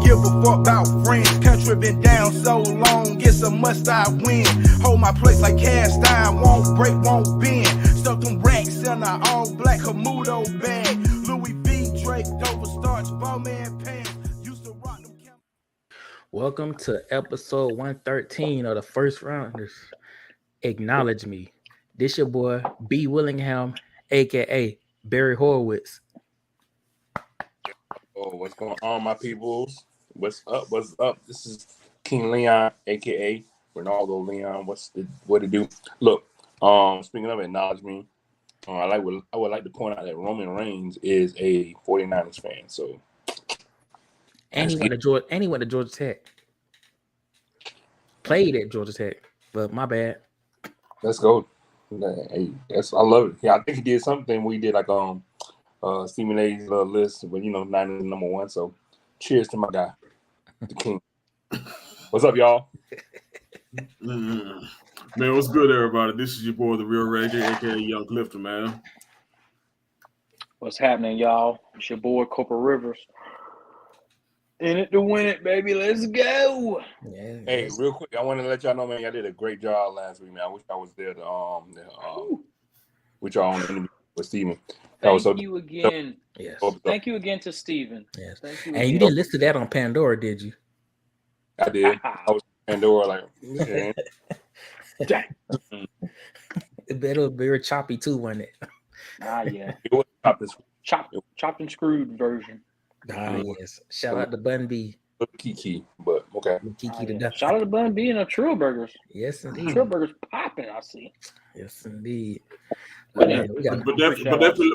give a fuck about friends. Country been down so long, it's a must I win. Hold my place like cast iron, won't break, won't bend. Stuck them racks in our all black Camudo bag. Louis V, Drake, Dover starch, Bowman pants. Used to rock them. Welcome to episode 113 of the First Rounders. Acknowledge me. This your boy B. Willingham, aka Barry Horowitz. Oh, what's going on, my peoples? What's up? What's up? This is King Leon, aka Ronaldo Leon. What it do? Look, speaking of acknowledge me, I would like to point out that Roman Reigns is a 49ers fan. So, And he went to Georgia Tech. Played at Georgia Tech, but my bad. Let's go. Hey, I love it. Yeah, I think he did something. We did like Stephen A's list, but Niners number one. So, cheers to my guy, the King. What's up, y'all? Man, what's good, everybody? This is your boy, the Real Reggae, aka Young Clifton, man. What's happening, y'all? It's your boy, Corporal Rivers. In it to win it, baby. Let's go. Yeah, hey, real quick, I want to let y'all know, man, y'all did a great job last week, man. I wish I was there to with y'all on the interview with Steven. Thank you again. Yes. Thank you again to Steven. Yes. Thank you. And you didn't listen to that on Pandora, did you? I did. I was in Pandora like, yeah. It was very choppy too, wasn't it? Yeah. It was Chopped and screwed version. Yes. Shout out to Bun B. Kiki, but okay. Kiki to death. Shout out to Bun B and Trill Burgers. Yes, indeed. Trill Burgers popping, I see. Yes, indeid. But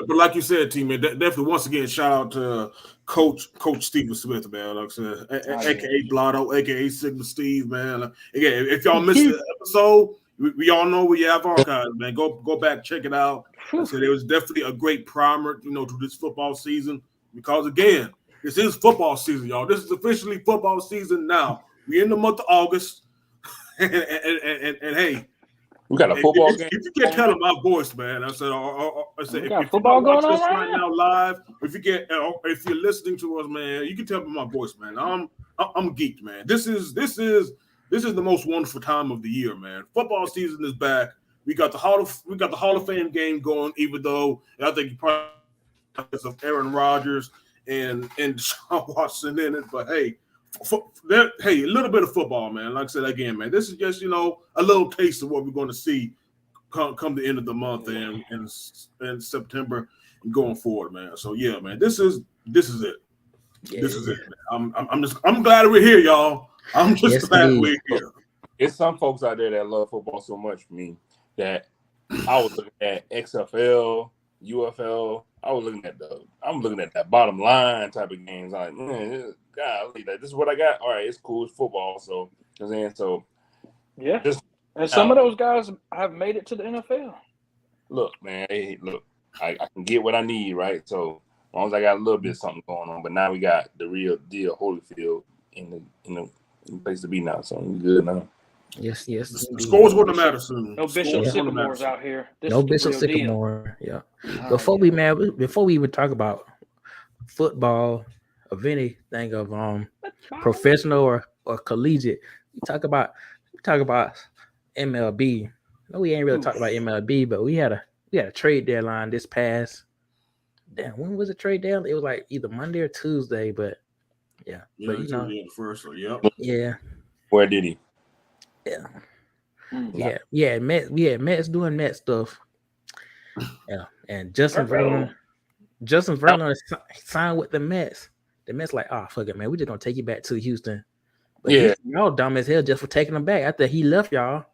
like you said, team, man, definitely once again, shout out to Coach Steven Smith, man. Like I said, aka Blotto, aka Sigma Steve, man. Again, if y'all missed the episode, we all know we have archives, man. Go back, check it out. Like I said, it was definitely a great primer, to this football season because again, this is football season, y'all. This is officially football season now. We're in the month of August, and hey. We got a football game. If you can't tell my voice, man, I said, if you're football going on right now live, if you're listening to us, man, you can tell by my voice, man. I'm geeked, man. This is the most wonderful time of the year, man. Football season is back. We got the Hall of Fame game going, even though I think you probably have of Aaron Rodgers and Deshaun Watson in it, but hey. Hey, a little bit of football, man. Like I said again, man, this is just a little taste of what we're going to see come the end of the month and in September and going forward, man. So yeah, man, this is it. Yeah. This is it, man. I'm glad we're here, y'all. I'm just glad we're here. It's some folks out there that love football so much for me that I was looking at XFL, UFL. I'm looking at that bottom line type of games. I'm like, man, golly, this is what I got. All right, it's cool. It's football. So, yeah. And some of those guys have made it to the NFL. Look, man. Hey, look, I can get what I need, right? So, as long as I got a little bit of something going on, but now we got the real deal, Holyfield, in the place to be now. So, we good now. Yes. The scores wouldn't matter soon. No Bishop Sycamores out here. No Bishop Sycamore. Yeah. Before we even talk about football of anything of professional or collegiate, we talk about MLB. No, we ain't really talking about MLB, but we had a trade deadline this past. Damn, when was the trade deadline? It was like either Monday or Tuesday, but yeah. But the first one, yeah. Where did he? Yeah. Mets doing Met stuff. Yeah, and Justin Verlander signed with the Mets. The Mets like, oh fuck it, man, we just gonna take you back to Houston. But y'all dumb as hell just for taking him back after he left y'all.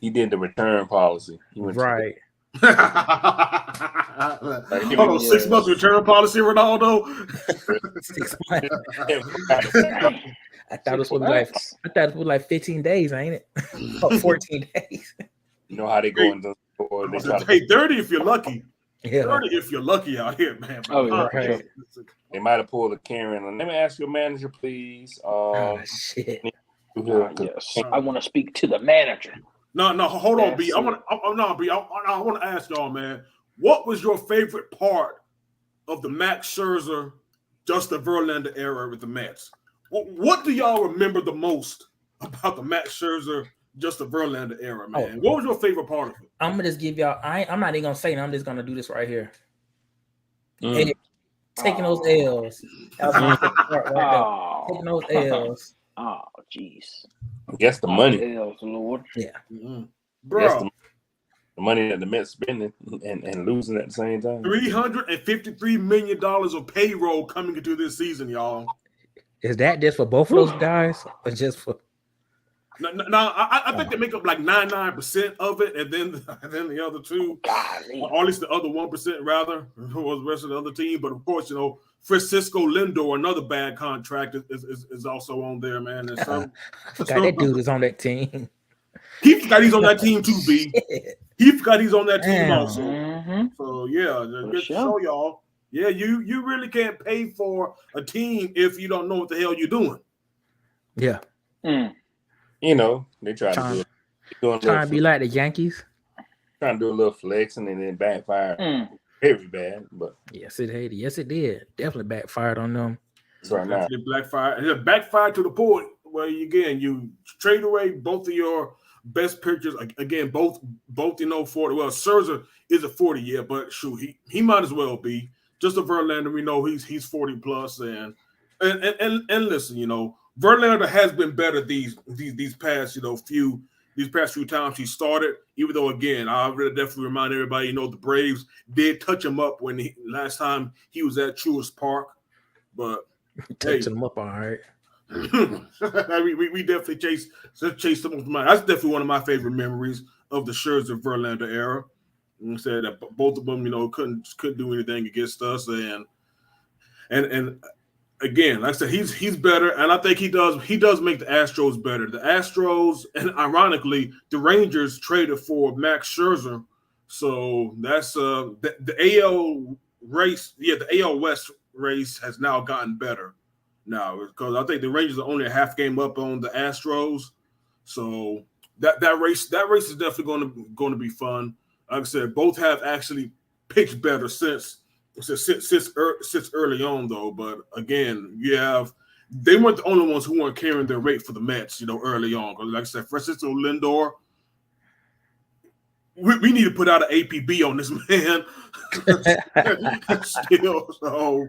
He did the return policy. Right. Hold on, 6 months return policy, Ronaldo. 6 months. I thought it was like 15 days, ain't it? 14 days. You know how they go into Hey, 30 if you're lucky. Yeah. 30 if you're lucky out here, man. Oh, yeah. Right. They might have pulled a Karen. Let me ask your manager, please. Shit. Yes. I want to speak to the manager. No, hold on, B. I want to ask y'all, man. What was your favorite part of the Max Scherzer, Justin Verlander era with the Mets? What do y'all remember the most about the Max Scherzer, Justin Verlander era, man? What was your favorite part of it? I'm gonna just give y'all. I'm not even gonna say it. I'm just gonna do this right here. Mm. Taking those L's. That was my favorite part right there. Taking those L's. Oh, jeez. Guess the money. L's, Lord. Yeah. Bro. The money that the Mets spending and losing at the same time. $353 million of payroll coming into this season, y'all. Is that just for both of those guys, or just for? No, I think they make up like 99% of it, and then the other two, or at least the other 1% rather, was the rest of the other team. But of course, Francisco Lindor, another bad contract, is also on there, man. And so, I forgot that dude is on that team. He forgot he's on that team too, B. He forgot he's on that team also. Mm-hmm. So yeah, just to show y'all. Yeah, you really can't pay for a team if you don't know what the hell you're doing. Yeah. They try to do it. Trying to be like the Yankees. Trying to do a little flexing and then backfire. Very bad, but yes, it did. Yes, it did. Definitely backfired on them. Definitely backfired. It backfired to the point where you trade away both of your best pitchers. Again, both 40. Well, Scherzer is a 40 year, but shoot, he might as well be. Just a Verlander, we know he's 40 plus, and listen, Verlander has been better these past few times he started. Even though, again, I really definitely remind everybody, the Braves did touch him up when last time he was at Truist Park, but touching him up, all right. we definitely chased some of mine. That's definitely one of my favorite memories of the Scherzer Verlander era. And said that both of them, couldn't do anything against us, and again, like I said, he's better, and I think he does make the Astros better. The Astros, and ironically, the Rangers traded for Max Scherzer, so that's the AL race. Yeah, the AL West race has now gotten better now because I think the Rangers are only a half game up on the Astros, so that race is definitely going to be fun. Like I said, both have actually pitched better since early on, though. But again, they weren't the only ones who weren't carrying their weight for the Mets, early on. Because like I said, Francisco Lindor, we need to put out an APB on this man. Still, so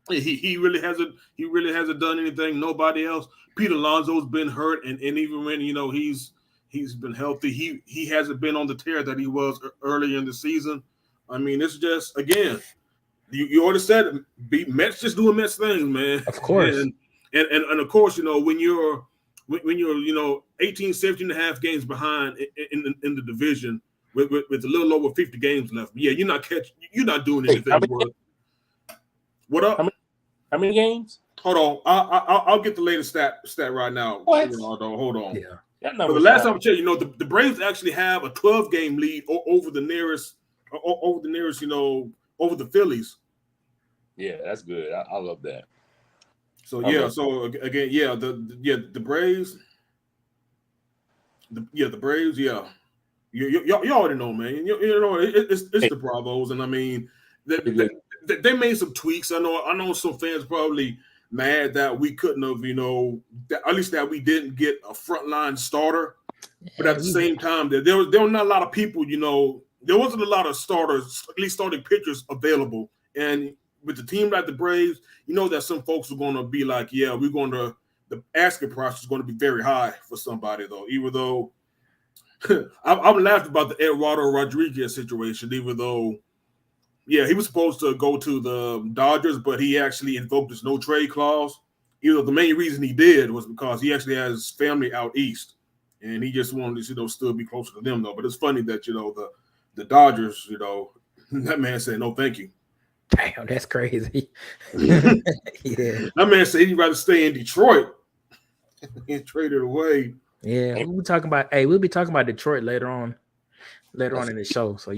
he really hasn't done anything. Nobody else. Pete Alonso's been hurt, and even when he's been healthy, he hasn't been on the tear that he was early in the season. I mean, it's just, again, you already said it, Mets just doing Mets things, man. Of course. And of course, when you're 18, 17 and a half games behind in the division with a little over 50 games left, you're not doing anything. What up? How many games? Hold on. I'll get the latest stat right now. What? Hold on. Yeah. But the last time I checked, the Braves actually have a 12-game lead over the nearest, over the Phillies. Yeah, that's good. I love that. So so again, the Braves. The Braves, yeah. You already know, man. It's the Bravos, and I mean, they made some tweaks. I know some fans probably mad that we couldn't have, at least that we didn't get a frontline starter. But at the same time, there were not a lot of people, there wasn't a lot of starters, at least starting pitchers available. And with the team like the Braves, that some folks are going to be like, yeah, the asking price is going to be very high for somebody, though, even though I'm laughing about the Eduardo Rodriguez situation, even though, yeah, he was supposed to go to the Dodgers, but he actually invoked his no trade clause. The main reason he did was because he actually has family out east, and he just wanted to, still be closer to them, though. But it's funny that, the Dodgers, that man said, no, thank you. Damn, that's crazy. Yeah. That man said he'd rather stay in Detroit and trade it away. Yeah, we'll be talking about Detroit later on in the show. So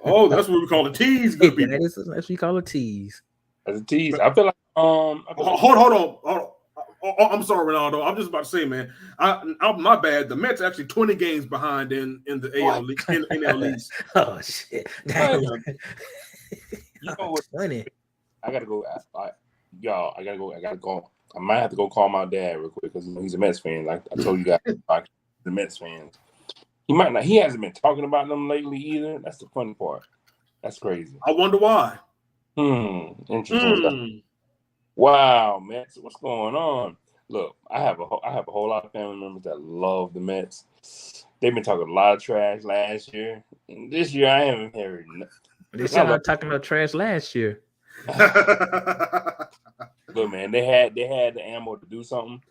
Oh, that's what we call a tease. Good people. That's what we call a tease. As a tease, I feel like hold on. Oh, I'm sorry, Ronaldo. I'm just about to say, man. My bad. The Mets actually 20 games behind in the AL East. Oh shit! Damn. You know what? 20. I gotta go. Y'all, I gotta go. I might have to go call my dad real quick because he's a Mets fan. Like I told you guys, the Mets fans. He might not. He hasn't been talking about them lately either. That's the funny part. That's crazy. I wonder why. Interesting. Wow, Mets, what's going on? Look, I have a whole lot of family members that love the Mets. They've been talking a lot of trash last year. And this year, I haven't heard nothing. They said not talking about trash last year. Look, man, they had the ammo to do something,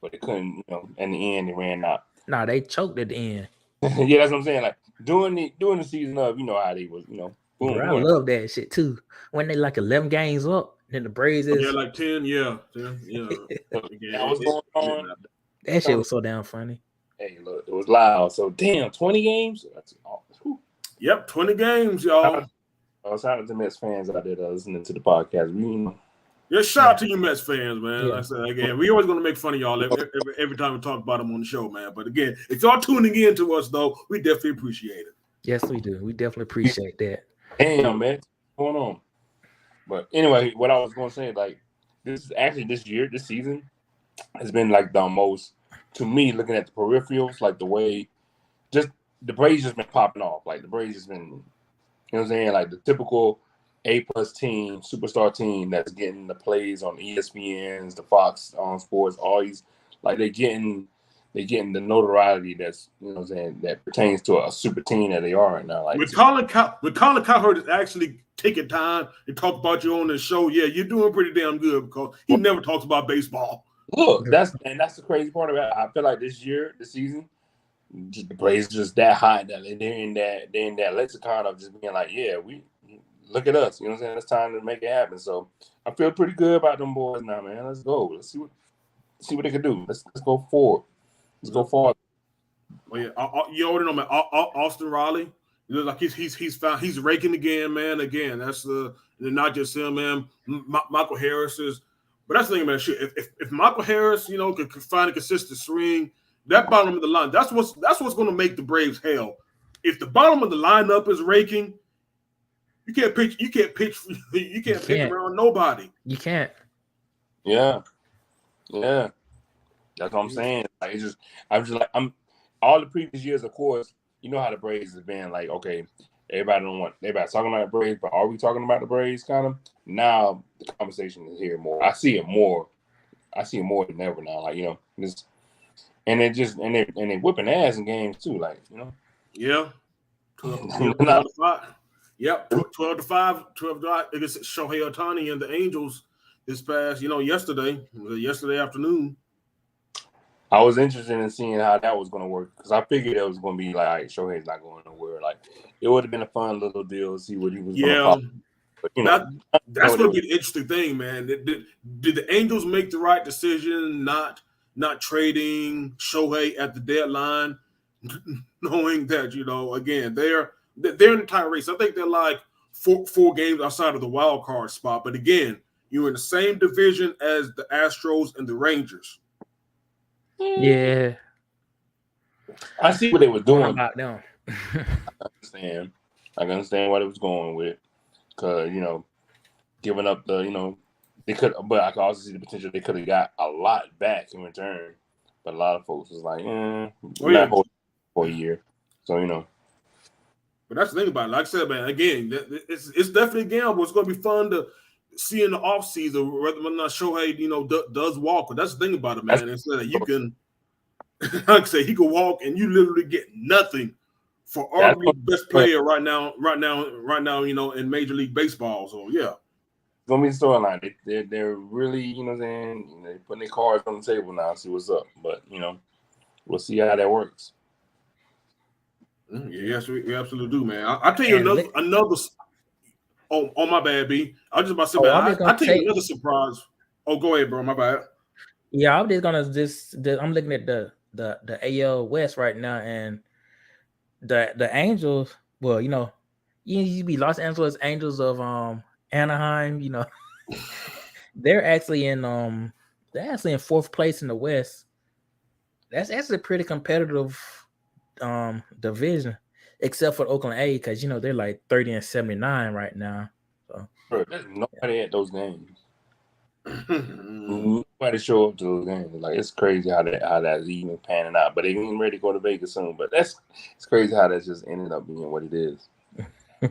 but they couldn't. You know, in the end, they ran out. Nah, they choked at the end. Yeah, that's what I'm saying. Like during the season of, you know how they was, you know. Boom, Bro, I love that shit too. When they like 11 games up, then the Braves is like 10, yeah. That was going on. That shit was so damn funny. Hey, look, it was loud. So damn, 20 games. That's Yep, 20 games, y'all. Shout out to Mets fans out there listening to the podcast. Yeah, shout out to you Mets fans, man. Like I said again, we always gonna make fun of y'all every time we talk about them on the show, man. But again, if y'all tuning in to us though, we definitely appreciate it. Yes, we do. We definitely appreciate that. Damn, man, what's going on? But anyway, what I was gonna say, like, this season has been like the most, to me, looking at the peripherals, like the way just the Braves just been popping off. Like the Braves just been, you know what I'm saying, like the typical A+ team, superstar team that's getting the plays on ESPNs, the Fox on Sports, all these, like they're getting the notoriety that's, you know what I'm saying, that pertains to a super team that they are right now. Like with Colin Cowherd is actually taking time to talk about you on the show. Yeah, you're doing pretty damn good because he never talks about baseball. Look, that's the crazy part about it. I feel like this season, the Braves just that hot that they're in that lexicon of just being like, yeah, we look at us. You know what I'm saying? It's time to make it happen. So I feel pretty good about them boys now, man. Let's go. Let's see what they can do. Let's go forward. Let's go forward. Well, yeah, you already know, man. Austin Riley, you know, like he's raking again, man. Again, that's not just him, man. Michael Harris is, but that's the thing, man. Shit, if Michael Harris, you know, could find a consistent swing, that bottom of the line, that's what's going to make the Braves hell. If the bottom of the lineup is raking, you can't pitch around nobody. You can't. Yeah. That's what I'm saying. Like I'm all the previous years, of course, you know how the Braves has been like, okay, everybody's talking about the Braves, but are we talking about the Braves kind of? Now the conversation is here more. I see it more than ever now. Like, you know, this and they're whipping ass in games too, like, you know. Yeah. 12 to 5. Yep, 12-5 against Shohei Ohtani and the Angels this past, yesterday afternoon. I was interested in seeing how that was going to work because I figured it was going to be like, all right, Shohei's not going nowhere. Like, it would have been a fun little deal to see what he was going to pop. But, that's going to be the interesting thing, man. Did the Angels make the right decision not trading Shohei at the deadline, knowing that, again, they're in the tight race. I think they're like four games outside of the wild card spot. But again, you're in the same division as the Astros and the Rangers. Yeah, I see what they were doing. About them. I can understand what it was going with, because giving up the they could, but I can also see the potential they could have got a lot back in return. But a lot of folks was like, not for a year, so But that's the thing about it. Like I said, man, again, it's definitely a gamble. It's going to be fun to see in the offseason whether or not Shohei, does walk. But that's the thing about it, man. Instead of you can, like I say, he can walk and you literally get nothing for arguably the best player right now, in Major League Baseball. So, yeah. It's going to be the storyline. They're really, they're putting their cards on the table now, see what's up. But, we'll see how that works. Yes, we absolutely do, man. I'll tell you another. Oh, my bad, B. I was just about to say, man. I'll tell you another surprise. Oh, go ahead, bro. My bad. Yeah, I'm just gonna I'm looking at the AL West right now, and the Angels. Well, you be Los Angeles Angels of Anaheim. they're actually in fourth place in the West. That's actually a pretty competitive division, except for Oakland A, because they're like 30-79 right now. So there's nobody at those games. Nobody show up to those games. Like it's crazy how that's even panning out. But they getting ready to go to Vegas soon. But it's crazy how that's just ended up being what it is.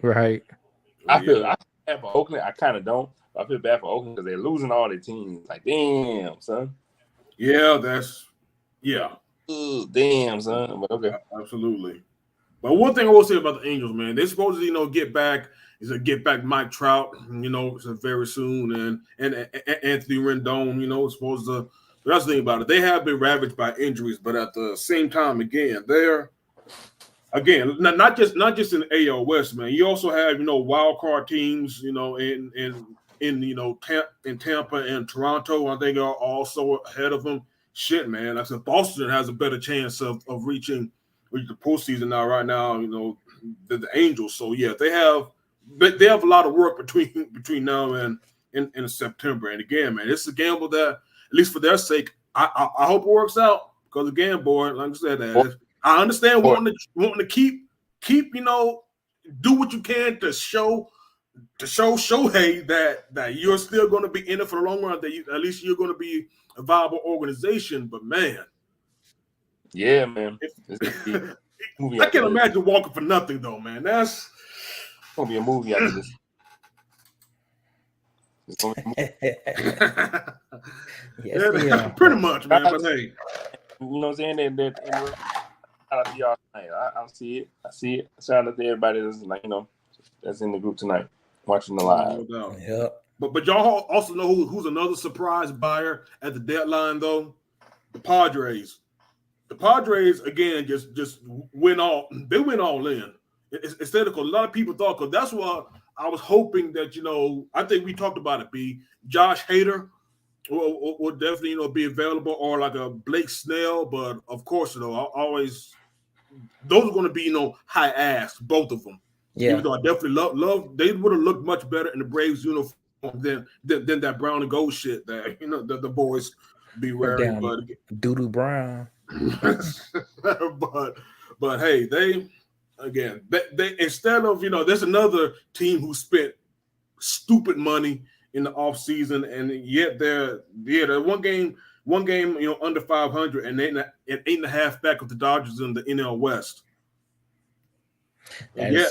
Right. I feel bad for Oakland. I kind of don't. I feel bad for Oakland because they're losing all their teams. Like damn, son. Yeah, Ooh, damn, son. But okay. Absolutely. But one thing I will say about the Angels, man, they're supposed to, get back Mike Trout, very soon, and Anthony Rendon, is supposed to. That's the thing about it. They have been ravaged by injuries, but at the same time, they're not just in AL West, man. You also have wild card teams, in Tampa and Toronto. I think are also ahead of them. Shit, man. I said Boston has a better chance of reaching the postseason right now, the Angels. So yeah, they have a lot of work between now and in September. And again, man, it's a gamble that, at least for their sake, I hope it works out. Because again, boy, like I said, I understand wanting to keep do what you can to show Shohei that you're still going to be in it for the long run. That at least you're going to be a viable organization. But man. Yeah, man. I can't imagine walking for nothing, though, man. That's gonna be a movie after this. Yes, pretty much, man. But hey, you know what I'm saying? Shout out to y'all tonight. I see it. Shout out to everybody that's that's in the group tonight watching the live. No doubt. Yep. But y'all also know who's another surprise buyer at the deadline, though? The Padres. The Padres, again, just went all in. Instead of, a lot of people thought, because that's what I was hoping that, I think we talked about it, B. Josh Hader will definitely, be available, or like a Blake Snell. But of course, always, those are going to be, high ass, both of them. Yeah. Even though I definitely love, they would have looked much better in the Braves uniform than that brown and gold shit that, the boys be wearing. But Doodoo Brown. but hey, they instead of there's another team who spent stupid money in the offseason, and yet they're one game under 500, and they're at 8.5 back of the Dodgers in the NL West. They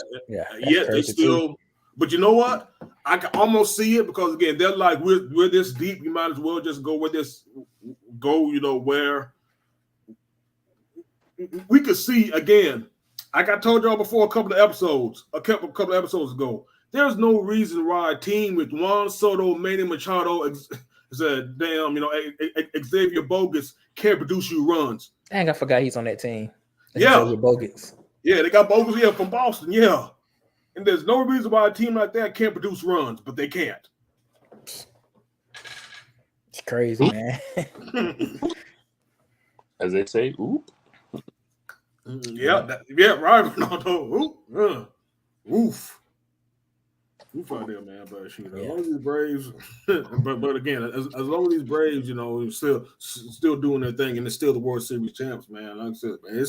still. But you know what? I can almost see it, because again, they're like, we're this deep. You might as well just go where where we could see again. Like I told y'all before a couple of episodes ago, there's no reason why a team with Juan Soto, Manny Machado, Xavier Bogus can't produce you runs. Dang, I forgot he's on that team. Xavier Bogus. Yeah, they got Bogus from Boston. Yeah, and there's no reason why a team like that can't produce runs, but they can't. It's crazy, man. As they say, ooh. Yeah, right, Ronaldo. Oof out there, man. But as long as these Braves, but again, as long as these Braves, still doing their thing, and they're still the World Series champs, man. Like I said, man,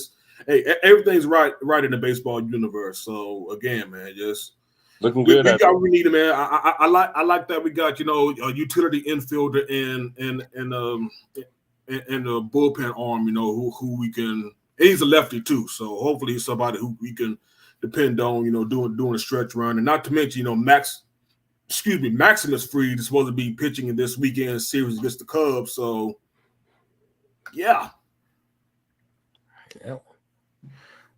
everything's right in the baseball universe. So again, man, just looking good. We got what we needed, man. I like that we got a utility infielder and the bullpen arm, who we can. He's a lefty too, so hopefully he's somebody who we can depend on, doing a stretch run. And not to mention, Maximus Fried is supposed to be pitching in this weekend series against the Cubs. So, yeah.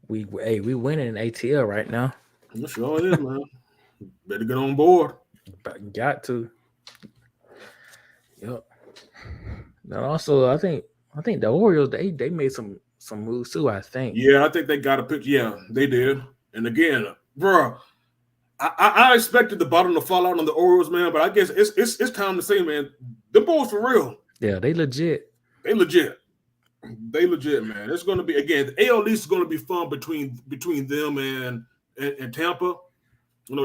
We winning in ATL right now. It sure is, man. Better get on board. Got to. Yep. And also, I think the Orioles they made some moves too, I think. Yeah, I think they got a pick. Yeah, they did. And again, bro, I expected the bottom to fall out on the Orioles, man, but I guess it's time to say, man, the boys for real. Yeah, they legit. They legit, man. It's going to be, again, the AL East is going to be fun between them and Tampa.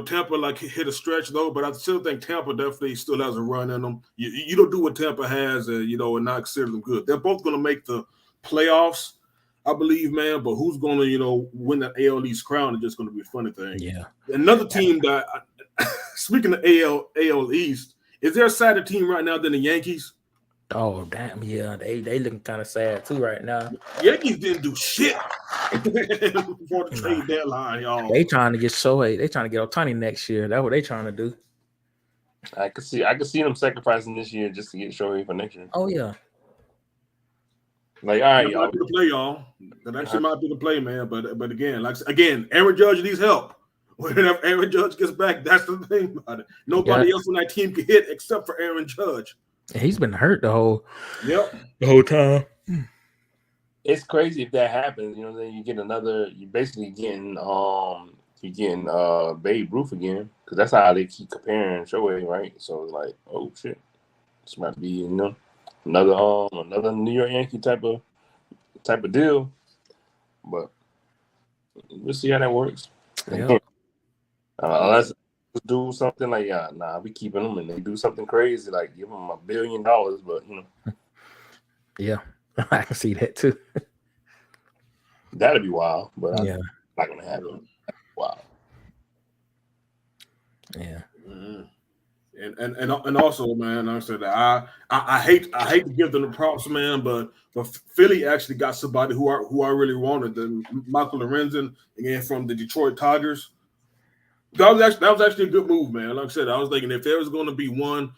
Tampa hit a stretch though, but I still think Tampa definitely still has a run in them. You don't do what Tampa has, and not consider them good. They're both going to make the playoffs, I believe, man. But who's going to, win that AL East crown is just going to be a funny thing. Yeah. Another team that, speaking of AL East, is there a sadder team right now than the Yankees? Oh damn, yeah, they looking kind of sad too right now. Yankees didn't do shit before the Nah, trade deadline, y'all. they trying to get Shohei. They trying to get Otani next year. That's what they trying to do. I could see them sacrificing this year just to get Shohei for next year. Oh yeah, Like, all right, That y'all. might be the play, y'all. That actually might be the play, man. But again, Aaron Judge needs help. Whenever Aaron Judge gets back, that's the thing about it. Nobody else on that team can hit except for Aaron Judge. he's been hurt the whole time. It's crazy if that happens. You know, then you get another. You basically getting Babe Ruth again, because that's how they keep comparing Shohei, right? So it's like, oh shit, this might be another New York Yankee type of deal. But we'll see how that works. Yeah. Unless they do something like, we keeping them, and they do something crazy like give them $1 billion. But yeah, I can see that too. That'd be wild. But yeah, not gonna happen. Wow. Yeah. Mm-hmm. And also, man, like I said, I hate to give them the props, man, but Philly actually got somebody who I really wanted, the Michael Lorenzen, again from the Detroit Tigers. That was actually a good move, man. Like I said, I was thinking if there was going to be one,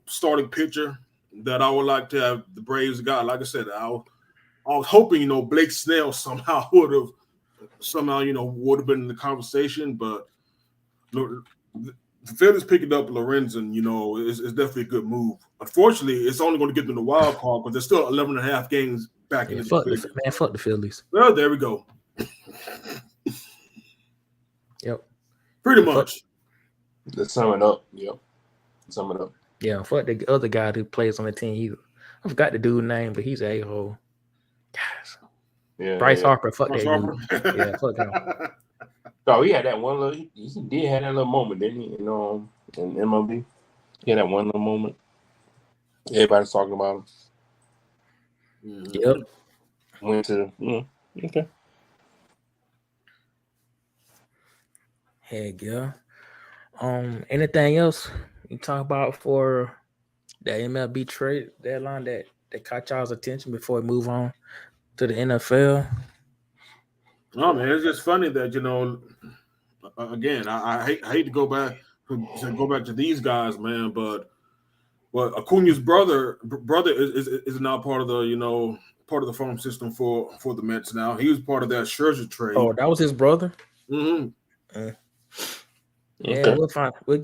starting pitcher that I would like to have the Braves got. Like I said, I was hoping, Blake Snell somehow would have been in the conversation, but the Phillies picking up Lorenzen, is definitely a good move. Unfortunately, it's only going to get them the wild card, but there's still 11 and a half games back in the division. Fuck the Phillies. Well, there we go. Yep. Pretty much. Let's sum it up. Yep. Sum it up. Yeah, fuck the other guy who plays on the team. I forgot the dude's name, but he's an a-hole. Guys. Yeah. Bryce Harper. Fuck Bryce that Harper. dude. Yeah, fuck him. Oh, he had that one little. He did have that little moment, didn't he? In MLB, he had that one little moment. Everybody's talking about him. Yep. Went to okay. Heck yeah. Anything else you talk about for the MLB trade deadline that caught y'all's attention before we move on to the NFL? No, man, it's just funny that again, I hate to go back to these guys, man, but Acuna's brother is now part of the farm system for the Mets now. He was part of that Scherzer trade. Oh, that was his brother. Mm-hmm. Yeah, okay. we'll find. We'll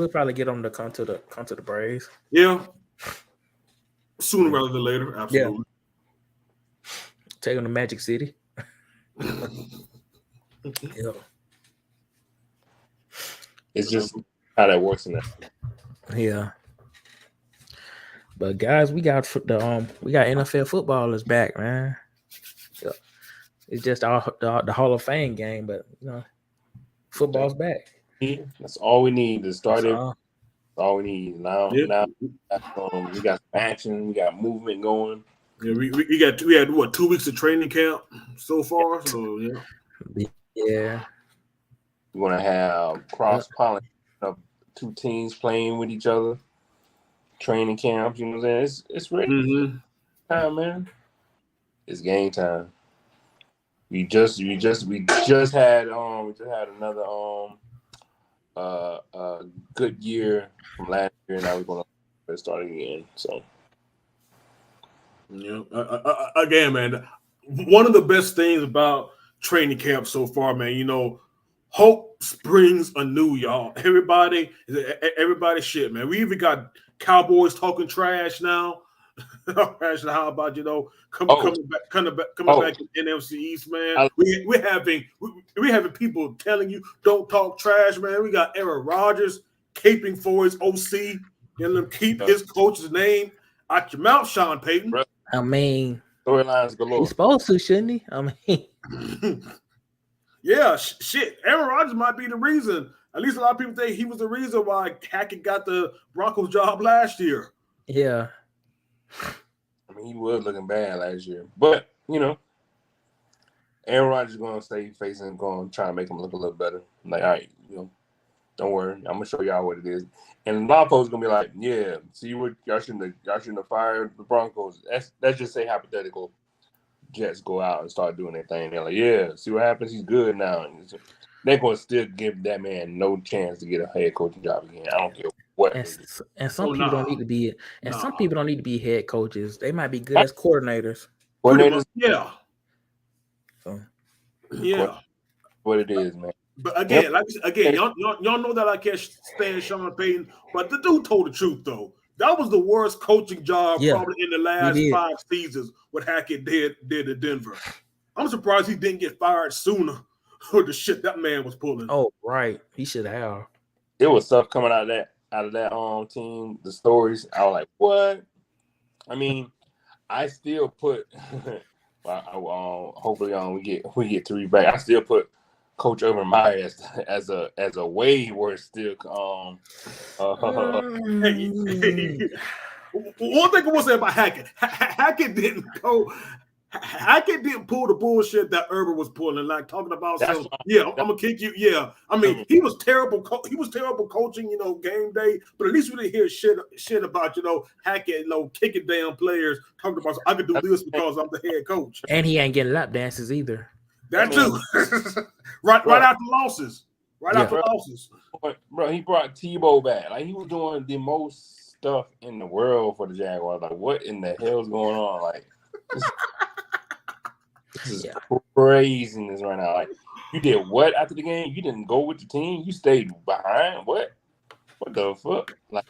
probably get him to come to the Braves. Yeah, sooner rather than later. Absolutely. Yeah. Take him to Magic City. Yeah. It's just how that works in that. Yeah. But guys, we got NFL footballers back, man. Yeah. It's just the Hall of Fame game, but football's back. Yeah, that's all we need to start it. Uh-huh. All we need now. Yep. Now, we got some action. We got movement going. Yeah, we had what 2 weeks of training camp so far. So yeah. We're gonna have cross-pollination of two teams playing with each other. Training camps, you know what I'm saying? It's ready. Mm-hmm. Time, man. It's game time. We just had another good year from last year, and now we're gonna start again. So yeah, again, man, one of the best things about training camp so far, man, hope springs anew, y'all. Everybody shit, man. We even got Cowboys talking trash now. How about coming back in NFC East, man? We're having people telling you don't talk trash, man. We got Aaron Rodgers caping for his OC, and them keep his coach's name out your mouth, Sean Payton. I mean, storylines galore. He's supposed to, shouldn't he? I mean, yeah, shit. Aaron Rodgers might be the reason. At least a lot of people think he was the reason why Hackett got the Broncos job last year. Yeah. I mean, he was looking bad last year. But, Aaron Rodgers is going to stay facing, going to try to make him look a little better. Like, all right, Don't worry, I'm gonna show y'all what it is. And a lot of folks gonna be like, yeah, see what y'all shouldn't have fired the Broncos. Let's just say hypothetical. Jets go out and start doing their thing. They're like, yeah, see what happens. He's good now. And they're gonna still give that man no chance to get a head coaching job again. I don't care what. And some people don't need to be. And some people don't need to be head coaches. They might be good as coordinators. Coordinators, yeah. So, yeah. What it is, man. But again, y'all know that I can't stand Sean Payton, but the dude told the truth though. That was the worst coaching job probably in the last 5 seasons. What Hackett did at Denver. I'm surprised he didn't get fired sooner for the shit that man was pulling. Oh, right, he should have. It was stuff coming out of that team. The stories, I was like, what? I mean, I still put. Hopefully, we get 3 back. I still put Coach Urban Meyer as a way worse still. One thing I will say about Hackett, Hackett didn't pull the bullshit that Urban was pulling, like talking about I'm gonna kick you. Yeah, I mean he was terrible. He was terrible coaching, game day. But at least we didn't hear shit about Hackett, kicking down players, talking about I could do this because I'm the head coach. And he ain't getting lap dances either. That too. right after losses. After losses. Bro, he brought Tebow back. Like he was doing the most stuff in the world for the Jaguars. Like what in the hell is going on? Like this is craziness right now. Like you did what after the game? You didn't go with the team. You stayed behind. What the fuck? Like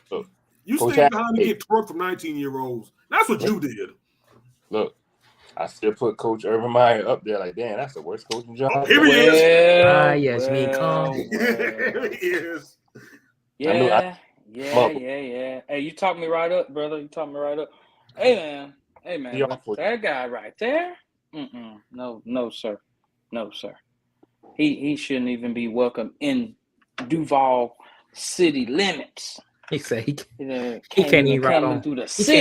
you stayed behind to get twerked from 19-year-olds. That's what you did. Look, I still put Coach Urban Meyer up there. Like, damn, that's the worst coaching job. Oh, here he is. Yes, me come. Here he is. Yeah. Hey, you talked me right up, brother. You talked me right up. Hey, man. That guy right there. No, sir. He shouldn't even be welcome in Duval city limits. He said he can't even ride on through the city. He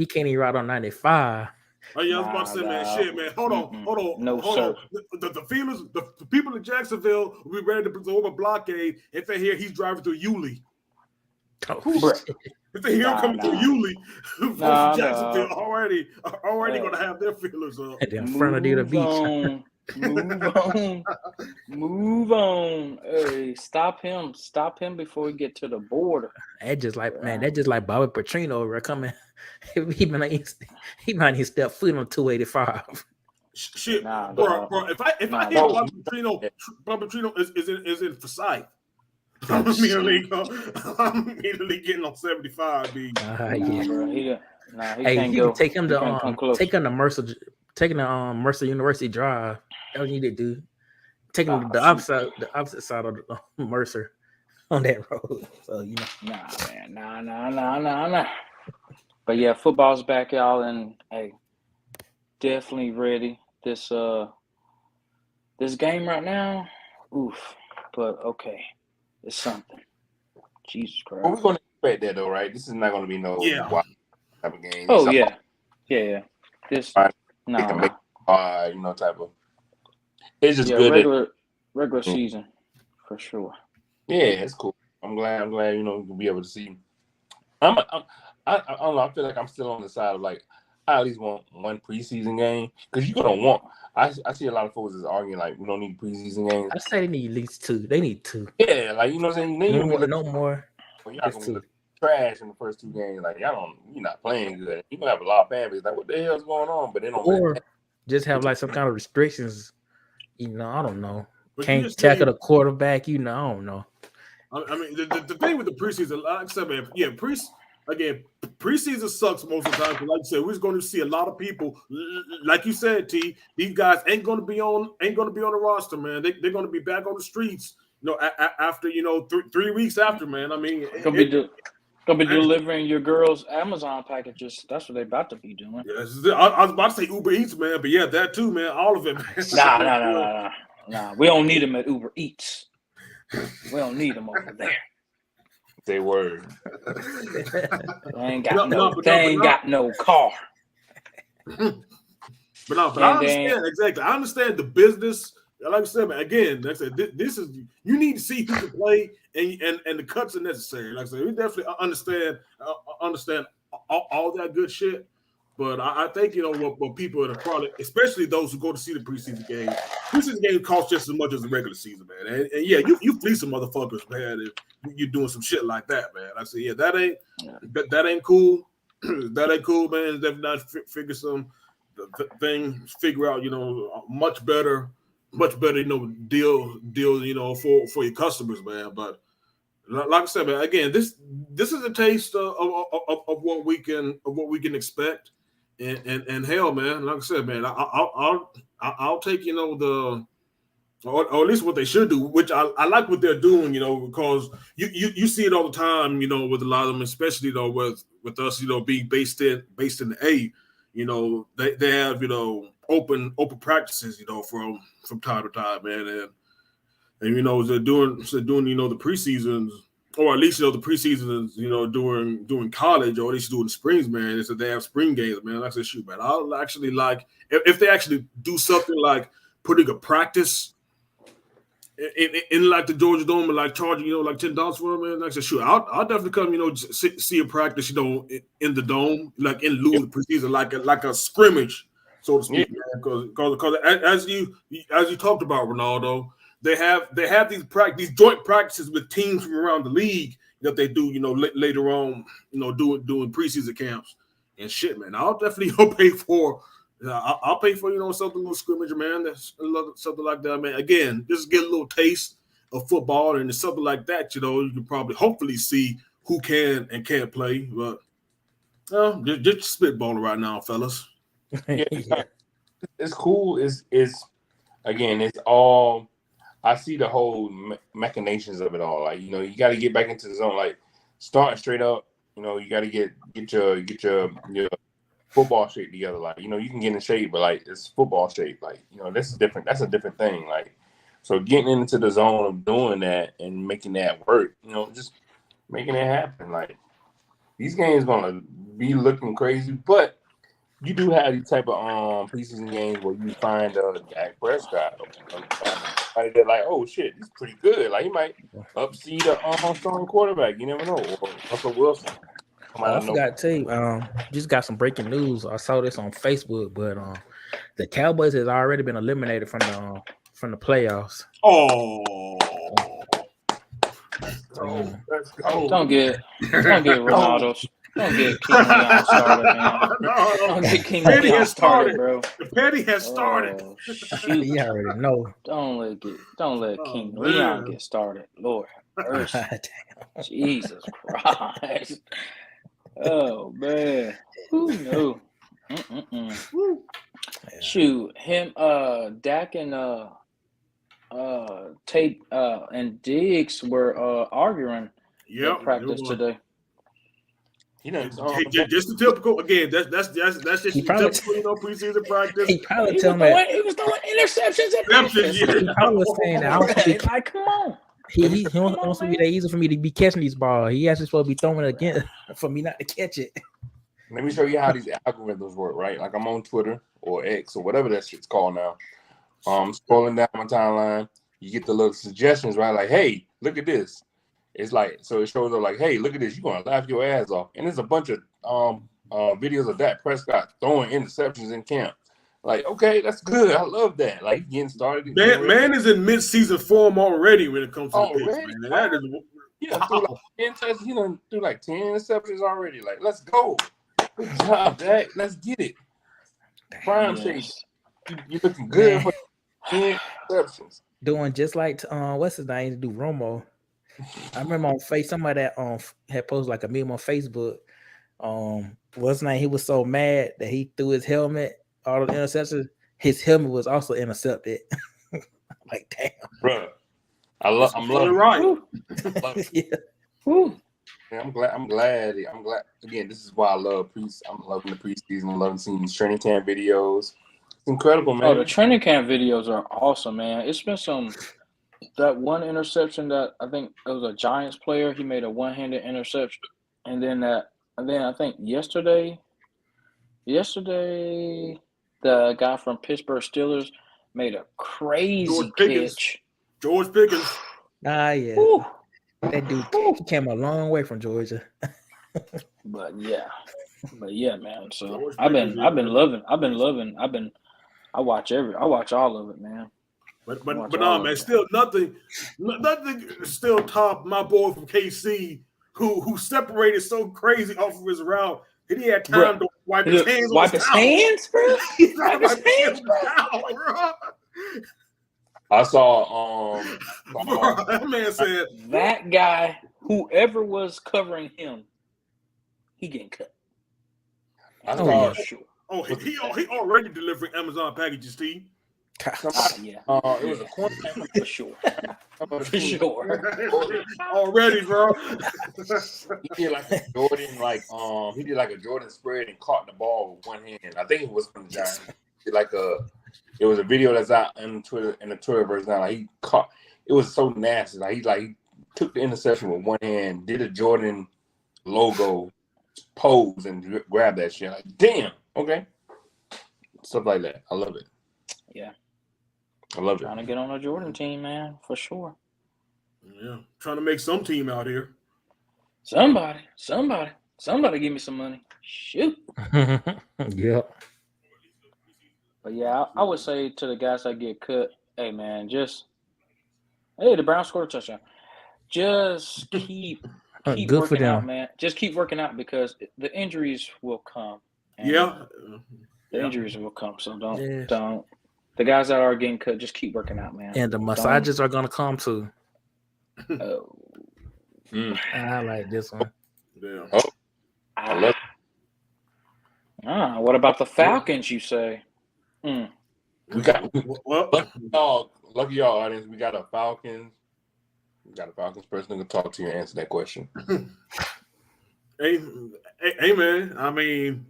can't even ride on 95. Oh yeah, I was about to say, man, shit, man. Hold on. No, sir. The feelers, the people in Jacksonville will be ready to absorb a blockade if they hear he's driving through Yulee. If they hear him coming through Yulee, folks in Jacksonville already gonna have their feelers up. In front of the beach. Move on. Hey, stop him before we get to the border. That's just like Bobby Petrino over coming. He might need step foot on 285. Shit, bro. If I hear Bobby Petrino is in Forsyth. I'm immediately getting on 75, B. Bro, he hey, can't you go. can take him to Mercer University Drive. That's what you need to do. Taking the opposite side of Mercer on that road. So Nah. But yeah, football's back, y'all, and hey, definitely ready. This game right now, oof. But okay, it's something. Jesus Christ. Well, we're gonna expect that though, right? This is not gonna be no wild type of game. Oh yeah. This type of. It's just good. Regular season for sure. Yeah, it's cool. I'm glad we'll be able to see. I don't know. I feel like I'm still on the side of like I at least want one preseason game because you're gonna want. I see a lot of folks is arguing like we don't need preseason games. I say they need at least 2. They need 2. Yeah, like you know what I'm saying. No more. Well, y'all gonna look trash in the first 2 games. Like you're not playing good. You're gonna have a lot of fan base like what the hell's going on? But they don't. Or just have like some kind of restrictions. I don't know. Can't tackle the quarterback. I don't know. I mean, the thing with the preseason, like I said, man, preseason sucks most of the time. But like you said, we're just going to see a lot of people. Like you said, T, these guys ain't going to be on the roster, man. They're going to be back on the streets. After 3 weeks after, man. I mean, gonna be delivering your girls' Amazon packages. That's what they about to be doing. Yeah, I was about to say Uber Eats, man, but yeah, that too, man. All of it, man. Nah. We don't need them at Uber Eats. We don't need them over there. They were. They ain't got no car. But I understand exactly. I understand the business like I said, man, again, like I said, this is you need to see who can play and the cuts are necessary. Like I said, we definitely understand all that good shit. But I think what people are probably, especially those who go to see the preseason game cost just as much as the regular season, man. And yeah, you fleece some motherfuckers, man, if you're doing some shit like that, man. I say, yeah, that ain't cool. That ain't cool, man. Definitely not figure out, much better, deal, for your customers, man. But like I said, man, again, this is a taste of what we can expect, and hell, man, like I said, man, I'll take or at least what they should do, which I like what they're doing, because you see it all the time, with a lot of them, especially with us, being based in the A, they have open practices, from time to time, man, and they're doing the preseasons, or at least the preseasons, during college, or at least during the springs, man. It's that they have spring games, man. Like I said, shoot, man, I'll actually like if they actually do something like putting a practice in like the Georgia Dome and like charging like $10 for it, man. Like I said, sure, I'll definitely come see a practice in the dome, like in lieu of the preseason, like a scrimmage, so to speak, man. Because as you talked about, Ronaldo, they have these joint practices with teams from around the league that they do later on doing preseason camps and shit, man. I'll definitely pay for. I'll pay for something little scrimmage, man. That's something like that, man. Again, just get a little taste of football, and something like that. You can probably hopefully see who can and can't play. But just spitballing right now, fellas. Yeah, it's cool. It's again, it's all. I see the whole machinations of it all. Like you got to get back into the zone. Like starting straight up. You got to get your football shape together. Like, you can get in shape, but like it's football shape. Like, that's different. That's a different thing. Like, so getting into the zone of doing that and making that work, just making it happen. Like, these games gonna be looking crazy, but you do have these type of preseason games where you find Dak Prescott. They're like, oh shit, he's pretty good. Like, he might upseed a starting quarterback. You never know. Or Russell Wilson. I forgot to tell you, just got some breaking news. I saw this on Facebook, but the Cowboys has already been eliminated from the playoffs. Oh, let's go. Don't get Ronaldo. Don't get King Leon started, man. Don't get King Leon started, bro. The petty has started. Shoot. You already know. Don't let King Leon get started. Lord mercy. Jesus Christ. Oh man, who knew? Shoot, him, Dak and Tate and Diggs were arguing in practice today. Just the typical. Again, that's just typical, preseason practice. He probably telling me he was throwing interceptions at practice. He probably was saying that. Like, come on. He wants to be that easy for me to be catching these balls. He actually supposed to be throwing it again for me not to catch it. Let me show you how these algorithms work, right? Like, I'm on Twitter or X or whatever that shit's called now. Scrolling down my timeline, you get the little suggestions, right? Like, hey, look at this. It's like, so it shows up like, hey, look at this. You're gonna laugh your ass off. And there's a bunch of videos of Dak Prescott throwing interceptions in camp. Like, okay, that's good. I love that. Like, getting started. Man is in mid-season form already when it comes to the picks, man. That is threw like 10 touches. He done threw like 10 interceptions already. Like, let's go. Good job, Dak. Let's get it. Prime shape. You're looking good for 10 interceptions. Doing just like what's his name to do Romo. I remember on somebody that had posted like a meme on Facebook. What's his name? He was so mad that he threw his helmet. All the interceptions, his helmet was also intercepted. Like, damn, bro. I'm loving right. Yeah. Woo. I'm glad. Again, this is why I love I'm loving the preseason. I'm loving seeing these training camp videos. It's incredible, man. Oh, the training camp videos are awesome, man. It's been that one interception that I think it was a Giants player. He made a one-handed interception, and then I think yesterday, the guy from Pittsburgh Steelers made a crazy catch. George Pickens. Yeah. Ooh. That dude he came a long way from Georgia. But yeah, man. So I watch all of it, man. But no, man, still nothing still top my boy from KC who separated so crazy off of his route. He had time to wipe his hands, bro. He wipe his hands, bro. I saw bro, that man said that guy, whoever was covering him, he getting cut. I saw sure. Oh, he already delivering Amazon packages, Steve. Yeah. It was a cornerback for sure. For sure. Already, bro. He did like a Jordan spread and caught the ball with one hand. I think it was from the Giants. It was a video that's out in the Twitterverse now. Like he caught, it was so nasty. Like he took the interception with one hand, did a Jordan logo pose and grabbed that shit. Like, damn, okay. Stuff like that. I love it. Yeah. I love Trying to get on a Jordan team, man, for sure. Yeah. Trying to make some team out here. Somebody give me some money. Shoot. Yep. But yeah, I would say to the guys that get cut, hey man, the Browns scored a touchdown. Just keep Good working for them. out, man. Just keep working out because the injuries will come. The injuries will come. So don't. The guys that are getting cut, just keep working out, man. And the massages are gonna come too. Oh. I like this one. Yeah. I love it. What about the Falcons, you say? We got lucky y'all audience. We got a Falcons person who can talk to you and answer that question. Hey, man. I mean,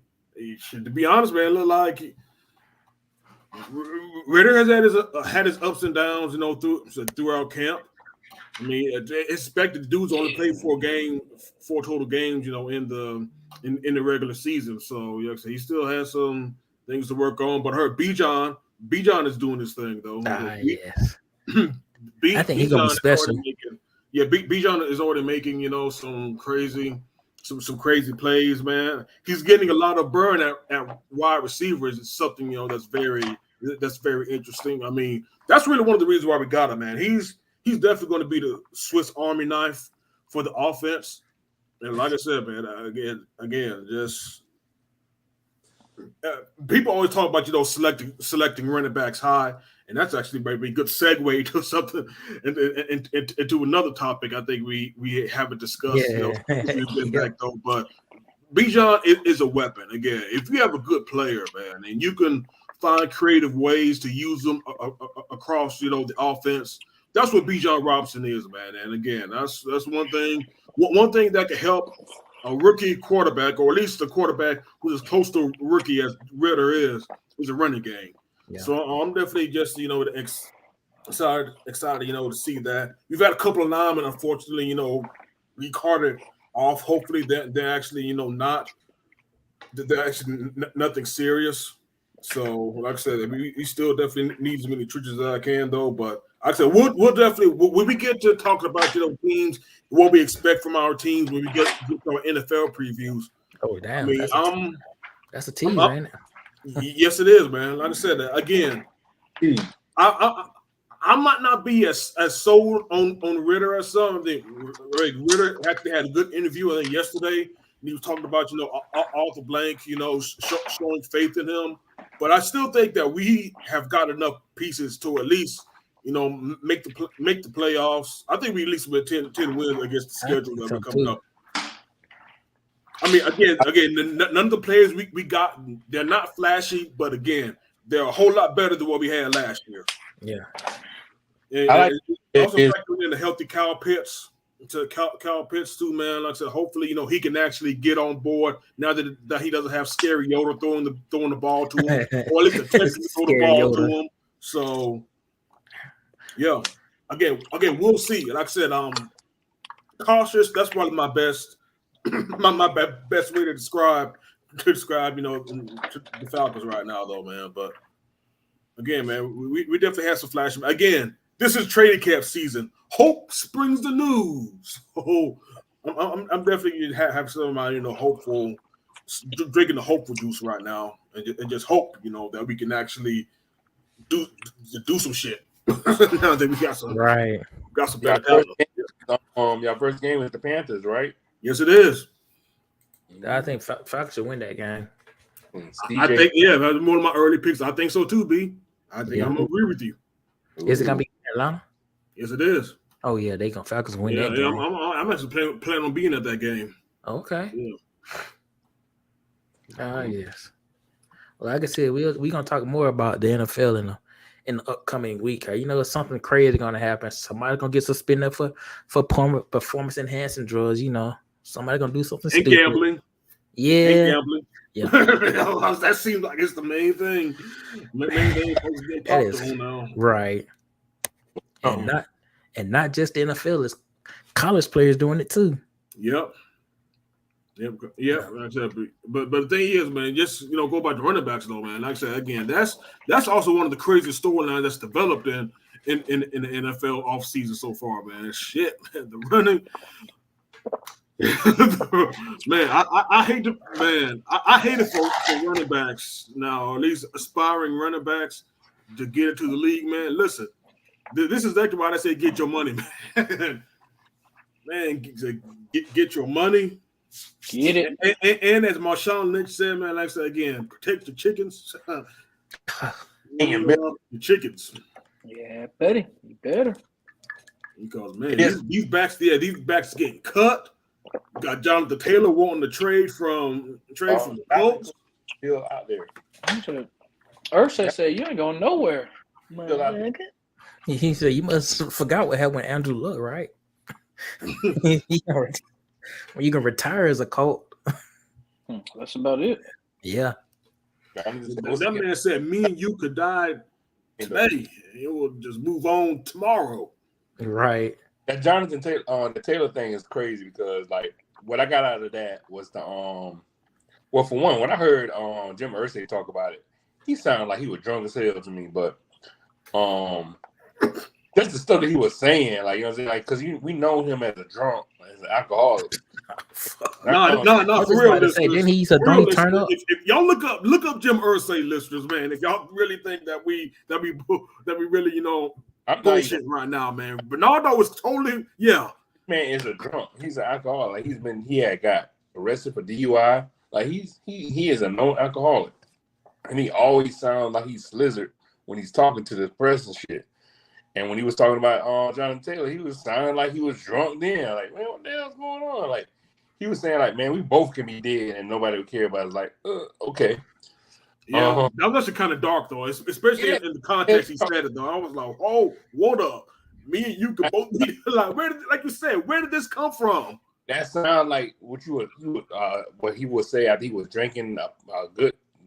to be honest, man, it look like Ritter has had his ups and downs, throughout camp. I mean, expected dudes only played 4 total games, in the regular season. So he still has some things to work on. But I heard Bijan is doing this thing though. Yes. I think he's gonna be special. Bijan is already making some crazy plays, man. He's getting a lot of burn at wide receivers. It's something that's very interesting. I mean, that's really one of the reasons why we got him, man. He's definitely going to be the Swiss Army knife for the offense. And like I said, man, again, just people always talk about selecting running backs high, and that's actually maybe a good segue to something into another topic. I think we haven't discussed. Back though, but Bijan is a weapon. Again, if you have a good player, man, and you can find creative ways to use them across the offense. That's what Bijan Robinson is, man. And again, that's one thing. One thing that could help a rookie quarterback, or at least a quarterback who's as close to rookie as Ritter is a running game. Yeah. So I'm definitely just excited to see that. We've had a couple of linemen, unfortunately, we carted off. Hopefully they're actually they're actually nothing serious. So like I said, we still definitely need as many trenches as I can though, but. Like I said, we'll definitely when we get to talking about teams, what we expect from our teams when we get our NFL previews. Oh damn! I mean, that's a team, right? Yes, it is, man. Like I said, again, I might not be as sold on Ritter as some. I think Ritter actually had a good interview yesterday. And he was talking about Arthur Blank, showing faith in him. But I still think that we have got enough pieces to at least. Make the playoffs. I think we at least with 10 wins against the schedule that we're coming up. I mean, again, none of the players we got, they're not flashy, but again, they're a whole lot better than what we had last year. Yeah. And also factoring in the healthy Kyle Pitts too, man. Like I said, hopefully, he can actually get on board now that he doesn't have scary Yoda throwing the ball to him, or at least attempting to throw the ball to him. So. Yeah. Again, we'll see. Like I said, cautious. That's probably my best way to describe the Falcons right now, though, man. But again, man, we definitely have some flash. Again, this is training camp season. Hope springs the news. Oh, I'm definitely have some of my hopeful, drinking the hopeful juice right now, and just hope that we can actually do some shit. Now that we got some better talent. Your first game is the Panthers, right? Yes, it is. I think Falcons should win that game. I think, that's one of my early picks. I think so too, B. I think I'm gonna agree with you. Is it gonna be Atlanta? Yes, it is. Oh yeah, Falcons win that game. Yeah, I'm actually planning on being at that game. Okay. Yeah. Yes. Well, like I said, we're gonna talk more about the NFL in the upcoming week. Something crazy gonna happen. Somebody's gonna get suspended for performance enhancing drugs. Somebody gonna do something stupid. Gambling. Yeah. And gambling. Yeah. That seems like it's the main thing. That is now. Right. And not just the NFL, it's college players doing it too. Yep. But the thing is, man, just go back to running backs though, man. Like I said again, that's also one of the craziest storylines that's developed in the NFL offseason so far, man. Shit, man, the running. Man, I hate it for running backs now, or at least aspiring running backs to get into the league, man. Listen, this is exactly why I say get your money, man. Man, get your money. Get it. And as Marshawn Lynch said, man, like I said again, protect the chickens. The chickens. Yeah, buddy. You better. Because man, these backs getting cut. Got Jonathan Taylor wanting to trade from the Colts. Still out there. Ursay said you ain't going nowhere. He said you must have forgot what happened with Andrew Luck, right? When you can retire as a Colt. That's about it. Yeah. That man said me and you could die today. It will just move on tomorrow. Right. That Jonathan Taylor, the Taylor thing is crazy because like what I got out of that was the well, for one, when I heard Jim Irsay talk about it, he sounded like he was drunk as hell to me, but that's the stuff that he was saying, like, you know what I'm saying, like, because we know him as a drunk, as an alcoholic. No, for real. Didn't he used to drunk turn up? If y'all look up Jim Irsay, listeners, man, if y'all really think that we really I'm bullshit right now, man. Bernardo is totally Man is a drunk. He's an alcoholic. Like he had got arrested for DUI. Like he is a known alcoholic, and he always sounds like he's slizzard when he's talking to the press and shit. And when he was talking about Jonathan Taylor, he was sounding like he was drunk then. Like, man, what the hell's going on? Like, he was saying, like, man, we both can be dead and nobody would care about it. Like, okay. Yeah, that was actually kind of dark, though, especially in the context he said it, though. I was like, oh, what up? Me and you could both be like, like you said, where did this come from? That sounded like what what he would say after he was drinking a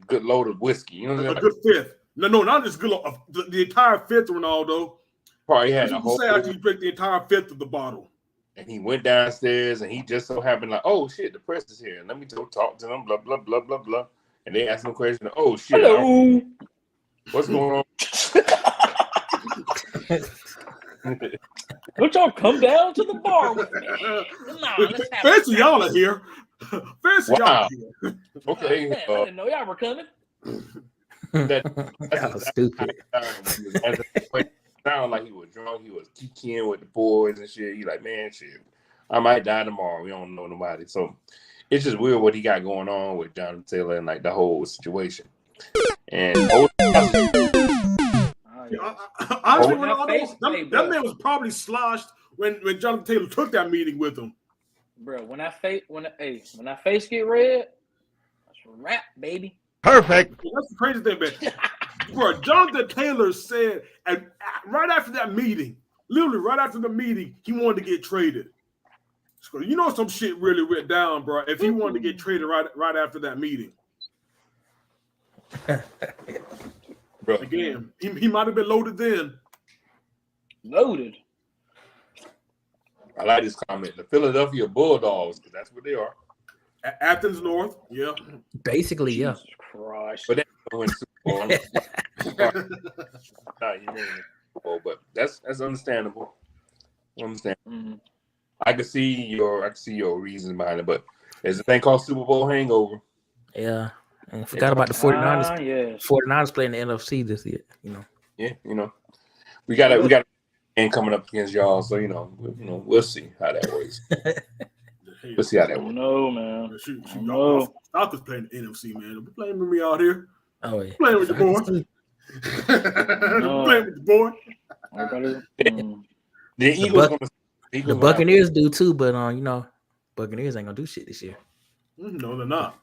good load of whiskey. You know what I'm saying? A good fifth. No, not just good load. The entire fifth, Ronaldo. Probably had a whole. Say after you drink the entire fifth of the bottle. And he went downstairs, and he just so happened like, oh shit, the press is here. Let me go talk to them. Blah blah blah blah blah. And they asked him a question. Oh shit! Hello. What's going on? Don't y'all come down to the bar with me? Fancy y'all are here. Fancy y'all are here. Okay. Man, I didn't know y'all were coming. That was stupid. Sounded like he was drunk. He was kicking with the boys and shit. He like, man, shit, I might die tomorrow. We don't know nobody. So it's just weird what he got going on with Jonathan Taylor and like the whole situation. And honestly, that man was probably sloshed when Jonathan Taylor took that meeting with him. Bro, when that face get red, that's a wrap, baby. Perfect. That's the crazy thing, man. Bro, Jonathan Taylor said, and right after that meeting, literally right after the meeting, he wanted to get traded. So you know some shit really went down, bro. If he wanted to get traded right after that meeting. Bro. Again, he might have been loaded then. Loaded. I like this comment. The Philadelphia Bulldogs, because that's what they are. Athens North, yeah. Basically, yeah. Jesus Christ. But they win Super But that's understandable. I can see your reason behind it, but there's a thing called Super Bowl hangover. Yeah, and I forgot about the 49ers. Yes. 49ers playing the NFC this year. Yeah, we got and coming up against y'all, so we'll see how that works. We'll see how that works. No, man. Y'all is playing the NFC, man. We playing with me out here. Oh yeah, playing with your boy. Playing with your boy. The Eagles. The Buccaneers do too, but Buccaneers ain't gonna do shit this year. No, they're not.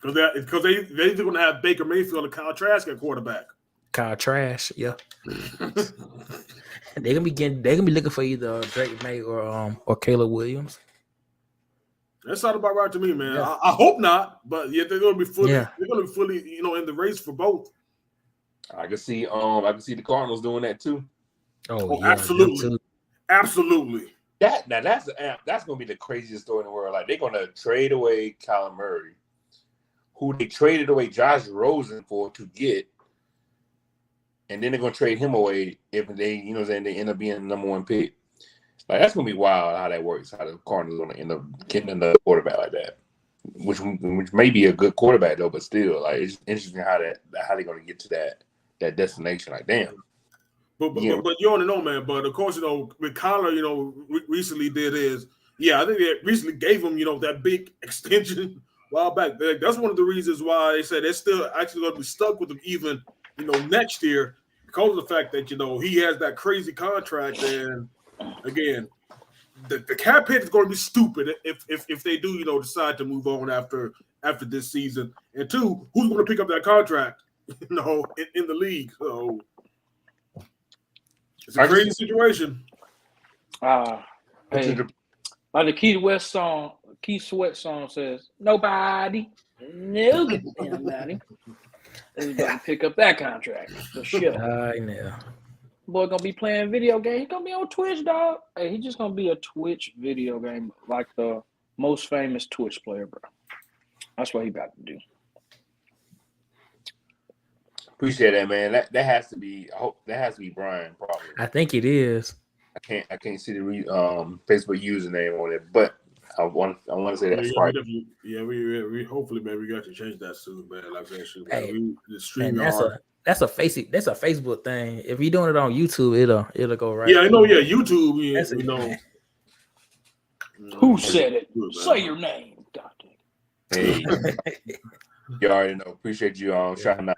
Because they're either gonna have Baker Mayfield or Kyle Trask at quarterback. Kyle Trask, yeah. They're gonna be looking for either Drake May or Caleb Williams. That sounds about right to me, man. Yeah. I hope not, but yeah, they're gonna be fully. Yeah. They're gonna be fully, in the race for both. I can see the Cardinals doing that too. Oh yeah, absolutely. That's gonna be the craziest story in the world. Like they're gonna trade away Kyler Murray, who they traded away Josh Rosen for to get, and then they're gonna trade him away if they they end up being the number one pick. Like that's gonna be wild how that works. How the Cardinals gonna end up getting another quarterback like that, which may be a good quarterback though, but still, like it's interesting how they're gonna get to that destination. Like damn. But you want to know, man. But of course, with Kyler, recently did is, I think they recently gave him, that big extension a while back. That's one of the reasons why they said they're still actually going to be stuck with him even, next year because of the fact that he has that crazy contract. And again, the cap hit is going to be stupid if they do, decide to move on after this season. And two, who's going to pick up that contract, in the league? So. It's a crazy situation. Hey, like the Key Sweat song says, nobody. They're about to pick up that contract for sure. I know. Boy gonna be playing video games. He gonna be on Twitch, dog. Hey, he's just gonna be a Twitch video game like the most famous Twitch player, bro. That's what he about to do. Appreciate that, man. That has to be. I hope that has to be Brian. Probably. I think it is. I can't see the Facebook username on it, but I want to say that's right. We hopefully, man, we got to change that soon, man. Like that shit. Hey, that's a Facebook thing. If you're doing it on YouTube, it'll go right. Yeah, I know. Yeah, YouTube. Who said it? Say your name, Doctor. Hey, you already know. Appreciate you shouting out.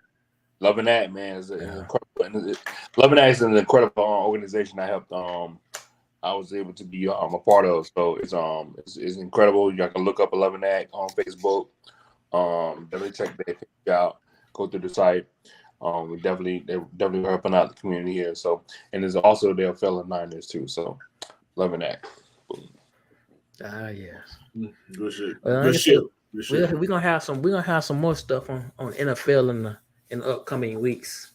Loving That, man, is Loving That is an incredible organization I helped. I was able to be a part of, so it's incredible. You can look up Loving That on Facebook. Definitely check that page out. Go through the site. They're definitely helping out the community here. So, and there's also their fellow Niners too. So, Loving That. Yes. Good shit. Good shit. We're gonna have some more stuff on NFL in the upcoming weeks,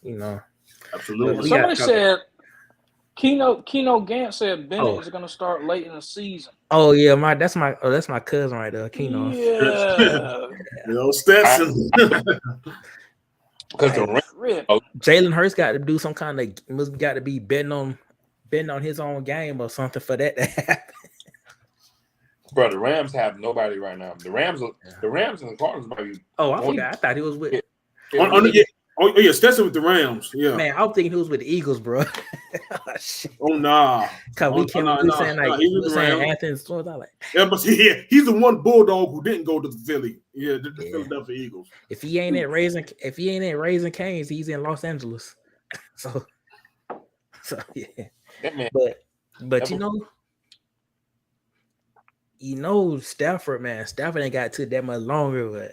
Absolutely. Somebody said Keno Gant said Bennett is going to start late in the season. Oh yeah, that's my cousin right there, Keno. Yeah, Stetson. Because Jalen Hurts got to do some kind of must got to be betting on his own game or something for that to happen. Bro, the Rams have nobody right now. The Rams and the Cardinals might be. Oh, I forgot. I thought he was with. Stetson with the Rams. Yeah, man, I was thinking he was with the Eagles, bro. Oh nah, because we saying Anthony Stewart. I like. Yeah, but he's the one Bulldog who didn't go to the Philly. Yeah, the Philadelphia Eagles. If he ain't at Raising Cane's, he's in Los Angeles. So yeah. But Stafford, man. Stafford ain't got to that much longer. But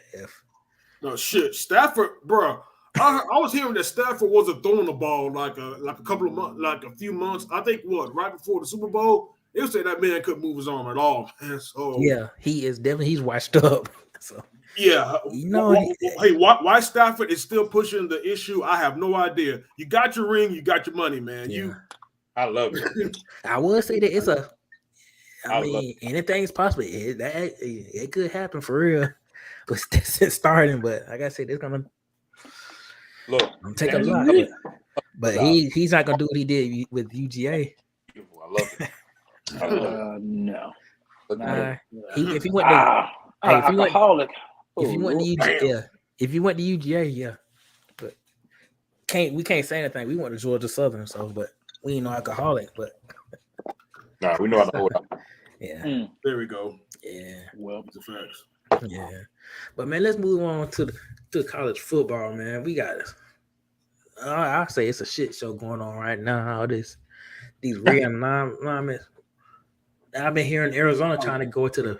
no shit, Stafford, bro. I was hearing that Stafford wasn't throwing the ball like a couple of months, like a few months. I think right before the Super Bowl, they said that man couldn't move his arm at all. Man. So yeah, he's washed up. So yeah, hey, why Stafford is still pushing the issue? I have no idea. You got your ring, you got your money, man. Yeah. I love it. I would say that I mean, anything's possible. It could happen for real. But since starting, but like I said, it's gonna. Look, I'm taking a lot, but he's not gonna do what he did with UGA. I love it. No. If he went to alcoholic. If you went to UGA, if you went to UGA, yeah. But we can't say anything. We went to Georgia Southern, so but we ain't no alcoholic, but we know how to hold up. Yeah. There we go. Yeah. Well, it's the facts. Yeah. But man, let's move on to college football, man. We got I say it's a shit show going on right now. All these realignments. I've been hearing Arizona trying to go to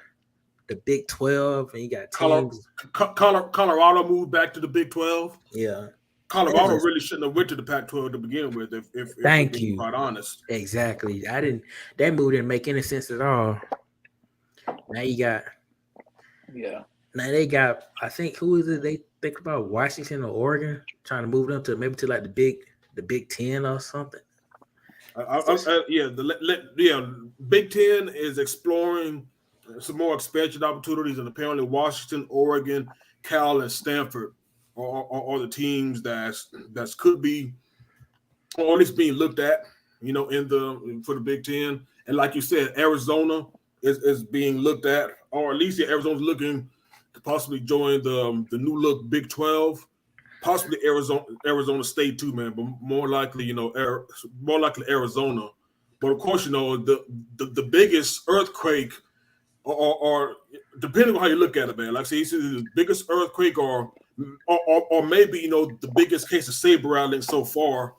the Big 12, and you got teams. Colorado moved back to the Big 12. Yeah. Colorado really shouldn't have went to the Pac-12 to begin with. If Thank you. Quite honest. Exactly. That move didn't make any sense at all. Now you got. Yeah. Now they got. I think who is it? They think about Washington or Oregon trying to move them to maybe to like the Big 10 or something. Big 10 is exploring some more expansion opportunities, and apparently Washington, Oregon, Cal, and Stanford are the teams that's could be, or at least being looked at, for the Big 10. And like you said, Arizona is being looked at, or at least Arizona's looking to possibly join the new look Big 12. Possibly Arizona State too, man, but more likely, Arizona. But of course, the biggest earthquake, or depending on how you look at it, man. Like I say, the biggest earthquake, or maybe the biggest case of saber rattling so far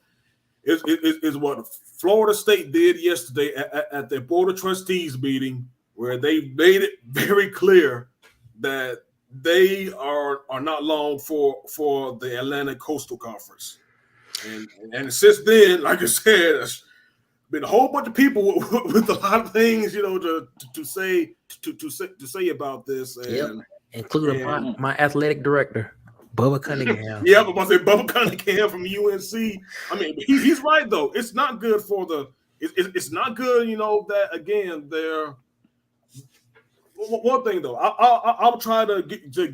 is what Florida State did yesterday at their Board of Trustees meeting, where they made it very clear that they are not long for the Atlantic Coastal Conference, and since then, like I said, there's been a whole bunch of people with a lot of things, to say about this, and including my athletic director, Bubba Cunningham. Yeah, but I say Bubba Cunningham from UNC. I mean, he's right though. It's not good for it's not good, that again they're. One thing though, I'll try to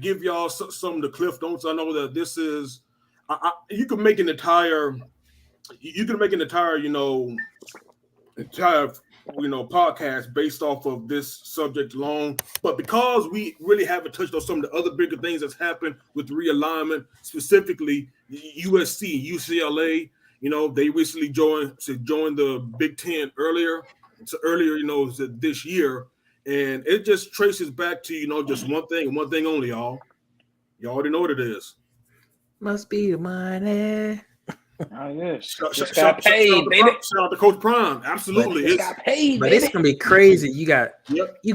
give y'all some of the cliff notes. I know that this is, you can make an entire, podcast based off of this subject alone. But because we really haven't touched on some of the other bigger things that's happened with realignment, specifically USC, UCLA, they recently joined the Big 10 earlier this year. And it just traces back to, just one thing and one thing only, y'all. You already know what it is. Must be the money. Oh, yes. Shout out to Coach Prime. Absolutely. It's got paid, but baby. It's going to be crazy. You're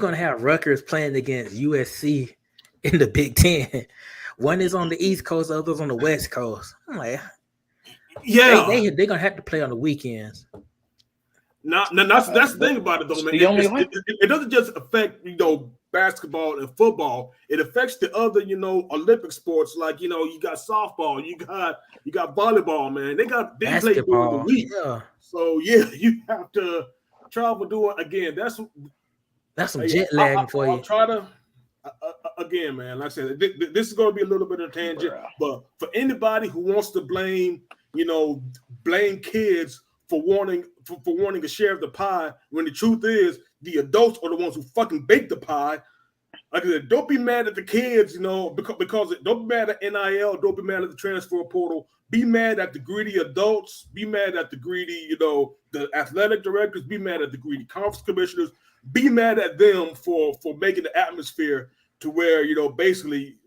going to have Rutgers playing against USC in the Big 10. One is on the East Coast, the other's on the West Coast. I'm like, they're going to have to play on the weekends. That's the thing about it, though, man. It doesn't just affect basketball and football. It affects the other Olympic sports, like you got softball, you got volleyball, man. They play during the week, so you have to travel doing again. That's some jet lag for you. I'll try to again, man. Like I said, this is going to be a little bit of a tangent, but for anybody who wants to blame kids for wanting a share of the pie, when the truth is the adults are the ones who fucking bake the pie. Like I said, don't be mad at the kids, because don't be mad at NIL, don't be mad at the transfer portal. Be mad at the greedy adults. Be mad at the greedy, the athletic directors. Be mad at the greedy conference commissioners. Be mad at them for making the atmosphere to where basically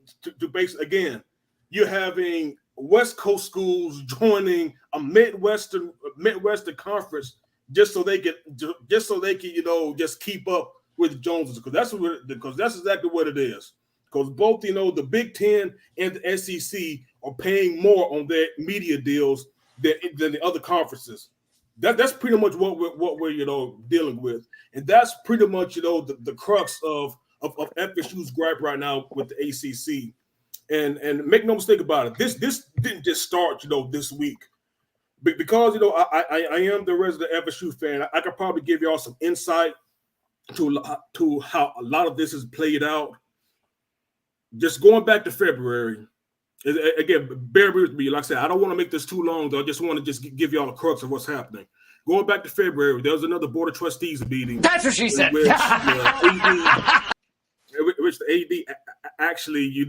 again, you're having West Coast schools joining a Midwestern conference just so they can just keep up with Joneses, because that's exactly what it is. Because both the Big 10 and the SEC are paying more on their media deals than the other conferences. That's pretty much what we're dealing with, and that's pretty much the crux of FSU's gripe right now with the ACC. And make no mistake about it, this didn't just start this week, because I am the resident FSU fan. I could probably give y'all some insight to how a lot of this is played out. Just going back to February, Again, bear with me. Like I said, I don't want to make this too long, though. I just want to give y'all the crux of what's happening. Going back to February, there was another Board of Trustees meeting. That's what she said. Which the AD actually,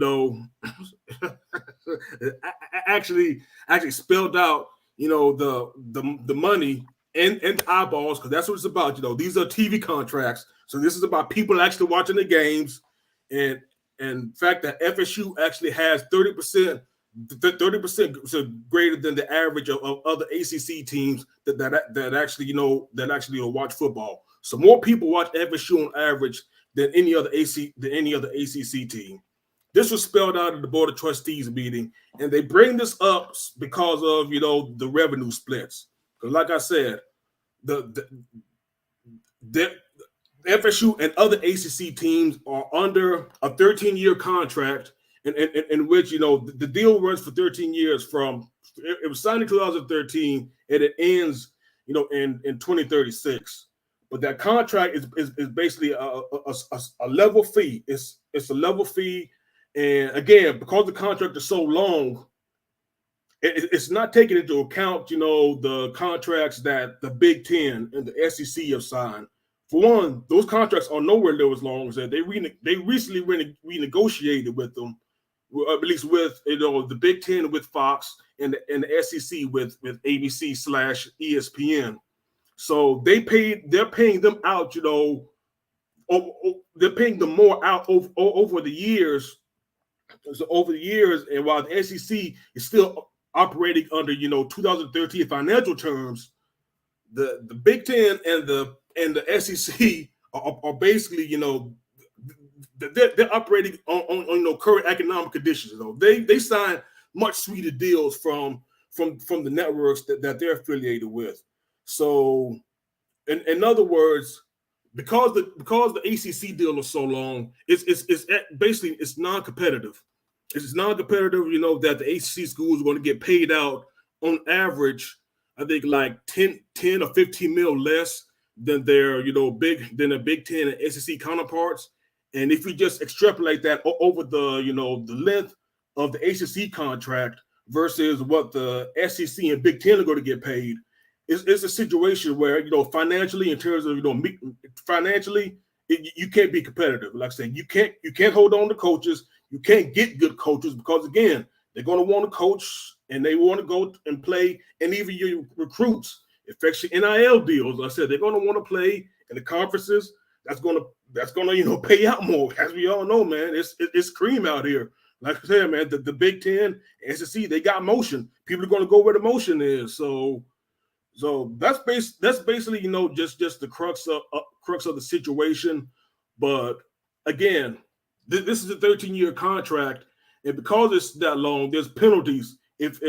actually spelled out, the money and eyeballs, because that's what it's about. These are TV contracts, so this is about people actually watching the games, and in fact that FSU actually has 30% greater than the average of other ACC teams that actually watch football. So more people watch FSU on average than any other ACC team. This was spelled out at the Board of Trustees meeting, and they bring this up because of the revenue splits. Because like I said, the FSU and other ACC teams are under a 13-year contract in which, the deal runs for 13 years from, it was signed in 2013 and it ends, in 2036. But that contract is basically a level fee. It's a level fee. And again, because the contract is so long, it's not taking into account, the contracts that the Big Ten and the SEC have signed. For one, those contracts are nowhere near as long as that. They recently renegotiated with them, at least with the Big Ten with Fox and the SEC with ABC/ESPN. So they're paying them out, they're paying them more out over the years. So over the years, and while the SEC is still operating under 2013 financial terms, the Big Ten and the SEC are basically they're operating on current economic conditions. They sign much sweeter deals from the networks that they're affiliated with. So in other words, because the ACC deal is so long, it's basically it's non-competitive. It's non-competitive, that the ACC schools are going to get paid out on average, I think like 10 or 15 mil less than their Big Ten and SEC counterparts. And if you just extrapolate that over the length of the ACC contract versus what the SEC and Big Ten are going to get paid, it's a situation where financially, in terms of financially, you can't be competitive. Like I said, you can't hold on to coaches. You can't get good coaches because again, they're going to want to coach and they want to go and play, and even your recruits, especially NIL deals. Like I said, they're going to want to play in the conferences. That's going to pay out more. As we all know, man, it's cream out here. Like I said, man, the Big Ten, SEC, they got motion. People are going to go where the motion is. So that's basically just the crux of the situation. But again, this is a 13-year contract, and because it's that long, there's penalties if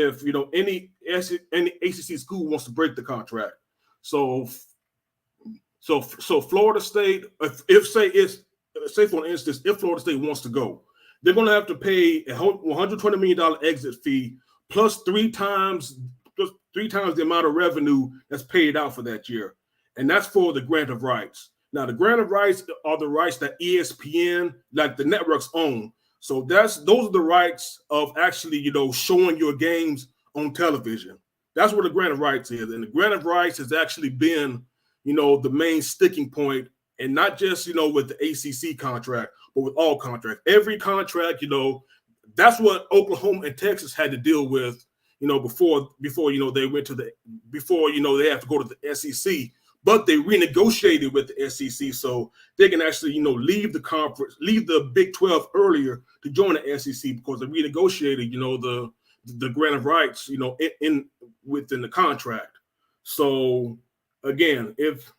any ACC school wants to break the contract. So Florida State, say for instance, if Florida State wants to go, they're going to have to pay a $120 million exit fee plus three times the amount of revenue that's paid out for that year, and that's for the grant of rights. Now, the grant of rights are the rights that ESPN, like the networks, own. So those are the rights of actually, showing your games on television. That's what the grant of rights is, and the grant of rights has actually been, the main sticking point, and not just with the ACC contract, but with all contracts. Every contract, that's what Oklahoma and Texas had to deal with, before they went to they have to go to the SEC. But they renegotiated with the SEC so they can actually, leave the Big 12 earlier to join the SEC because they renegotiated, the grant of rights, within the contract. So again, if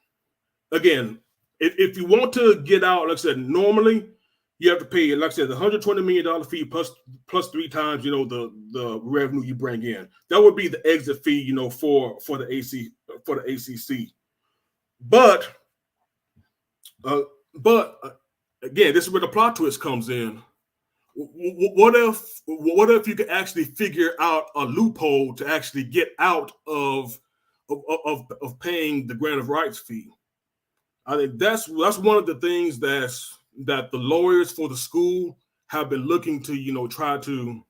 you want to get out, like I said, normally you have to pay, like I said, the $120 million fee plus three times, the revenue you bring in. That would be the exit fee, for the ACC. But again, this is where the plot twist comes in. What if you could actually figure out a loophole to actually get out of paying the grant of rights fee? I think that's one of the things that the lawyers for the school have been looking to try to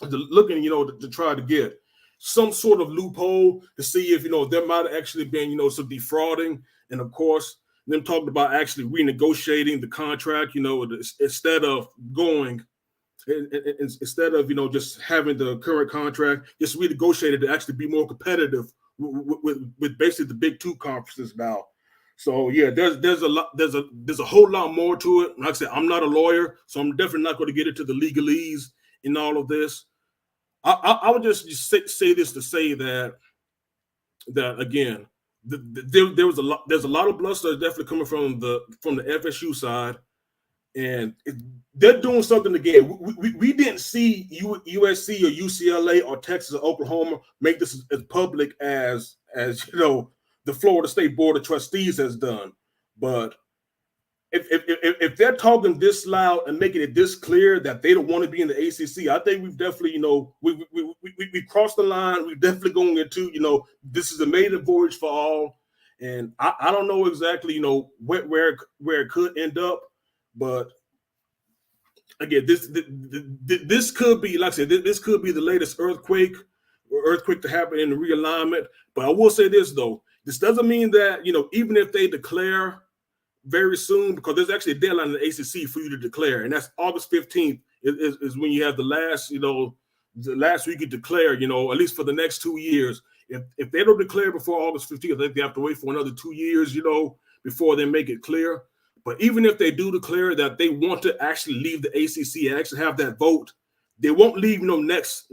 looking, to try to get some sort of loophole to see if, there might have actually been, some defrauding. And of course, them talking about actually renegotiating the contract, instead of going, instead of, just having the current contract, just renegotiated to actually be more competitive with basically the big two conferences now. So yeah, there's a whole lot more to it. Like I said, I'm not a lawyer, so I'm definitely not going to get into the legalese in all of this. I would just say this to say that again, there's a lot of bluster definitely coming from the FSU side, and they're doing something again. We didn't see USC or UCLA or Texas or Oklahoma make this as public as the Florida State Board of Trustees has done, but if they're talking this loud and making it this clear that they don't want to be in the ACC, I think we've definitely, we crossed the line. We're definitely going into, this is a maiden voyage for all. And I don't know exactly, where it could end up. But again, this could be, like I said, this could be the latest earthquake to happen in the realignment. But I will say this, though. This doesn't mean that, even if they declare very soon, because there's actually a deadline in the ACC for you to declare, and that's August 15th is when you have the last week you declare, at least for the next 2 years. If they don't declare before August 15th, I think they have to wait for another 2 years, before they make it clear. But even if they do declare that they want to actually leave the ACC and actually have that vote, they won't leave, next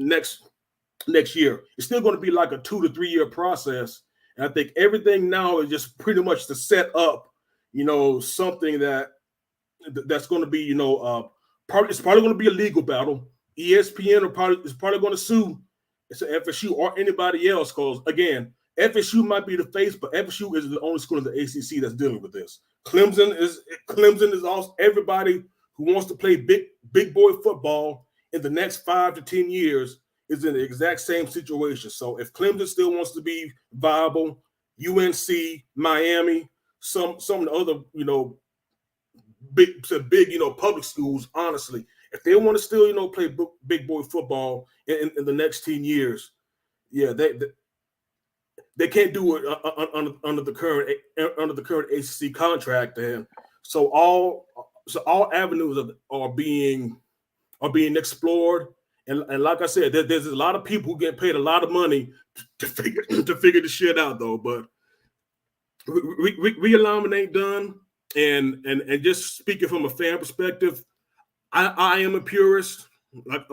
year. It's still going to be like a 2 to 3 year process. And I think everything now is just pretty much to set up something that's going to be, it's probably going to be a legal battle. ESPN is probably going to sue it's an FSU or anybody else, because again, FSU might be the face, but FSU is the only school in the ACC that's dealing with this. Clemson is also everybody who wants to play big boy football in the next 5 to 10 years is in the exact same situation. So if Clemson still wants to be viable, UNC, Miami, some of the other, big public schools, honestly, if they want to still, play big boy football in the next 10 years, yeah, they can't do it under the current ACC contract, and so all avenues are being explored, and like I said, there's a lot of people who get paid a lot of money to figure the shit out, though. But realignment ain't done, and just speaking from a fan perspective, I am a purist,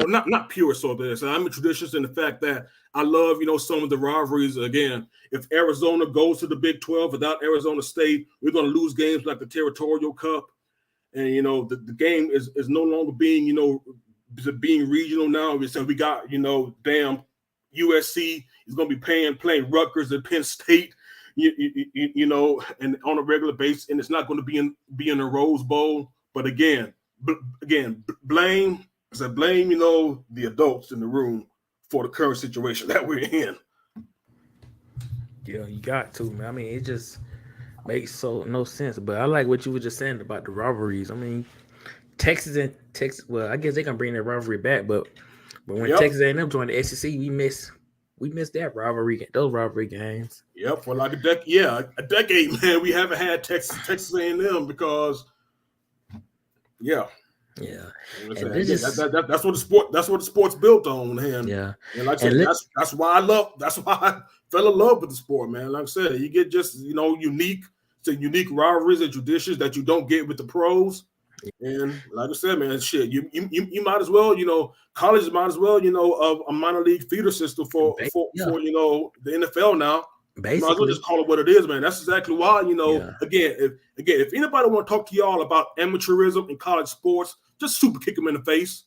not purist sort of this. I'm a traditionalist in the fact that I love, some of the rivalries. Again, if Arizona goes to the Big 12 without Arizona State, we're going to lose games like the Territorial Cup, and the game is no longer being being regional now. So we got damn USC is going to be playing Rutgers and Penn State, and on a regular basis, and it's not going to be in a Rose Bowl. But again, blame the adults in the room for the current situation that we're in. Yeah, you got to, man. I mean, it just makes no sense. But I like what you were just saying about the rivalries. I mean, Texas, well, I guess they can bring that rivalry back, but when Texas A&M joined the SEC, we missed that rivalry, those rivalry games. Yep, for like a decade, man. We haven't had Texas A&M because, yeah. And that's what the sport's built on, man. Yeah, and like I said, that's why I fell in love with the sport, man. Like I said, you get just unique rivalries and traditions that you don't get with the pros. And like I said, man, shit, you might as well, colleges might as well, a minor league feeder system for the NFL now. Basically, might as well just call it what it is, man. That's exactly why, again, if anybody want to talk to y'all about amateurism in college sports, just super kick them in the face.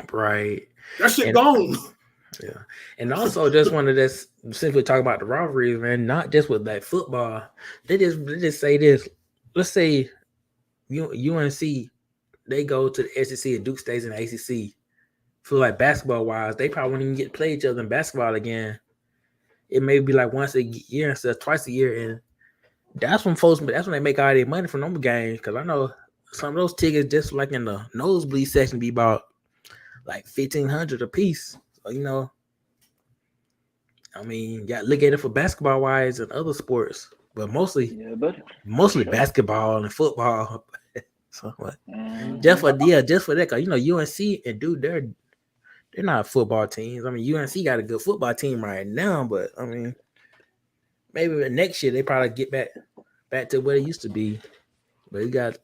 Right. That shit gone. Yeah. And also just wanted to simply talk about the rivalries, man, not just with that football. They just say this. Let's say UNC, they go to the SEC and Duke stays in the ACC. Feel like basketball wise, they probably won't even get to play each other in basketball again. It may be like once a year instead of twice a year, and that's when they make all their money from them games. Because I know some of those tickets, just like in the nosebleed section, be about like $1,500 a piece. So you know, I mean, you got to look at it for basketball wise and other sports, but mostly basketball and football. So what? Just for that, cause you know UNC and dude, they're not football teams. I mean, UNC got a good football team right now, but I mean, maybe next year they probably get back to what it used to be. But you got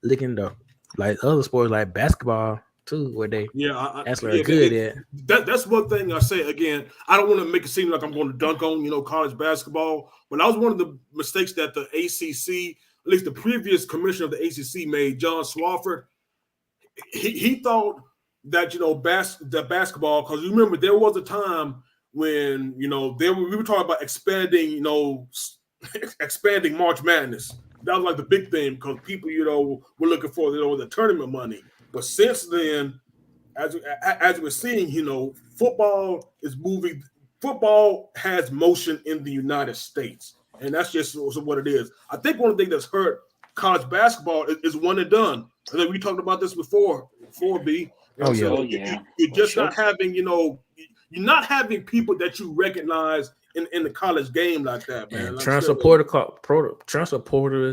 looking to like other sports like basketball too, where they good at. That's one thing I say again. I don't want to make it seem like I'm going to dunk on college basketball, but that was one of the mistakes that the ACC, at least the previous commissioner of the ACC, made. John Swofford. He thought that the basketball, because you remember there was a time when we were talking about expanding expanding March Madness. That was like the big thing because people were looking for the tournament money. But since then, as we're seeing, football is moving. Football has motion in the United States, and that's just what it is. I think one of the things that's hurt college basketball is one and done. I think we talked about this before B. You're just not having, you're not having people that you recognize in the college game like that, man. And transfer porters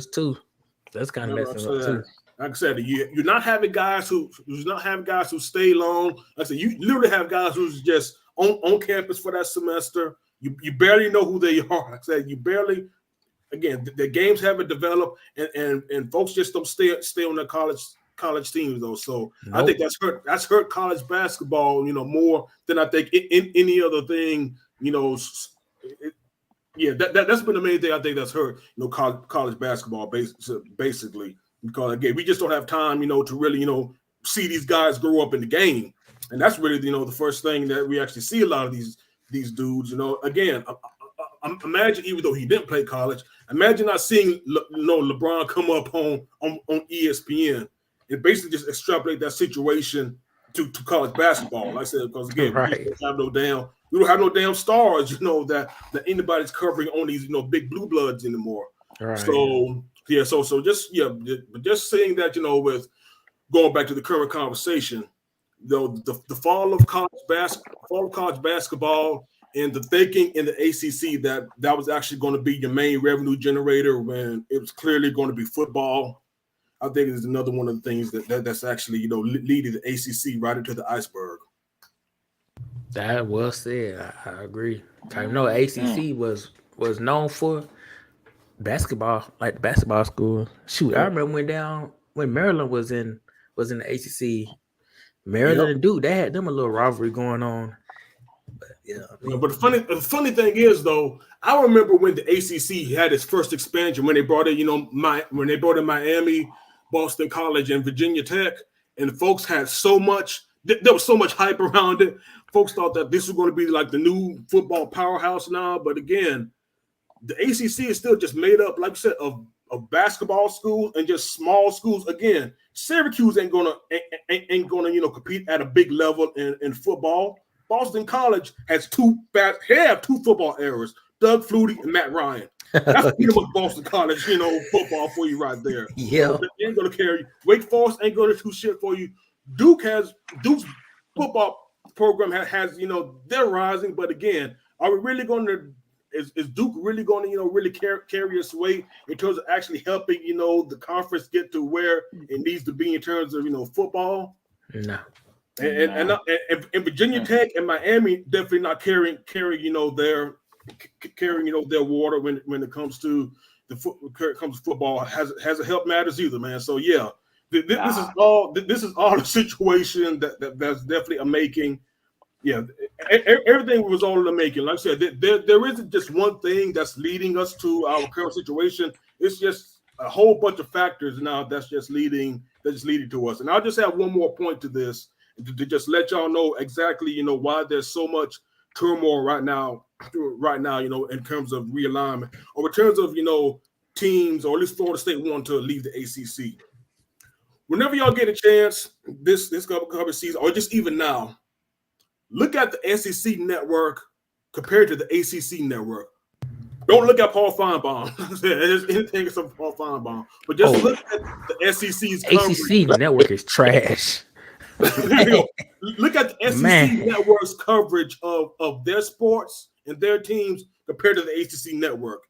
too. That's kind of messing up too. Like I said, you're not having guys who stay long. Like I said, you literally have guys who's just on campus for that semester. You barely know who they are. Like I said, you barely. Again, the games haven't developed, and folks just don't stay on their college teams though. So I think that's hurt college basketball, more than I think in any other thing. That's been the main thing I think that's hurt college basketball basically. Because again, we just don't have time, to really, see these guys grow up in the game, and that's really, the first thing that we actually see a lot of these dudes. Again, imagine even though he didn't play college, imagine not seeing LeBron come up on ESPN and basically just extrapolate that situation to college basketball. Like I said, because again, we don't have no damn stars, that anybody's covering on these big blue bloods anymore. Right. So. Yeah, so just saying that, with going back to the current conversation, the fall of college basketball and the thinking in the ACC that was actually going to be your main revenue generator when it was clearly going to be football, I think is another one of the things that's actually leading the ACC right into the iceberg. That was said. I agree. I know ACC was known for basketball, like the basketball school. Shoot, I remember when Maryland was in the ACC. Maryland and Duke, they had them a little rivalry going on. But but the funny thing is though, I remember when the ACC had its first expansion when they brought in Miami, Boston College, and Virginia Tech, and folks had so much. There was so much hype around it. Folks thought that this was going to be like the new football powerhouse now, but again. The ACC is still just made up, like I said, of basketball schools and just small schools. Again, Syracuse ain't gonna compete at a big level in football. Boston College has two football errors: Doug Flutie and Matt Ryan. That's pretty much Boston College, football for you right there. Yeah, they ain't gonna carry you. Wake Forest ain't gonna do shit for you. Duke's football program has they're rising, but again, are we really going to? Is Duke really going to, really carry its weight in terms of actually helping, the conference get to where it needs to be in terms of, football? No. And Virginia Tech and Miami definitely not carrying their water when it comes to football. Has a help matters either, man. So yeah, this is all a situation that's definitely a making. Yeah, everything was all in the making. Like I said, there isn't just one thing that's leading us to our current situation. It's just a whole bunch of factors now that's just leading to us. And I'll just have one more point to this to just let y'all know exactly, why there's so much turmoil right now, in terms of realignment or in terms of, teams, or at least Florida State wanting to leave the ACC. Whenever y'all get a chance, this couple season, or just even now, look at the SEC network compared to the ACC network. Don't look at Paul Feinbaum. There's anything except Paul Feinbaum. But just look at the SEC's coverage. ACC network is trash. look at the SEC network's coverage of their sports and their teams compared to the ACC network.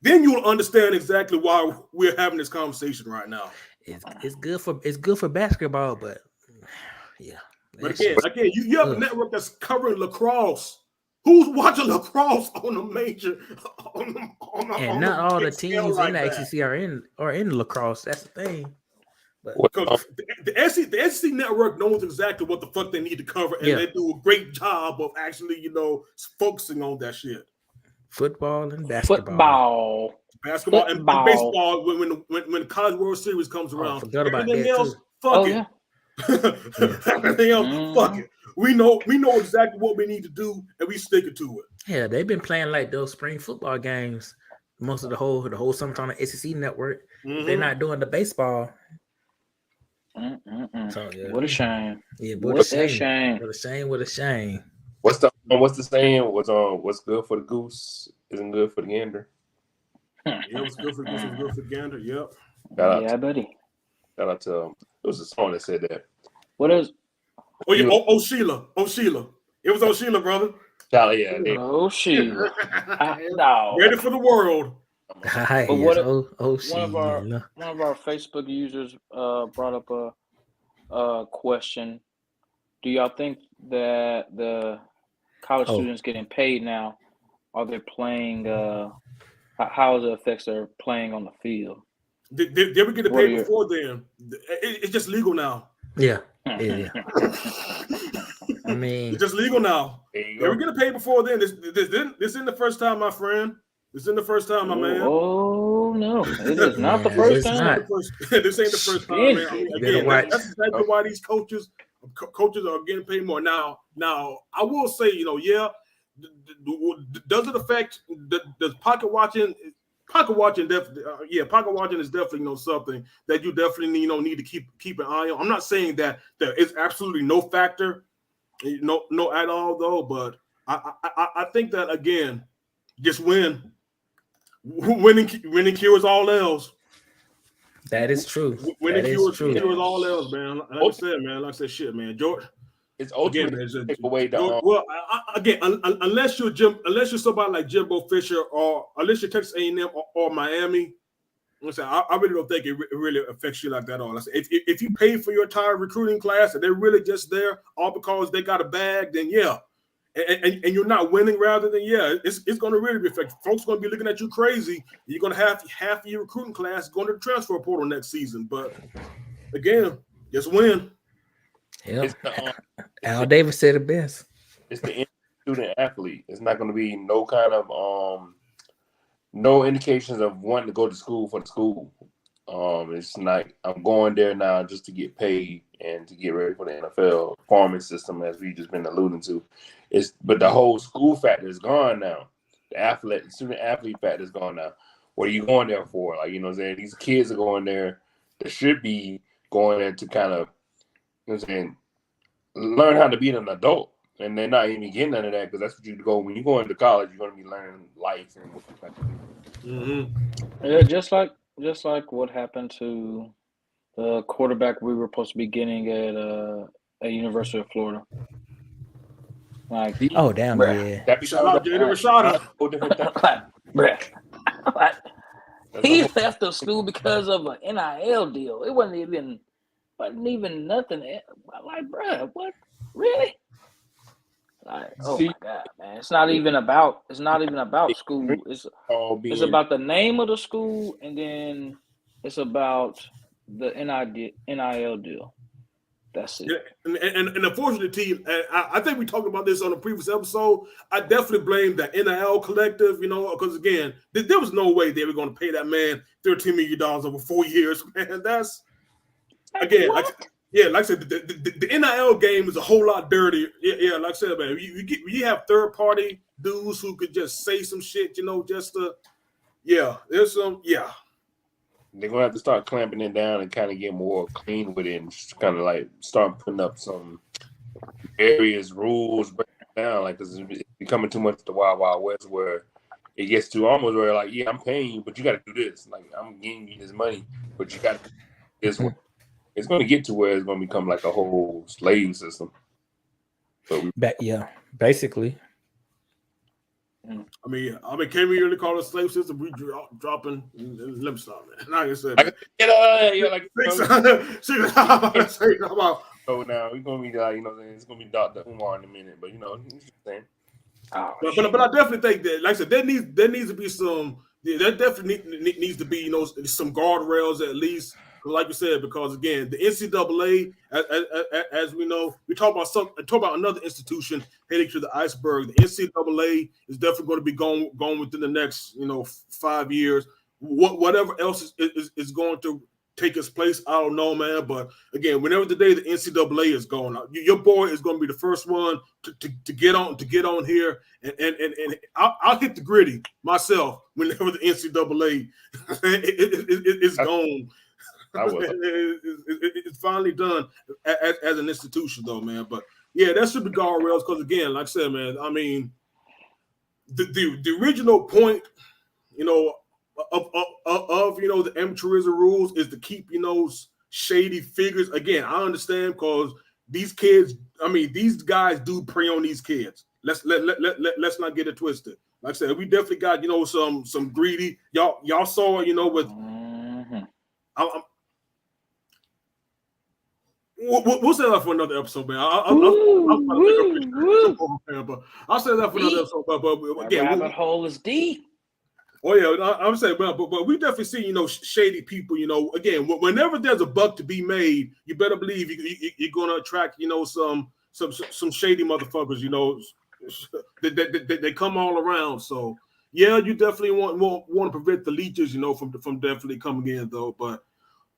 Then you'll understand exactly why we're having this conversation right now. It's good for basketball, but yeah. But again, you have a network that's covering lacrosse. Who's watching lacrosse on a major? And not all the teams in the ACC are in lacrosse. That's the thing. But the SEC network knows exactly what the fuck they need to cover, and they do a great job of actually, focusing on that shit. Football and basketball. Basketball and baseball. When the College World Series comes around, everything else, fuck it. Everything else, fuck it. We know exactly what we need to do, and we stick it to it. Yeah, they've been playing like those spring football games most of the whole summertime on the SEC network. They're not doing the baseball. So, what a shame! Yeah, what a shame! What a shame! What's the saying? What's good for the goose isn't good for the gander. Yeah, what's good for the goose is good for the gander. Yep. Buddy. Shout out to it was a song that said that. What is? Oh yeah, Sheila. It was Sheila, brother. Yeah. Sheila. No. Ready for the world. But one of our Facebook users brought up a question. Do y'all think that the college students getting paid now, are they playing? How it affects their playing on the field? They were getting paid before then. It's just legal now. Yeah. I mean, it's just legal now. They were getting paid before then. This isn't the first time, my friend. This isn't the first time, my man. Oh no, it is not the first time. This ain't the first time, man. I mean, again, that's exactly why these coaches are getting paid more. Now, I will say, does it affect does pocket watching? Pocket watching definitely, pocket watching is definitely something that you definitely need to keep an eye on. I'm not saying that there is absolutely no factor, no at all though. But I think that again, just winning cures all else. That is true. Winning cures all else, man. Like I said, shit, man. George. It's ultimately unless you're somebody like Jimbo Fisher or unless you're Texas A&M or Miami, I really don't think it really affects you like that at all. If you pay for your entire recruiting class and they're really just there all because they got a bag, then and you're not winning, rather than it's going to really be affected. Folks are going to be looking at you crazy. You're going to have half of your recruiting class going to the transfer portal next season. But again, just win. Yeah, Al Davis said it best. It's the student athlete. It's not going to be no kind of no indications of wanting to go to school for the school. It's like I'm going there now just to get paid and to get ready for the NFL farming system, as we just been alluding to. But the whole school factor is gone now. The student athlete factor is gone now. What are you going there for? Like, what I'm saying? These kids are going there that should be going there to kind of, what I'm saying, learn how to be an adult, and they're not even getting none of that because that's what you go when you go into college. You're going to be learning life and what you have to do. Yeah, just like what happened to the quarterback we were supposed to be getting at University of Florida. Like, oh damn, yeah. Shout out Jaden Rashada. He left the school because of an NIL deal. It wasn't even nothing. Like, bro, what? Really? Like, my God, man! It's not even about school. It's about the name of the school, and then it's about the NIL deal. That's it. Yeah, and unfortunately, I think we talked about this on a previous episode. I definitely blame the NIL collective, because again, there was no way they were going to pay that man $13 million over 4 years, man. That's again, like I said, the NIL game is a whole lot dirtier. Yeah, like I said, man, you have third party dudes who could just say some shit, just to, there's some, They're gonna have to start clamping it down and kind of get more clean with it, and just kind of like start putting up some various rules, break it down, like, because it's becoming too much the Wild Wild West, where it gets to almost where like, I'm paying you, but you got to do this. Like, I'm giving you this money, but you got to do this. It's going to get to where it's going to become like a whole slave system. Basically. I mean, can we really call it slave system? We dropping. Let me stop, man. Like I said, man. About. So now we're gonna be it's gonna be Dr. Umar in a minute, but saying. But I definitely think that, like I said, there needs to be some. There definitely needs to be some guardrails at least. Like you said, because again, the NCAA, as we know, we talk about another institution heading to the iceberg. The NCAA is definitely going to be going within the next 5 years. Whatever else is going to take its place, I don't know, man. But again, whenever the day the NCAA is going, your boy is going to be the first one to get on here, and I'll hit the gritty myself whenever the NCAA is gone. It's finally done as an institution, though, man. But yeah, that should be guardrails because, again, like I said, man, I mean, the original point, of the amateurism rules is to keep shady figures. Again, I understand because these kids, I mean, these guys do prey on these kids. Let's not get it twisted. Like I said, we definitely got some greedy. Y'all saw with. We'll say that for another episode, man. I'll say that for another episode. But again, rabbit hole is deep. Oh yeah, I'm saying, but we definitely see shady people. Again, whenever there's a buck to be made, you better believe you're going to attract some shady motherfuckers. They come all around. So yeah, you definitely want to prevent the leeches, from definitely coming in though, but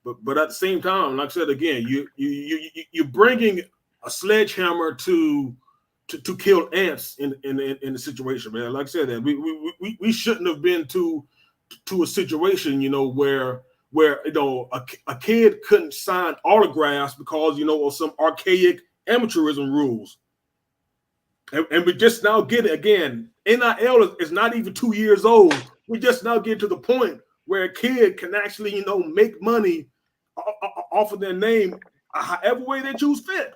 at the same time, like I said again, you're bringing a sledgehammer to kill ants in the situation, man. Like I said, that we shouldn't have been to a situation, where a kid couldn't sign autographs because of some archaic amateurism rules, and we just now get it again. NIL is not even 2 years old. We just now get to the point where a kid can actually make money off of their name, however way they choose fit.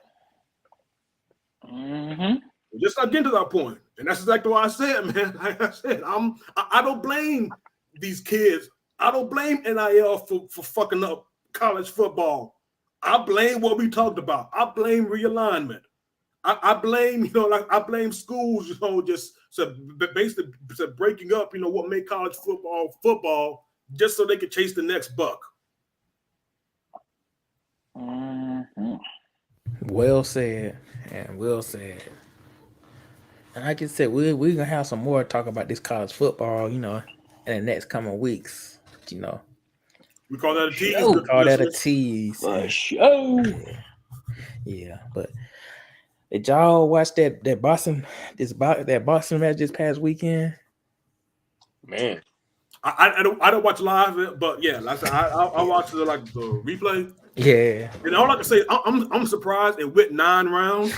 Mm-hmm. We're just not getting to that point, and that's exactly what I said, man. Like I said, I don't blame these kids. I don't blame NIL for fucking up college football. I blame what we talked about. I blame realignment. I blame I blame schools just basically breaking up what made college football just so they could chase the next buck. Mm-hmm. Well said, and well said. And like I said, we're gonna have some more talk about this college football, in the next coming weeks. We call that a tease. Call that a tease. For sure. Yeah, but did y'all watch that Boston match this past weekend? Man, I don't watch live, but yeah, like I said, I watch the replay. Yeah, and all I can say, I'm surprised it went 9 rounds.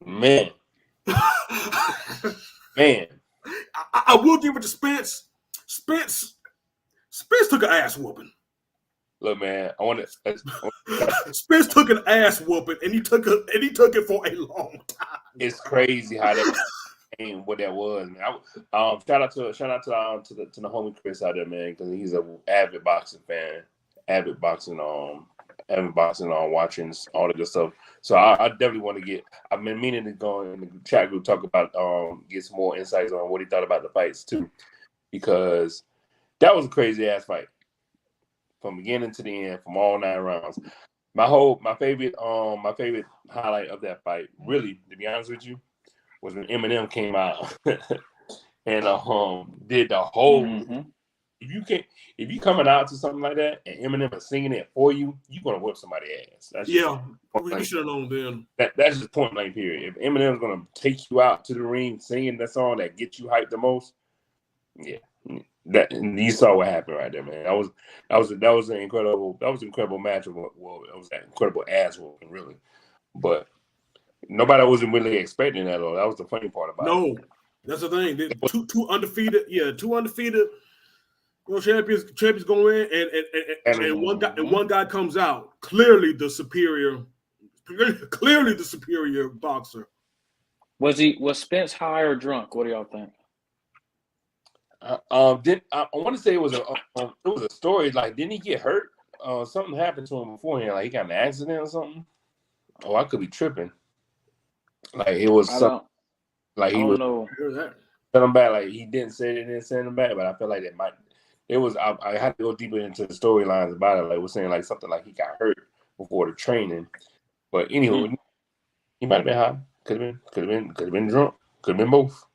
Man, man, I will give it to Spence. Spence took an ass whooping. Look, man, Spence took an ass whooping, and he took it for a long time. It's crazy how that came, what that was, man. Shout out to the homie Chris out there, man, because he's an avid boxing fan, avid boxing on watching all the good stuff. So I definitely want to get. I've been meaning to go in the chat group, talk about get some more insights on what he thought about the fights too, because that was a crazy ass fight from beginning to the end, from all 9 rounds. My favorite highlight of that fight, really, to be honest with you, was when Eminem came out and did the whole. Mm-hmm. If you coming out to something like that and Eminem is singing it for you, you're gonna whip somebody's ass. We should have known then. That's just point blank period. If Eminem's gonna take you out to the ring singing that song that gets you hyped the most, yeah, and you saw what happened right there, man. That was an incredible match. Well, it was an incredible ass whooping, really. But nobody wasn't really expecting that. Though that was the funny part about it. No, that's the thing. Two undefeated. Yeah, 2 undefeated. Champions go in, and one guy comes out clearly the superior clearly the superior boxer. Was Spence high or drunk? What do y'all think? I want to say it was a story. Like, didn't he get hurt? Something happened to him beforehand. Like, he got in an accident or something. Oh, I could be tripping. Like, it was something. Like, he was know. send him back. Like, he didn't send him back, but I feel like it might. It was. I had to go deeper into the storylines about it. Like, we're saying like something like he got hurt before the training. But anyway, he might have been high. Could have been drunk. Could have been both.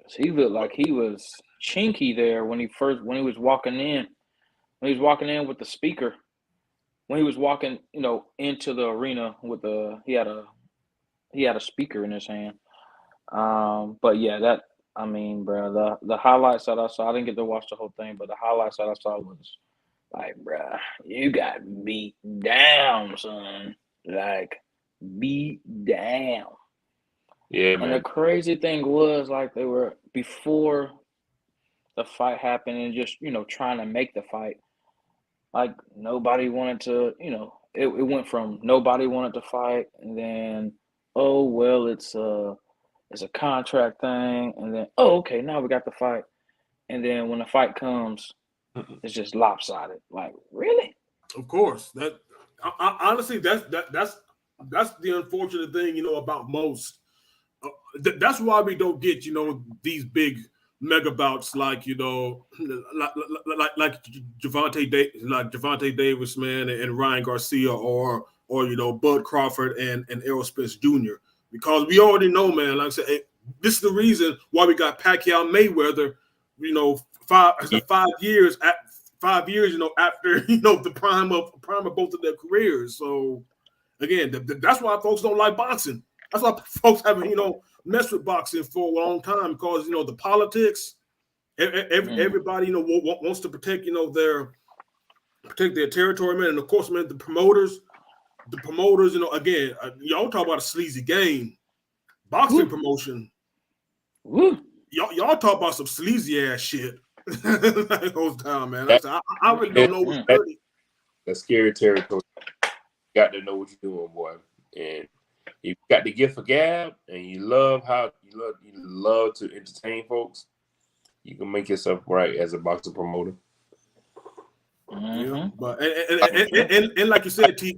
He looked like he was chinky there when he was walking in. When he was walking in with the speaker. When he was walking, into the arena with he had a speaker in his hand. But yeah, bro, the highlights that I saw, I didn't get to watch the whole thing, but the highlights that I saw was like, bro, you got beat down, son. Like, beat down. Yeah, man. And the crazy thing was, like, they were before the fight happened and just, trying to make the fight. Like, nobody wanted to, it went from nobody wanted to fight, and then, oh, well, it's a contract thing, and then, oh, okay, now we got the fight. And then when the fight comes, it's just lopsided. Like, really? Of course. That honestly, that's the unfortunate thing, about most. That's why we don't get, these big mega bouts like like Javante Davis, man, and Ryan Garcia, or Bud Crawford and Errol Spence Jr. Because we already know, man. Like I said, this is the reason why we got Pacquiao Mayweather. 5 years after the prime of both of their careers. So again, that's why folks don't like boxing. That's why folks haven't messed with boxing for a long time, because the politics. Everybody wants to protect their territory, man, and of course, man, the promoters, again, y'all talk about a sleazy game, boxing promotion. Y'all talk about some sleazy ass shit. That goes down, man. I really don't know what's good. That's scary territory. You got to know what you're doing, boy. And you got the gift for gab, and you love to entertain folks. You can make yourself right as a boxing promoter. Yeah, but and like you said, T,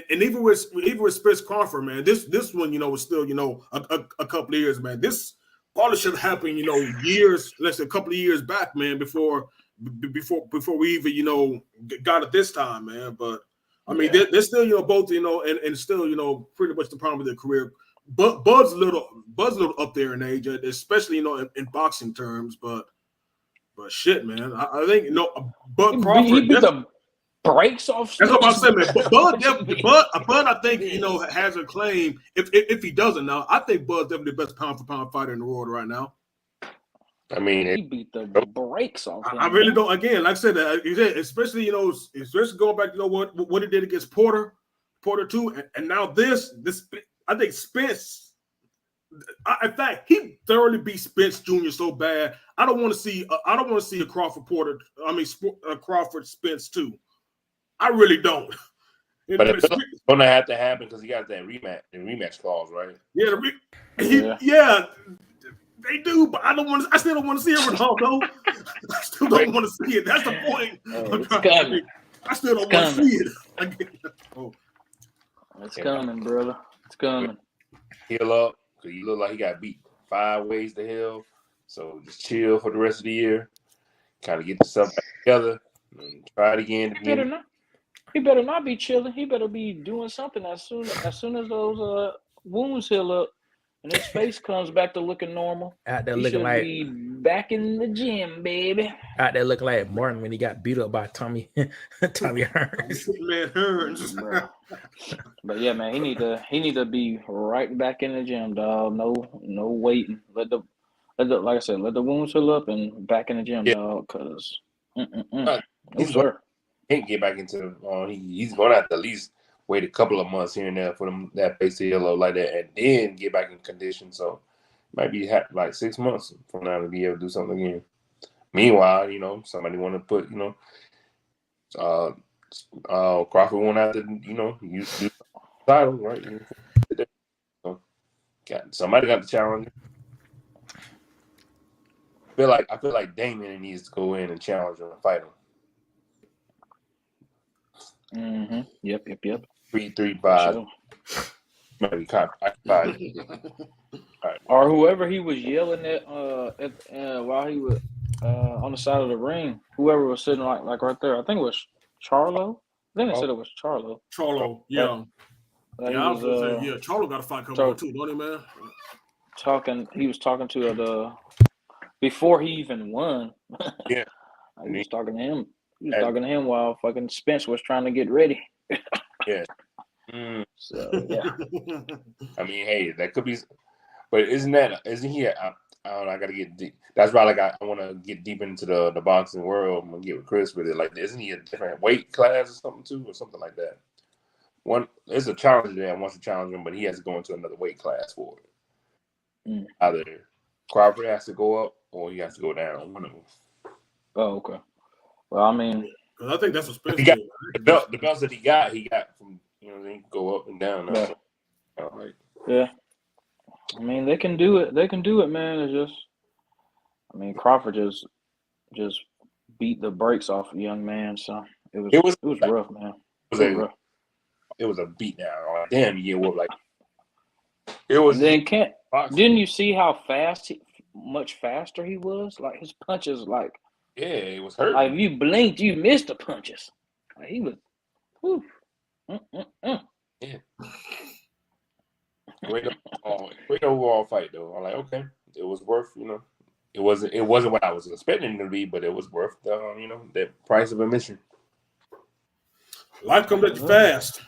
and even with Spence Crawford, man, this one was still a couple of years, man. This probably should have happened a couple of years back, man, before we even got it this time, man. But I mean, they're still both and still pretty much the prime of their career. But Bud's a little up there in age, especially in boxing terms, but shit, man, I think Bud Crawford. He beat the brakes off. That's what I'm saying, man. Bud, I think has a claim. If he doesn't now, I think Bud's definitely the best pound for pound fighter in the world right now. I mean, he beat the brakes off. I really don't. Again, like I said, especially especially going back to what he did against Porter too, and now this. I think Spence. In fact, he thoroughly beat Spence Jr. so bad. I don't want to see a Crawford Crawford Spence too. I really don't. But it's gonna have to happen because he got that rematch clause, right? Yeah, they do. But I still don't want to see it, Ronaldo. I still don't want to see it. That's the point. I still don't want to see it. It's coming, brother. It's coming. Heal up. Because you look like he got beat 5 ways to hell. So just chill for the rest of the year. Kind of get yourself back together and try it again. He better not be chilling. He better be doing something as soon as those wounds heal up and his face comes back to looking normal. Out there he looking like be back in the gym, baby. Out there looking like Martin when he got beat up by Tommy Hearns. Man, Hearns. But yeah, man, he need to be right back in the gym, dog. No waiting. Let the like I said, let the wounds heal up and back in the gym, dog. Cause he's can't get back into. He's going to have to at least wait a couple of months here and there for that face to heal up like that, and then get back in condition. So might be like 6 months from now to be able to do something again. Meanwhile, somebody want to put Crawford won't have to title, right? So, somebody got the challenge. I feel like Damien needs to go in and challenge him and fight him. Mm-hmm. Yep. 3-5. Sure. Maybe 5. Or whoever he was yelling at while he was on the side of the ring. Whoever was sitting like right there. I think it was Charlo. I think they said it was Charlo. Charlo, yeah. He I was was gonna say, Charlo got a fight coming on too, don't he, man? He was talking to the before he even won. Yeah. He was talking to him. He was talking to him while fucking Spence was trying to get ready. Yeah. So yeah. I mean, hey, that could be, but isn't he? I don't know. I gotta get deep. That's why, like, I want to get deep into the boxing world. I'm gonna get with Chris with it. Like, isn't he a different weight class or something too, or something like that? There's a challenger there wants to challenge him, but he has to go into another weight class for it. Either Crawford has to go up or he has to go down. One of them. Oh, okay. Well, I mean, I think that's what Spence he got the belts that he got from, you know, they go up and down. Yeah. So, yeah. I mean, they can do it. They can do it, man. It's just, I mean, Crawford just beat the brakes off a young man. So it was rough, man. It was a beat down. Like, damn, you get whooped like. It was. And then didn't you see how much faster he was? Like his punches, like. Yeah, it was hurt. Like if you blinked, you missed the punches. Like he was. Whew. Yeah. Great overall fight though. I'm like, okay, it was worth, you know, it wasn't what I was expecting it to be, but it was worth the, you know, the price of admission. Life comes at you fast.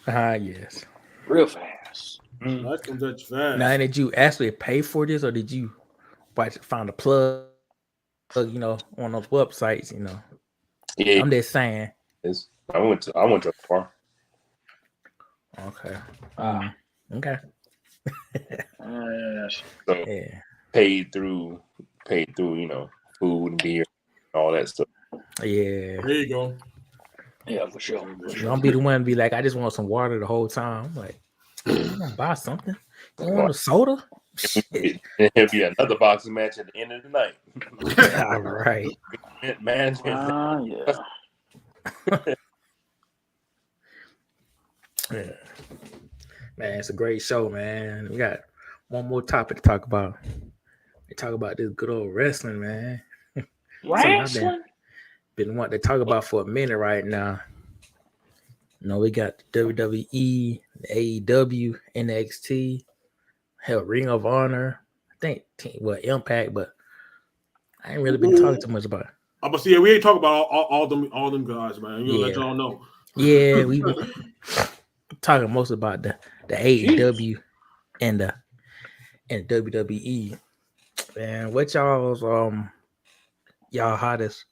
Yes. Real fast. Life comes at you fast. Now, did you actually pay for this, or did you find a plug, you know, on those websites, you know? Yeah. I'm just saying. I went to the bar. Okay. Okay. So paid through, you know, food and beer and all that stuff. Yeah. There you go. Yeah, for sure. Don't be the one to be like, I just want some water the whole time. I'm like, you want to buy something? You want a soda? It'll be another boxing match at the end of the night. All right. Man, yeah. Man, it's a great show, man. We got one more topic to talk about. We talk about this good old wrestling, man. Wrestling? Been wanting to talk about for a minute right now. You know, we got the WWE, the AEW, NXT, hell, Ring of Honor. I think Impact, but I ain't really been talking too much about it. But see, we ain't talking about all them guys, man. You let y'all know. Yeah, we talking most about the AEW and the WWE. Man, what y'all's y'all hottest?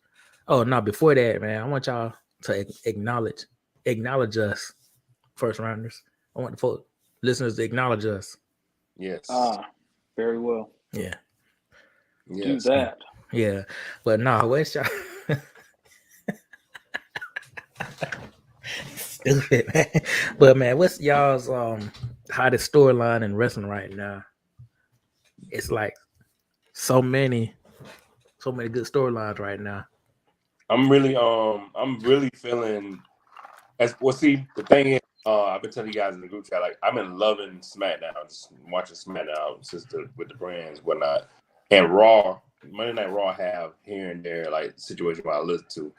Oh no, before that, man, I want y'all to acknowledge us, first rounders. I want the listeners to acknowledge us. Yes. Very well. Yeah. Yes. Do that. Yeah, but no, what's y'all? Stupid, man. But man, what's y'all's hottest storyline in wrestling right now? It's like so many good storylines right now. I'm really feeling as well. See, the thing is, I've been telling you guys in the group chat, like I've been loving SmackDown, just watching SmackDown since with the brands and whatnot, and Raw. Monday Night Raw have here and there like situation where I listen to,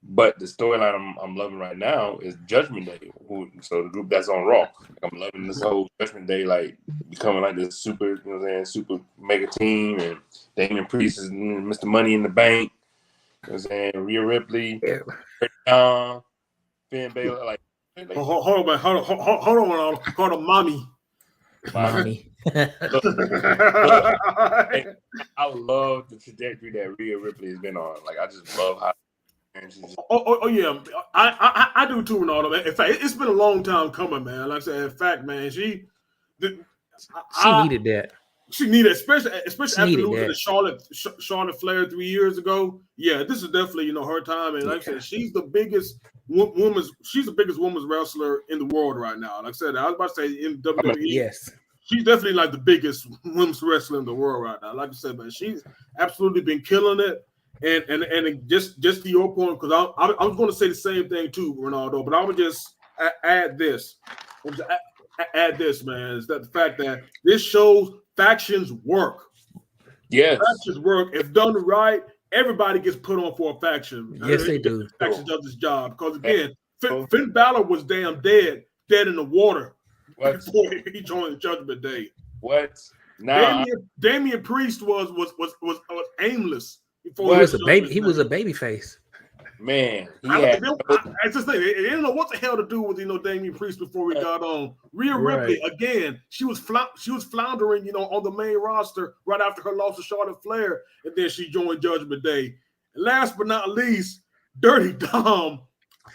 but the storyline I'm loving right now is Judgment Day. So the group that's on Raw, like, I'm loving this whole Judgment Day, like becoming like this super, you know what I'm saying, super mega team, and Damian Priest is Mr. Money in the Bank. You know what I'm saying, Rhea Ripley, Finn Balor, like. Hold on, mommy. Look, I love the trajectory that Rhea Ripley has been on. Like, I just love how. Yeah, I do too, Ronaldo. In fact, it's been a long time coming, man. Like I said, in fact, man, she needed that. She needed, especially She after needed losing that. to Charlotte Flair 3 years ago. Yeah, this is definitely her time. And like I said, she's the biggest women's wrestler in the world right now. Like I said, I was about to say in WWE. Yes. She's definitely like the biggest women's wrestler in the world right now. Like I said, man, she's absolutely been killing it. And just to your point, because I was going to say the same thing too, Ronaldo, but I would just add this. Add this, man, is that the fact that this shows factions work. Yes, factions work. If done right, everybody gets put on for a faction. Yes, they do. Faction does this job because again, Finn Balor was damn dead in the water before he joined Judgment Day. What? Nah, Damian Priest was aimless before he was a baby. He was a baby face. Man, I just think they didn't know what the hell to do with Damian Priest before we got on. Rhea Ripley again. She was floundering, on the main roster right after her loss to Charlotte Flair, and then she joined Judgment Day. And last but not least, Dirty Dom.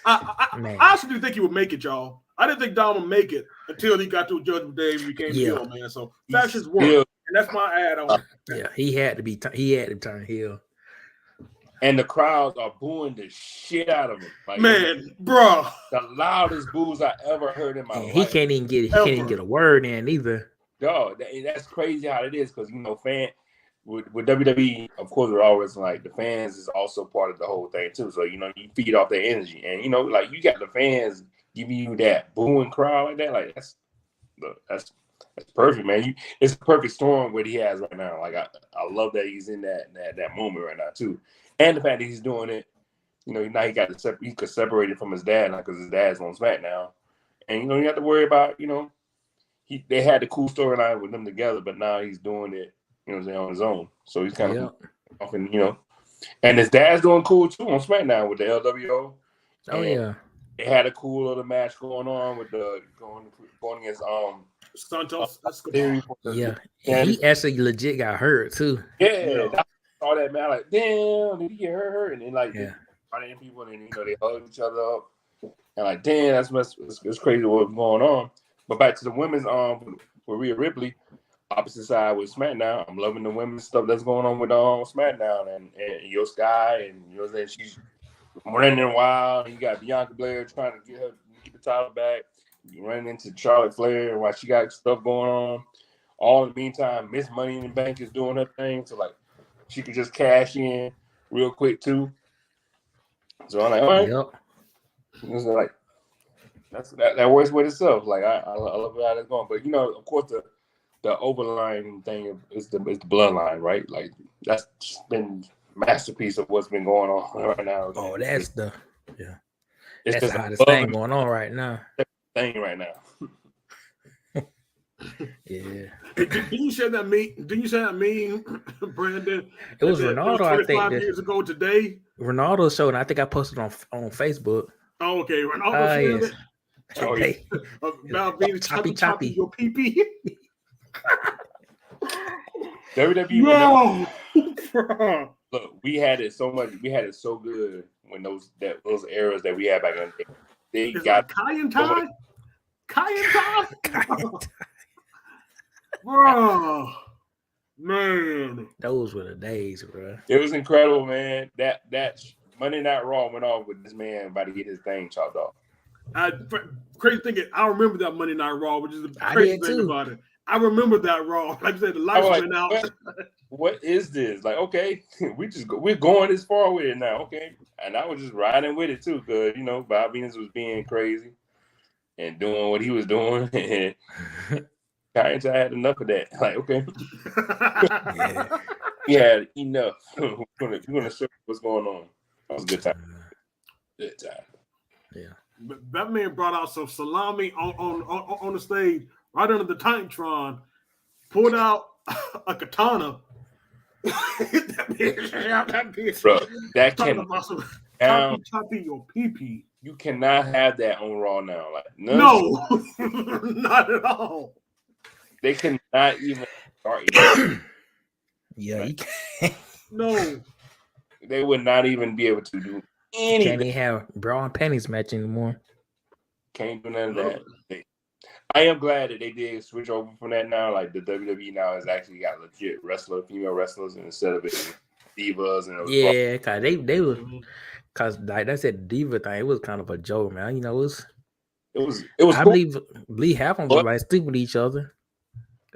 I actually didn't think he would make it, y'all. I didn't think Dom would make it until he got to Judgment Day and became heel, man. So factions work, and that's my add-on. Yeah, he had to turn heel. And the crowds are booing the shit out of him. Like, man, bro, the loudest boos I ever heard in my life. He can't even get a word in either. Dog, that's crazy how it is because with WWE, of course, we're always like the fans is also part of the whole thing too. So you feed off their energy, and like you got the fans giving you that booing crowd like that. Like that's perfect, man. It's a perfect storm what he has right now. Like I love that he's in that moment right now too. And the fact that he's doing it, now he got to he could separate it from his dad now because his dad's on SmackDown, and you have to worry about they had the cool storyline with them together, but now he's doing it on his own. So he's kind of often and his dad's doing cool too on SmackDown with the LWO. Oh yeah, they had a cool little match going on with going against Santos. Yeah, and he actually legit got hurt too. Yeah. All that man, like, damn, did he get hurt? And then people, and they hug each other up, and like, damn, it's crazy what's going on. But back to the women's with Rhea Ripley, opposite side with SmackDown. I'm loving the women's stuff that's going on with SmackDown and Io Sky, and she's running wild. And you got Bianca Belair trying to get the title back. You running into Charlotte Flair while she got stuff going on. All in the meantime, Miss Money in the Bank is doing her thing. So like, she could just cash in real quick too. So I'm like, all right. Yep. It's like that works with itself. Like I love how that's going. But of course the overlying thing is the bloodline, right? Like that's been masterpiece of what's been going on right now. Oh, that's the hottest thing going on right now. Thing right now. Yeah. Didn't you say that meme, Brandon? It was Ronaldo, I think. 25 years ago today. Ronaldo showed, and I think I posted on Facebook. Oh, okay. Ronaldo yes. Okay. About being choppy your pee-pee. WWE. No. Look, we had it so much. We had it so good when those eras that we had back in the day. They got Kai Bro, man, those were the days, bro. It was incredible, man. That Monday Night Raw went off with this man about to get his thing chopped off. Crazy thing is, I remember that Monday Night Raw, which is the crazy thing about it. I remember that Raw. Like I said, the lights went out. What is this? Like, okay, we're going this far with it now, okay? And I was just riding with it too, because Bob Venus was being crazy and doing what he was doing, and I had enough of that. Like, okay, yeah, enough. We're gonna show what's going on. That was a good time. Good time. Yeah. But that man brought out some salami on the stage right under the Titantron, pulled out a katana. that bitch. Bro, that can choppy your pee-pee. You cannot have that on Raw now. Like no, not at all. They cannot even start. Yeah, you can't. No, they would not even be able to do anything. Can't even have bra and panties match anymore. Can't do none of that. I am glad that they did switch over from that now. Like the WWE now has actually got legit female wrestlers, instead of it divas and Yeah, cause they was Mhm. cause like I said, the diva thing, it was kind of a joke, man. You know, it was I cool. believe half of them was like sleep with each other.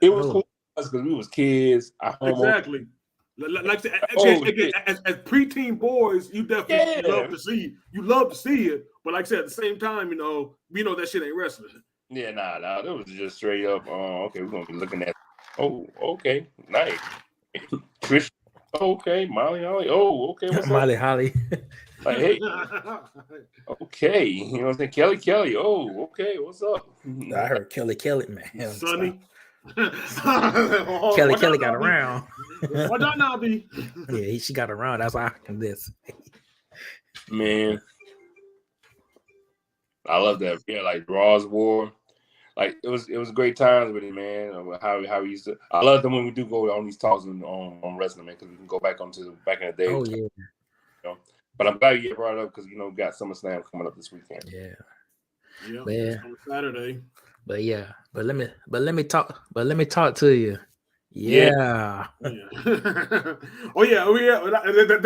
It was cool because we was kids. Exactly. Like shit. as preteen boys, you definitely Yeah. love to see. You love to see it, but like I said, at the same time, we know that shit ain't wrestling. Yeah, nah. It was just straight up. Okay, we're gonna be looking at. Oh, okay, nice. Trish. Okay, Molly Holly. Oh, okay. What's Molly up? Holly. Like, hey. Okay, you know what I'm saying? Kelly. Oh, okay. What's up? I heard Kelly, man. Sonny. Kelly got around. Why not be? Yeah, she got around. That's why I can this. Man, I love that. Yeah, like Raw's War. Like it was great times with it, man. How we used to. I love them when we do go on these talks on wrestling, man, because we can go back onto back in the day. Oh yeah. You know? But I'm glad you brought it up because we got SummerSlam coming up this weekend. Yeah, man. On Saturday. But yeah, but let me talk to you. Yeah. Oh yeah.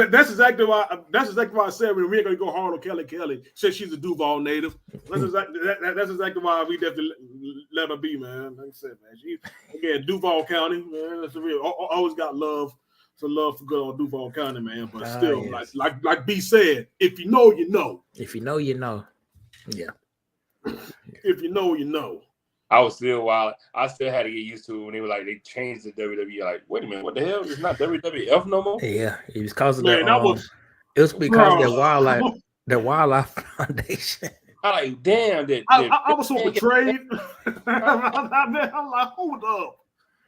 That's exactly why I said we ain't gonna go hard on Kelly. Said she's a Duval native. That's exactly why we definitely let her be, man. Like I said, man, she again Duval County, man. That's a real. Always got love. Some love for good on Duval County, man. But still, yes. like B said, if you know, you know. If you know, you know. Yeah. If you know, you know. I was still wild. I still had to get used to it when they were like they changed the WWE. Like, wait a minute, what the hell? It's not WWF no more. Yeah, it was because of man, that. It was because of the Wildlife Foundation. I like, damn that. I was so betrayed. I'm like, hold up.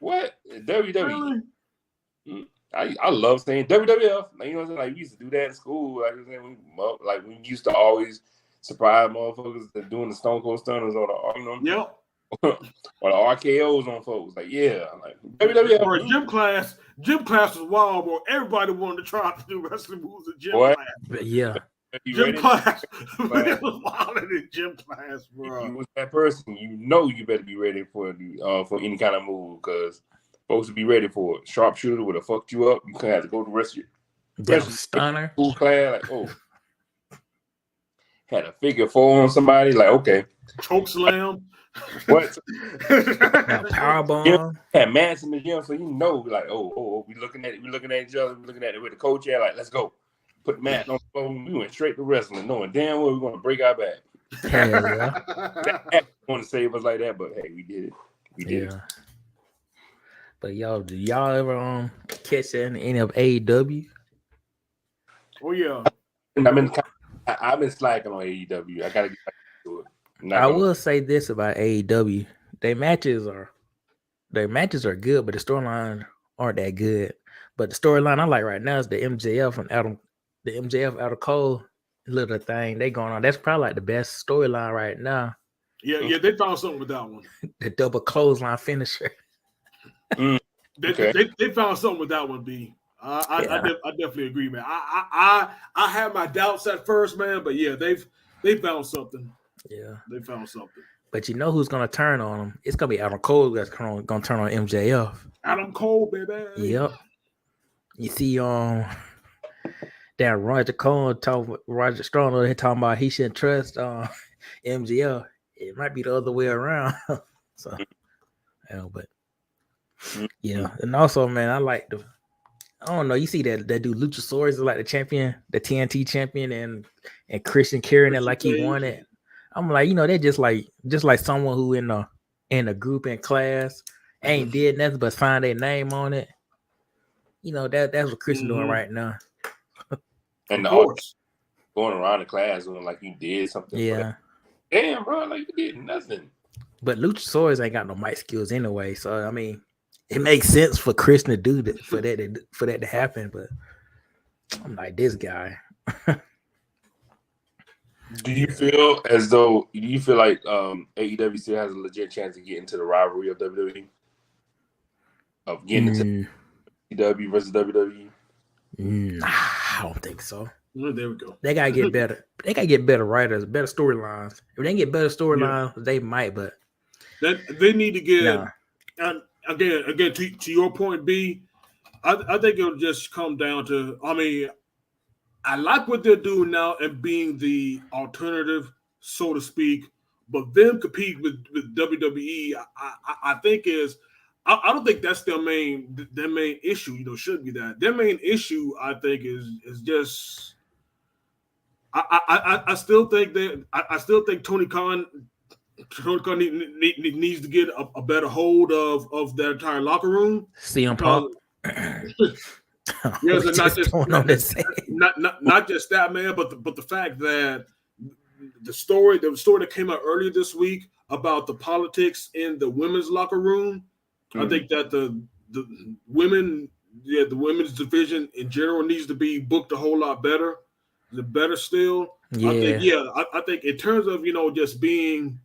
What WWE? Really? I love saying WWF. Like, you know what I'm saying? Like we used to do that in school. Like we used to always surprise motherfuckers that doing the Stone Cold Stunners or the Yep. or the RKOs on folks. Like, yeah, like WWF. Or gym class was wild, bro. Everybody wanted to try to do wrestling moves in gym class. Yeah. Gym class. It was wild in gym class, bro. If you was that person, you better be ready for any kind of move because folks would be ready for it. Sharpshooter would have fucked you up. You couldn't have to go to the rest of your stunner school class. Like, oh, had a figure four on somebody. Like, okay, choke slam. What? Powerbomb. Had mats in the gym, so like, oh, we looking at each other, we looking at it with the coach. Yeah, like, let's go. Put the mat on the floor. We went straight to wrestling, knowing damn well we're gonna break our back. Yeah. I want to save us like that, but hey, we did it. We did it. But y'all, do y'all ever catch any of AEW? Oh yeah. I've been slacking on AEW. I gotta get back to it. I will say this about AEW: their matches are good, but the storyline aren't that good. But the storyline I like right now is the MJF and Adam Cole little thing they going on. That's probably like the best storyline right now. Yeah, they found something with that one. The double clothesline finisher. They found something with that one, B. I definitely agree, man. I had my doubts at first, man, but yeah, they found something. Yeah, they found something. But you know who's gonna turn on him? It's gonna be Adam Cole that's gonna turn on MJF. Adam Cole, baby. Yep. You see, that Roger Strong, they're talking about he shouldn't trust MJF. It might be the other way around. So, but yeah, and also, man, I like I don't know. You see that dude Luchasaurus is like the champion, the TNT champion, and Christian carrying it like he won it. I'm like, they're just like someone who in a group in class ain't did nothing but find their name on it. That's what Christian doing right now. And going around the class doing like you did something. Yeah. Damn, bro, like you did nothing. But Luchasaurus ain't got no mic skills anyway, so I mean, it makes sense for Christian to do that for that to happen. But I'm like, this guy. Do you feel like AEW still has a legit chance to get into the rivalry of WWE? Of getting into AEW versus WWE? Nah, I don't think so. Well, there we go. They gotta get better. They gotta get better writers, better storylines. If they can get better storylines, they might. But That they need to get. Nah. And again, to your point, B, I think it'll just come down to. I mean, I like what they're doing now and being the alternative, so to speak. But them compete with WWE, I think is. I don't think that's their main issue. Should be that their main issue. I think is just. I still think that I still think Tony Khan needs to get a better hold of their entire locker room. CM Punk. Yes, and not just that, man, but the fact that the story that came out earlier this week about the politics in the women's locker room. I think that the women, the women's division in general needs to be booked a whole lot better. The better still. Yeah. I think in terms of just being,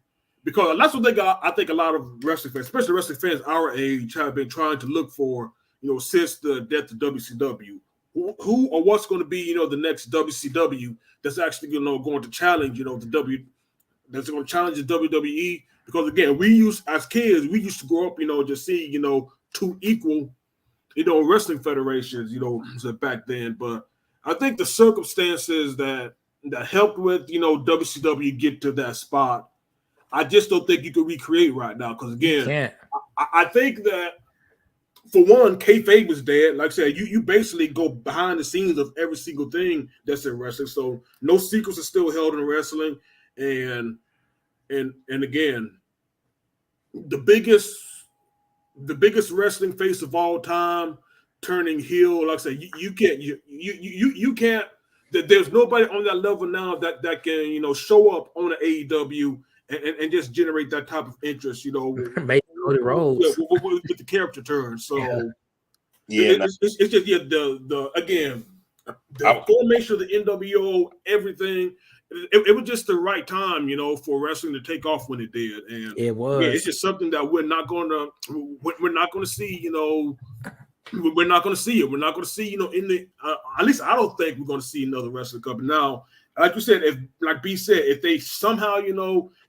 because that's what they got. I think a lot of wrestling fans, especially wrestling fans our age, have been trying to look for since the death of WCW. Who or what's going to be the next WCW that's actually going to challenge that's going to challenge the WWE. Because again, as kids, we used to grow up, just see, two equal, wrestling federations, back then. But I think the circumstances that helped with, WCW get to that spot, I just don't think you can recreate right now. Because again, I think that for one, kayfabe is dead. Like I said, you basically go behind the scenes of every single thing that's in wrestling. So no secrets are still held in wrestling, and again, the biggest wrestling face of all time turning heel. Like I said, you can't. There's nobody on that level now that can show up on an AEW and just generate that type of interest. Maybe Cody Rhodes with the character turn. So it's just the formation of the NWO, everything. It was just the right time, for wrestling to take off when it did, and it was. Yeah, it's just something that we're not going to see. We're not going to see it. We're not going to see, in the at least I don't think we're going to see another wrestling company now. Like you said, like B said, if they somehow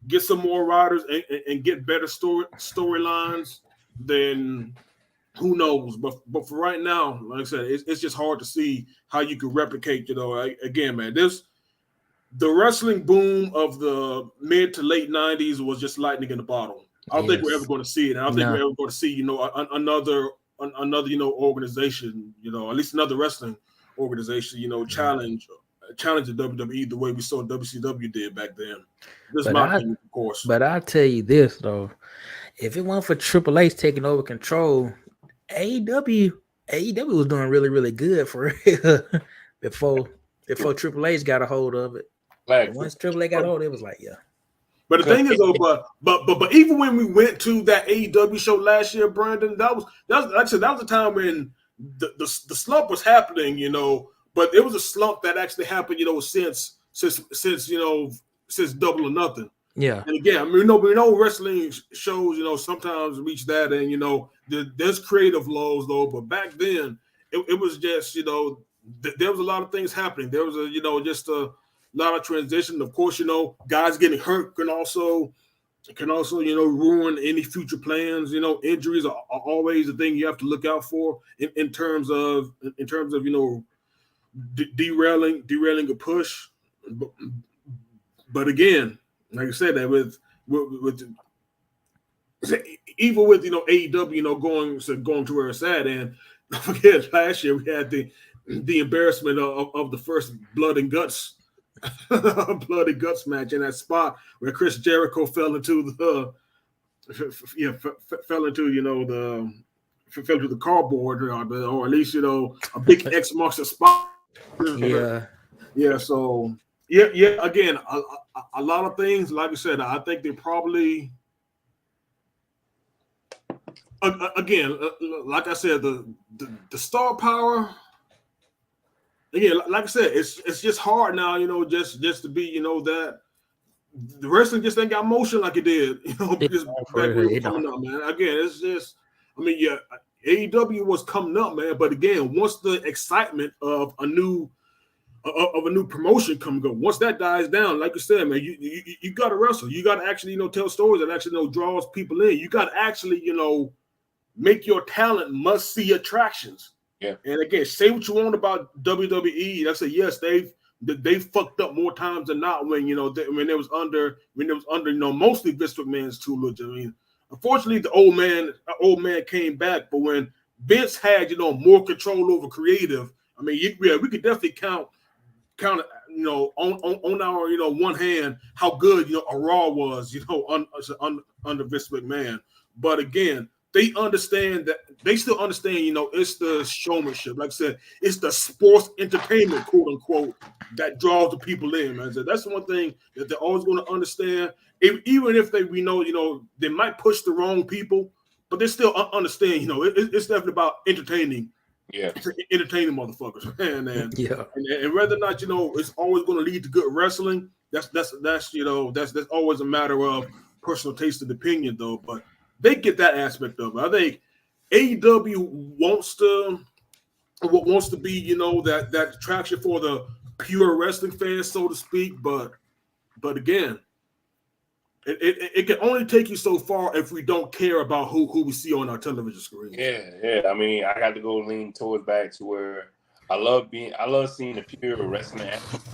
get some more riders and get better storylines, then who knows? But for right now, like I said, it's just hard to see how you could replicate. Again, man, the wrestling boom of the mid to late 90s was just lightning in the bottle. I don't think we're ever going to see it. And I don't think we're ever going to see, another organization, at least another wrestling organization, challenge the WWE the way we saw WCW did back then. This is my opinion, of course. But I'll tell you this though, if it weren't for Triple H taking over control, AEW was doing really, really good for real before Triple H got a hold of it. Once Triple H got a hold, it was like, yeah. But the thing is, though, but even when we went to that AEW show last year, Brandon, that was like I said, that was the time when the slump was happening, But it was a slump that actually happened, since Double or Nothing. Yeah. And again, I mean, we know wrestling shows, sometimes reach that, and there's creative lows though. But back then, it was just, there was a lot of things happening. There was just a lot of transition. Of course, guys getting hurt can also ruin any future plans. Injuries are always a thing you have to look out for in terms of derailing a push. But again, like I said, that with even with AEW going to where it's at, and don't forget last year we had the embarrassment of the first blood and guts match in that spot where Chris Jericho fell into the cardboard, or at least a big X marks the spot. Yeah. So yeah. Again, a lot of things. Like I said, I think they probably. Again, like I said, the star power. Again, like I said, it's just hard now, just to be, that the wrestling just ain't got motion like it did, just back when it was coming up, man. Again, it's just, AEW was coming up, man. But again, once the excitement of a new of a new promotion coming up. Once that dies down, like you said, man, you got to wrestle. You got to actually, tell stories that actually, draws people in. You got to actually, make your talent must see attractions. Yeah. And again, say what you want about WWE. I say yes, they fucked up more times than not when when it was under mostly Vince McMahon's tutelage. I mean, unfortunately, the old man came back, but when Vince had more control over creative, I mean, we could definitely count on our one hand how good a Raw was under Vince McMahon. But again, they still understand it's the showmanship. Like I said, it's the sports entertainment, quote unquote, that draws the people in, man. So that's one thing that they're always going to understand. Even if we know they might push the wrong people, but they still understand, it's definitely about entertaining. Yeah, entertaining motherfuckers, and yeah, and whether or not it's always going to lead to good wrestling. That's always a matter of personal taste and opinion, though. But they get that aspect of it. I think AEW wants to be that attraction for the pure wrestling fans, so to speak. But again, it can only take you so far if we don't care about who we see on our television screen. Yeah. I mean, I got to go lean towards back to where I love seeing the pure wrestling aspect.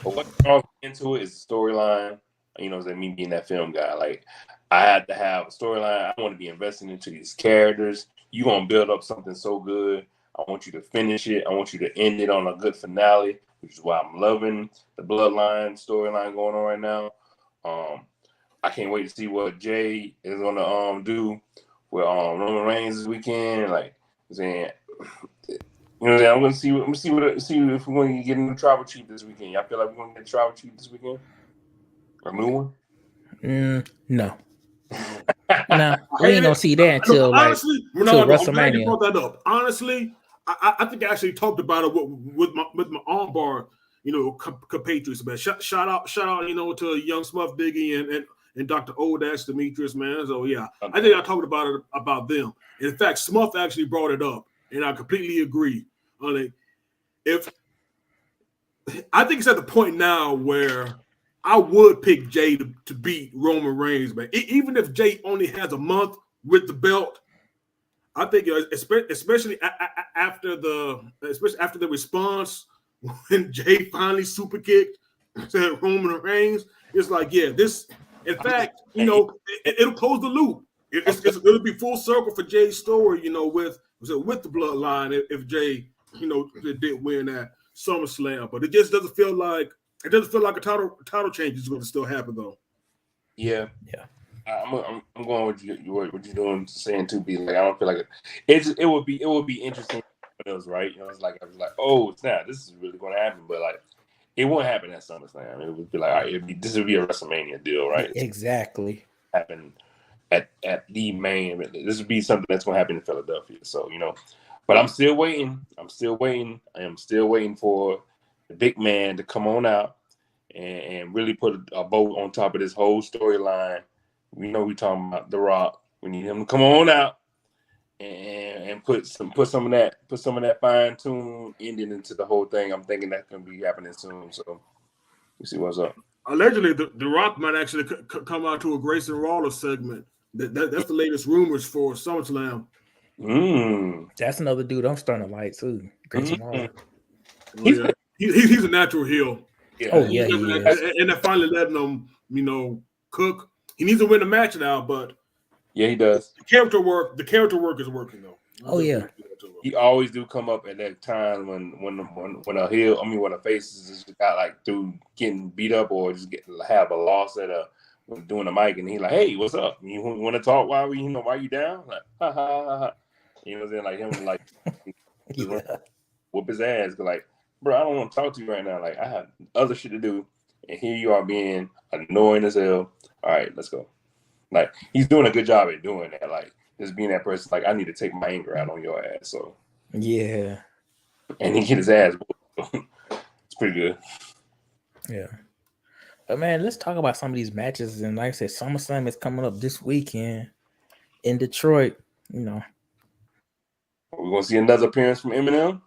But what draws me into it is the storyline. Me being that film guy. Like, I had to have a storyline. I want to be investing into these characters. You're going to build up something so good. I want you to finish it. I want you to end it on a good finale, which is why I'm loving the Bloodline storyline going on right now. I can't wait to see what Jay is gonna do with Roman Reigns this weekend. Like saying, I'm gonna see if we're going to get a new tribal chief this weekend. Y'all feel like we're gonna get a tribal chief this weekend? A new one? No. No, we ain't gonna see that until honestly, till WrestleMania. I'm glad you brought that up. Honestly, I think I actually talked about it with my armbar, compatriots, man. Shout out, to young Smuff Diggy and Dr. Odash Demetrius, man. So yeah, I think I talked about them. In fact, Smuff actually brought it up, and I completely agree. I think it's at the point now where I would pick Jay to beat Roman Reigns, man. Even if Jay only has a month with the belt, I think especially after the response when Jay finally super kicked Roman Reigns, it's like, yeah, this. In fact, it'll close the loop. It'll be full circle for Jay's story, with the Bloodline if Jay, did win that SummerSlam. But it just doesn't feel like a title change is going to still happen, though. Yeah. I'm going with what you're doing, saying too. Be like, I don't feel like it would be interesting. It was right. I was like, oh snap, this is really going to happen. But like, it won't happen at SummerSlam. It would be like, all right, this would be a WrestleMania deal, right? Exactly. Happen at the main. This would be something that's going to happen in Philadelphia. So but I'm still waiting. I am still waiting for the big man to come on out and really put a bow on top of this whole storyline. We know we're talking about The Rock. We need him to come on out and put some of that fine tune ending into the whole thing. I'm thinking that's going to be happening soon. So we see what's up. Allegedly, the Rock might actually come out to a Grayson Waller segment. That's the latest rumors for SummerSlam. That's another dude I'm starting to like too. Grayson Waller. He's a natural heel. Yeah. Oh yeah, he is. And they're finally letting him, cook. He needs to win the match now, but yeah, he does. The character work is working though. Oh yeah. He always do come up at that time when a heel, when a face is just got like through getting beat up or just have a loss when doing the mic, and he's like, "Hey, what's up? You want to talk? Why you down?" Like, ha ha ha ha. You know what I'm saying? Like him, like whoop his ass. Like, bro, I don't want to talk to you right now. Like, I have other shit to do, and here you are being annoying as hell. All right, let's go. Like, he's doing a good job at doing that. Like, just being that person. Like, I need to take my anger out on your ass. So yeah, and he get his ass. It's pretty good. Yeah. But man, let's talk about some of these matches. And like I said, SummerSlam is coming up this weekend in Detroit. We're gonna see another appearance from Eminem.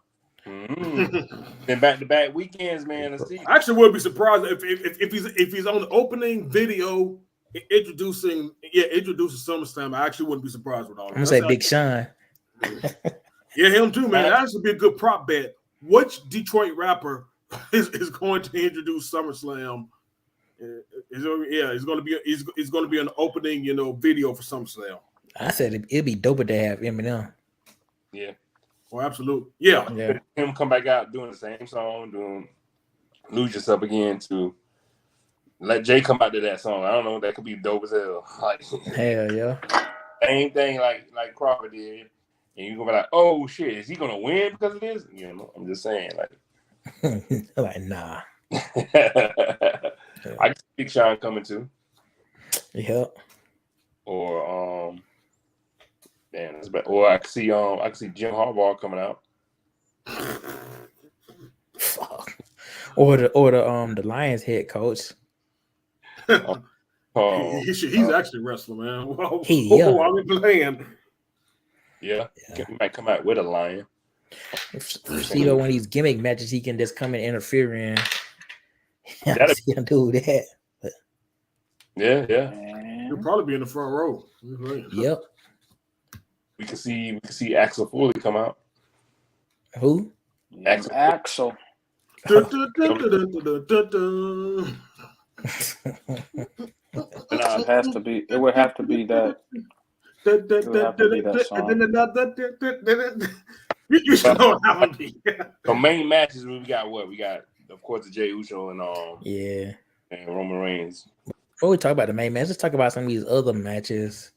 Then back-to-back weekends, man. Let's see. I actually would be surprised if he's on the opening video introducing SummerSlam. I actually wouldn't be surprised with all. I'm gonna say Big Sean. Yeah, him too, man. That should be a good prop bet. Which Detroit rapper is going to introduce SummerSlam? It's going to be an opening, video for SummerSlam. I said it'd be doper to have Eminem. Yeah. Oh, absolutely. Yeah. Him come back out doing the same song, doing Lose Yourself Again to let Jay come out to that song. I don't know. That could be dope as hell. Like, hell yeah. Same thing like Crawford did. And you're going to be like, oh, shit, is he going to win because of this? I'm just saying. Like nah. I can see Big Sean coming too. Yep. Or that's bad. Or I can see Jim Harbaugh coming out. Fuck. Or the Lions head coach. He's actually wrestling, man. Whoa, I'm playing. Yeah, he might come out with a lion. See, one of these gimmick matches, he can just come and interfere in. That'll do that. But. Yeah. He'll probably be in the front row. Yep. We can see Axel Foley come out. Who? Axel. It has to be. It would have to be that. It would have to be that song. You should know how to be. The main matches we got what? We got, of course, the Jey Uso and and Roman Reigns. Before we talk about the main match, let's talk about some of these other matches.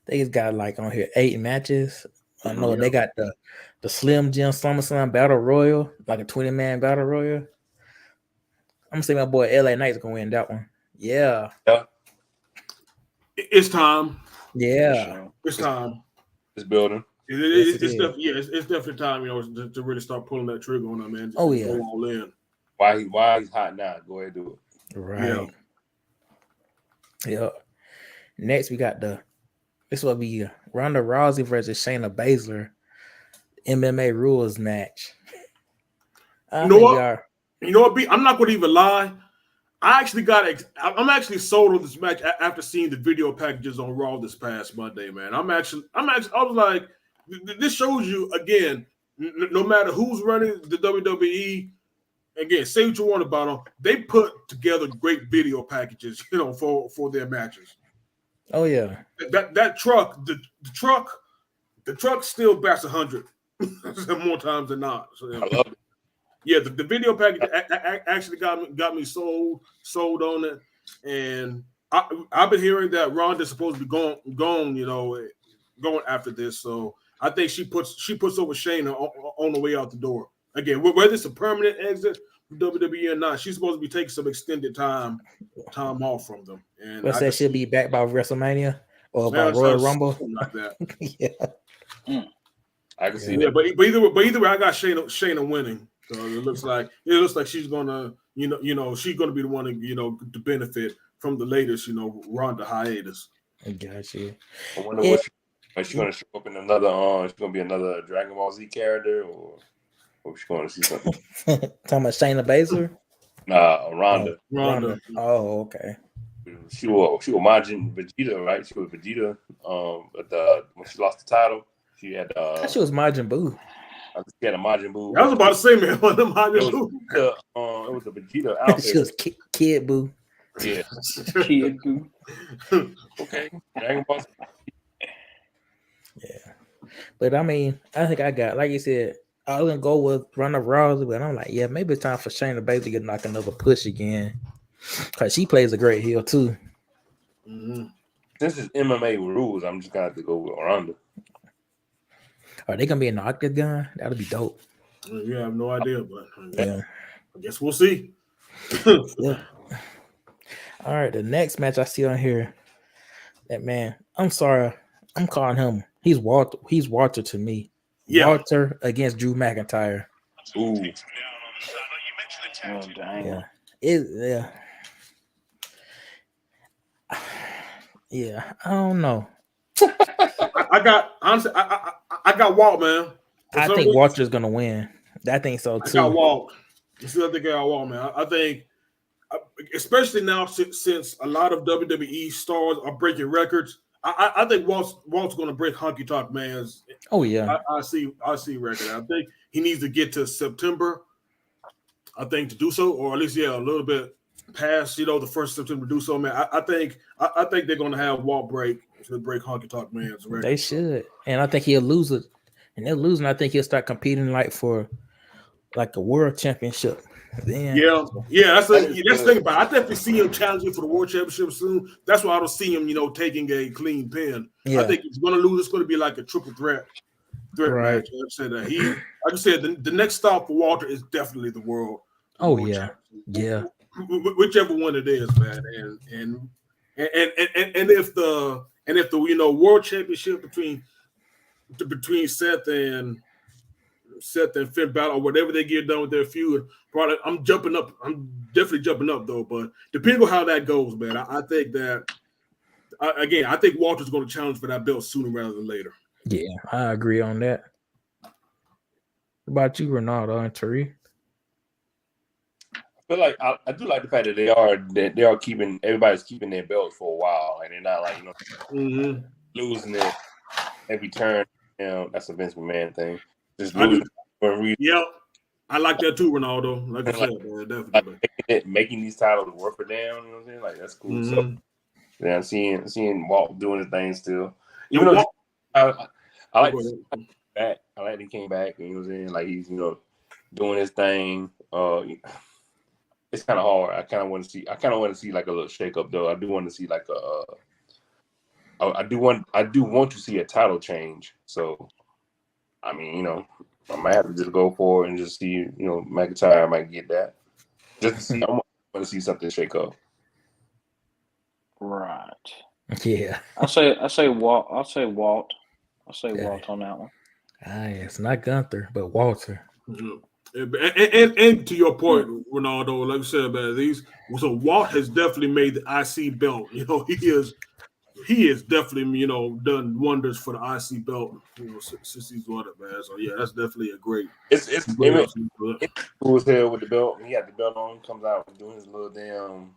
They just got like on here 8 matches. I know they got the Slim Jim SummerSlam Battle Royal, like a 20-man Battle Royal. I'm gonna say my boy LA Knight's gonna win that one. Yeah. It's time. Yeah. It's time. It's building. It's definitely time, to really start pulling that trigger on them, man. Oh yeah. Go all in. Why he's hot now? Go ahead and do it. Right. Yeah. Next we got this will be Ronda Rousey versus Shayna Baszler MMA rules match. You know what, B? I'm not going to even lie. I'm actually sold on this match after seeing the video packages on Raw this past Monday, man. I was like, this shows you again, no matter who's running the WWE, again, say what you want about them, they put together great video packages, for their matches. Oh yeah. That truck, the truck still bats 100 more times than not. So, I love it. Yeah, the video package actually got me sold on it, and I've been hearing that Ronda's supposed to be going after this. So I think she puts over Shayna on the way out the door. Again, whether it's a permanent exit from WWE or not, she's supposed to be taking some extended time off from them. And let's say she'll be back by WrestleMania or by Royal Rumble. Like that. Yeah. I can see that. that. But either way, I got Shayna winning. So it looks like she's gonna, she's gonna be the one to benefit from the latest, Ronda hiatus. I got you. I wonder what she's gonna show up in another. She's gonna be another Dragon Ball Z character, or she's going to see something. Talking about Shayna Baszler? Nah, Ronda. Ronda. Oh, okay. She was Majin Vegeta, right? She was Vegeta. When she lost the title, she had. She was Majin Buu. She had a Majin Buu. I was about to say, man, what the Majin Buu? It was a Vegeta outfit. She was Kid Buu. Yeah. Kid Buu. Okay. Dragon Ball. Yeah. But I mean, I think I got, like you said, I was gonna go with Ronda Rousey, but I'm like, yeah, maybe it's time for Shayna Baszler to get like another push again. Cause she plays a great heel too. Mm-hmm. This is MMA rules. I'm just gonna have to go with Ronda. Are they gonna be in the octagon? That'll be dope. You have no idea, but yeah, I guess we'll see. Yeah. All right, the next match I see on here, that man, I'm sorry, I'm calling him. He's Walter. He's Walter to me. Yeah. Walter against Drew McIntyre. Ooh. Oh dang. Yeah. Yeah. I don't know. I got Walt, man. I think Walter's gonna win. I think so I got too. Walt. I think I got Walt, man. I think, especially now since a lot of WWE stars are breaking records, I think Walt's going to break Honky Tonk Man's. Oh yeah. I see record. I think he needs to get to September. I think to do so, or at least a little bit past the first September to do so, man. I think they're going to have Walt break Honky Tonk Man's record. They should, and I think he'll lose it. And they're losing. I think he'll start competing for a world championship. Then, that's the thing about it. I definitely see him challenging for the world championship soon. That's why I don't see him, taking a clean pin. Yeah. I think he's going to lose. It's going to be like a triple threat right. match. I said that like I said, the next stop for Walter is definitely the world. Yeah. Whichever one it is, man. And if the world championship between Seth and Finn Balor or whatever they get done with their feud, probably I'm definitely jumping up though. But depending on how that goes, man, I think that I think Walter's going to challenge for that belt sooner rather than later. Yeah, I agree on that. What about you, Ronaldo and Tariq? I feel like I do like the fact that they are keeping everybody's keeping their belts for a while, and they're not losing it every turn. That's a Vince McMahon thing. Just losing for a reason. Yep, I like that too, Ronaldo. Like I said, man, definitely making these titles worth a damn. You know what I'm saying? Like that's cool. So yeah, I'm seeing Walt doing his thing still. Even though I like back. I like he came back and he was in like he's doing his thing. It's kind of hard. I kind of want to see like a little shake up though. I do want to see like I do want to see a title change. So I mean, I might have to just go for it and just see, McIntyre might get that. Just to see, I want to see something shake up. Right. Yeah. I say Walt. I'll say Walt on that one. It's not Gunther, but Walter. Mm-hmm. And to your point, Ronaldo, like I said, man, so Walt has definitely made the IC belt. He has definitely, done wonders for the IC belt, since he's won it, man. So yeah, that's definitely a great. It's cool as hell with the belt. He had the belt on, comes out doing his little damn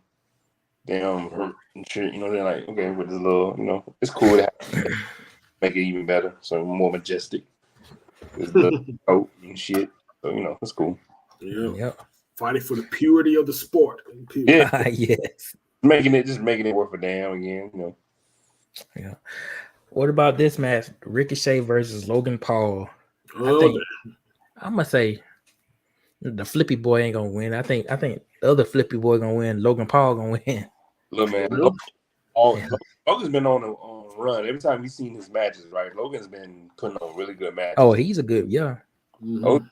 hurt and shit. They're like, okay, with this little, it's cool to have make it even better, so more majestic. His little coat and shit. So it's cool. Yeah. Yep. Fighting for the purity of the sport. Yeah. Yes. Making it worth a damn again. Yeah. What about this match? Ricochet versus Logan Paul. I'm gonna say the flippy boy ain't gonna win. I think the other flippy boy gonna win. Logan Paul gonna win. Look, man, Logan's been on a run. Every time we've seen his matches, right? Logan's been putting on really good matches. Oh, he's a good, yeah. Mm-hmm.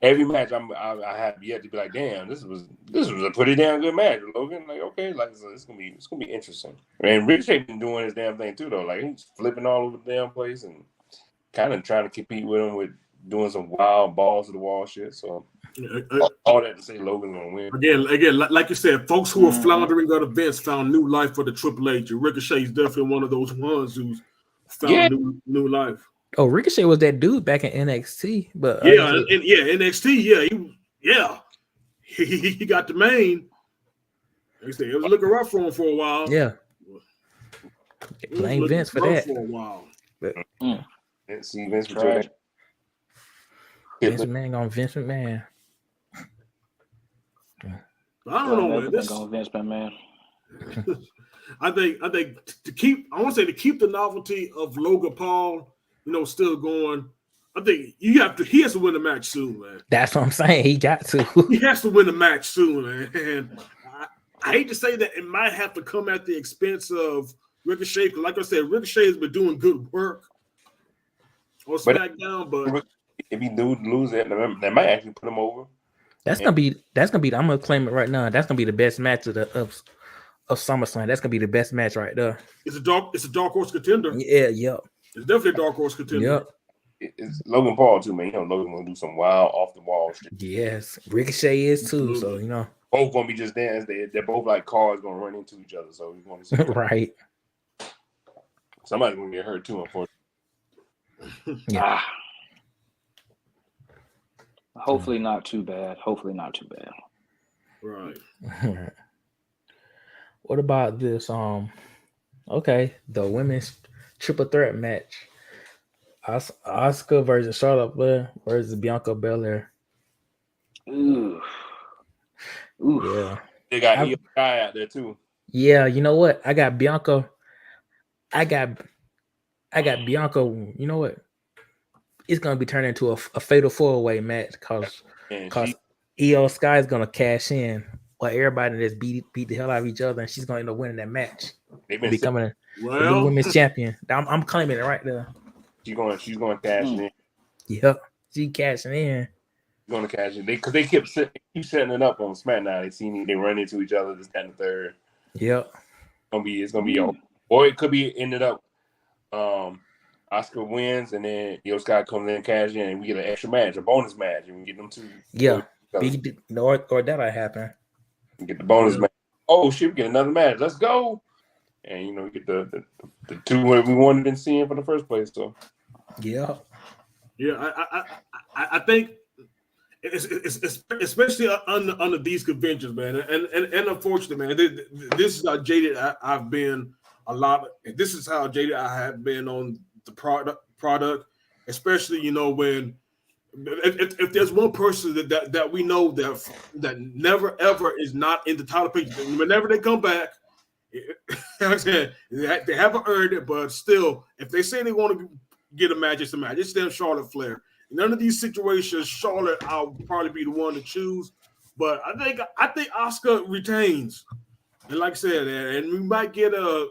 Every match I have yet to be like, damn, this was a pretty damn good match, Logan. Like, okay, like so it's gonna be interesting. And Ricochet been doing his damn thing too, though. Like he's flipping all over the damn place and kind of trying to compete with him with doing some wild balls to the wall shit. So all that to say Logan's gonna win. Again, like you said, folks who are floundering out events found new life for the Triple H. And Ricochet's definitely one of those ones who's found new life. Oh, Ricochet was that dude back in NXT, but NXT, he got the main. They say it was looking rough for him for a while. Yeah, blame Vince for that. For a while. See Vince right. Vince McMahon on Vince McMahon. I don't know, man. This on Vince McMahon. I think to keep the novelty of Logan Paul, still going. I think he has to win the match soon, man. That's what I'm saying. He got to. He has to win the match soon, man. And I hate to say that it might have to come at the expense of Ricochet. Because like I said, Ricochet has been doing good work on SmackDown, but if he do lose it, they might actually put him over. That's gonna be. I'm gonna claim it right now. That's gonna be the best match of SummerSlam. That's gonna be the best match right there. It's a dark horse contender. Yeah, yep. It's definitely a dark horse contender. Yep. It's Logan Paul too, man. Logan gonna do some wild off the wall shit. Yes, Ricochet is too. So both gonna be just dance. They're both like cars gonna run into each other. So you want to see right. Somebody's gonna get hurt too, unfortunately. Yeah. Hopefully not too bad. Hopefully not too bad. Right. What about this? Okay, the women's triple threat match. Oscar versus Charlotte Flair versus Bianca Belair. Oof. Yeah. They got Io Sky out there too. Yeah, you know what? I got Bianca. I got Bianca. You know what? It's gonna be turned into a fatal 4-way match because Io Sky is gonna cash in while everybody just beat the hell out of each other, and she's gonna end up winning that match. Becoming the new women's champion. I'm claiming it right there. She's going to cash in. Yep, she cashing in. Going to cash in because they keep setting it up on SmackDown. They run into each other, this, that, and the third. Yep. It's gonna be or it could be ended up Oscar wins and then Io Sky comes in and cash in and we get an extra match, a bonus match, and we get them two. Yeah. Or that'll happen. We get the bonus match. Oh shit, we get another match. Let's go. And we get the two we wanted to see for the first place. So yeah. I think it's especially under these conventions, man, and unfortunately, man, this is how jaded I've been a lot. This is how jaded I have been on the product, especially when if there's one person that we know that never ever is not in the title picture, whenever they come back, like I said, they haven't earned it, but still, if they say they want to get a match, it's a match. It's still Charlotte Flair. None of these situations, Charlotte, I'll probably be the one to choose. But I think Asuka retains. And like I said, and we might get a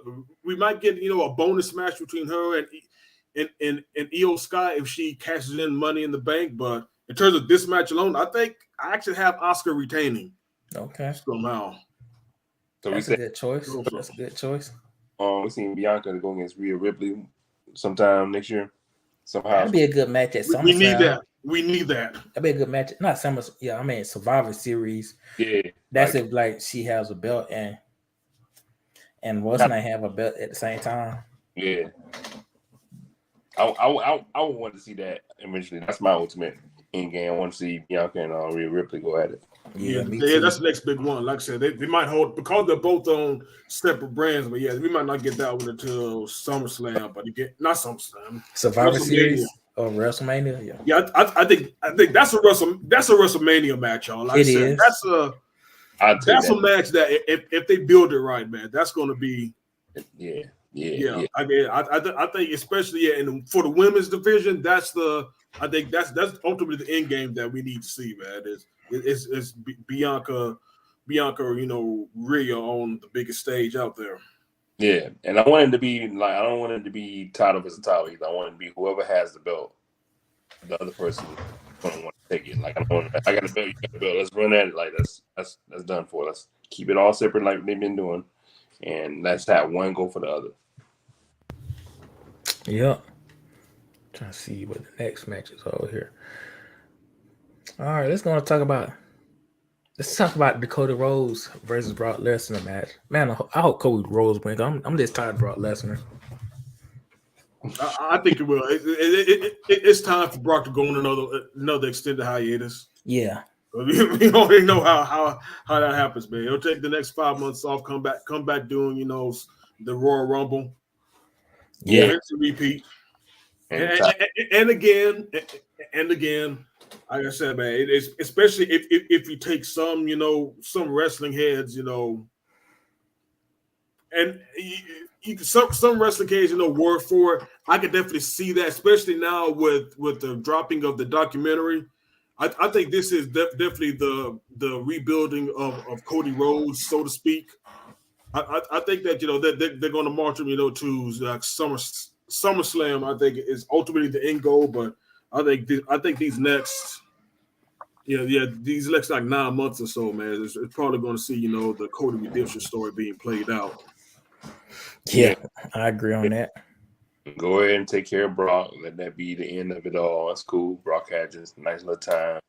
bonus match between her and Io Sky if she cashes in Money in the Bank. But in terms of this match alone, I think I actually have Asuka retaining. Okay. Somehow. So that's a good choice. That's a good choice. We're seeing Bianca to go against Rhea Ripley sometime next year. Somehow. That'd be a good match at SummerSlam. We need that. That'd be a good match. Not SummerSlam. Yeah, I mean Survivor Series. Yeah. That's if she has a belt and Wilson have a belt at the same time. Yeah. I would want to see that eventually. That's my ultimate end game. I want to see Bianca and Rhea Ripley go at it. Yeah, that's the next big one. Like I said, they might hold because they're both on separate brands. But yeah, we might not get that one until SummerSlam. But not SummerSlam, Survivor Series or WrestleMania. Yeah, I think that's a WrestleMania match, y'all. Like I said, that's a match that if they build it right, man, that's going to be. Yeah. I mean, I think especially and for the women's division, that's ultimately the end game that we need to see, man. It's Bianca, Rhea on the biggest stage out there. Yeah, and I want it to be like I don't want it to be title versus title either. I want it to be whoever has the belt, the other person don't want to take it. Like I got the belt, you got the belt. Let's run at it. Like that's done for. Let's keep it all separate like they've been doing, and let's have one go for the other. Yep. Trying to see what the next match is over here. All right, let's talk about Dakota Rose versus Brock Lesnar match. Man, I hope Cody Rhodes wins. I'm just tired of Brock Lesnar. I think it will. It's time for Brock to go on another extended hiatus. Yeah, we already know how that happens, man. He'll take the next 5 months off, come back doing the Royal Rumble. Yeah, it's a repeat. And again, like I said, man, it's especially if you take some wrestling heads, and some wrestling heads, word for it. I could definitely see that, especially now with the dropping of the documentary. I think this is definitely the rebuilding of Cody Rhodes, so to speak. I think that they're going to march him, to like SummerSlam. I think is ultimately the end goal, but I think these next like 9 months or so, man, it's probably going to see the Cody redemption story being played out. Yeah, I agree on that. Go ahead and take care of Brock. Let that be the end of it all. That's cool. Brock had just a nice little time.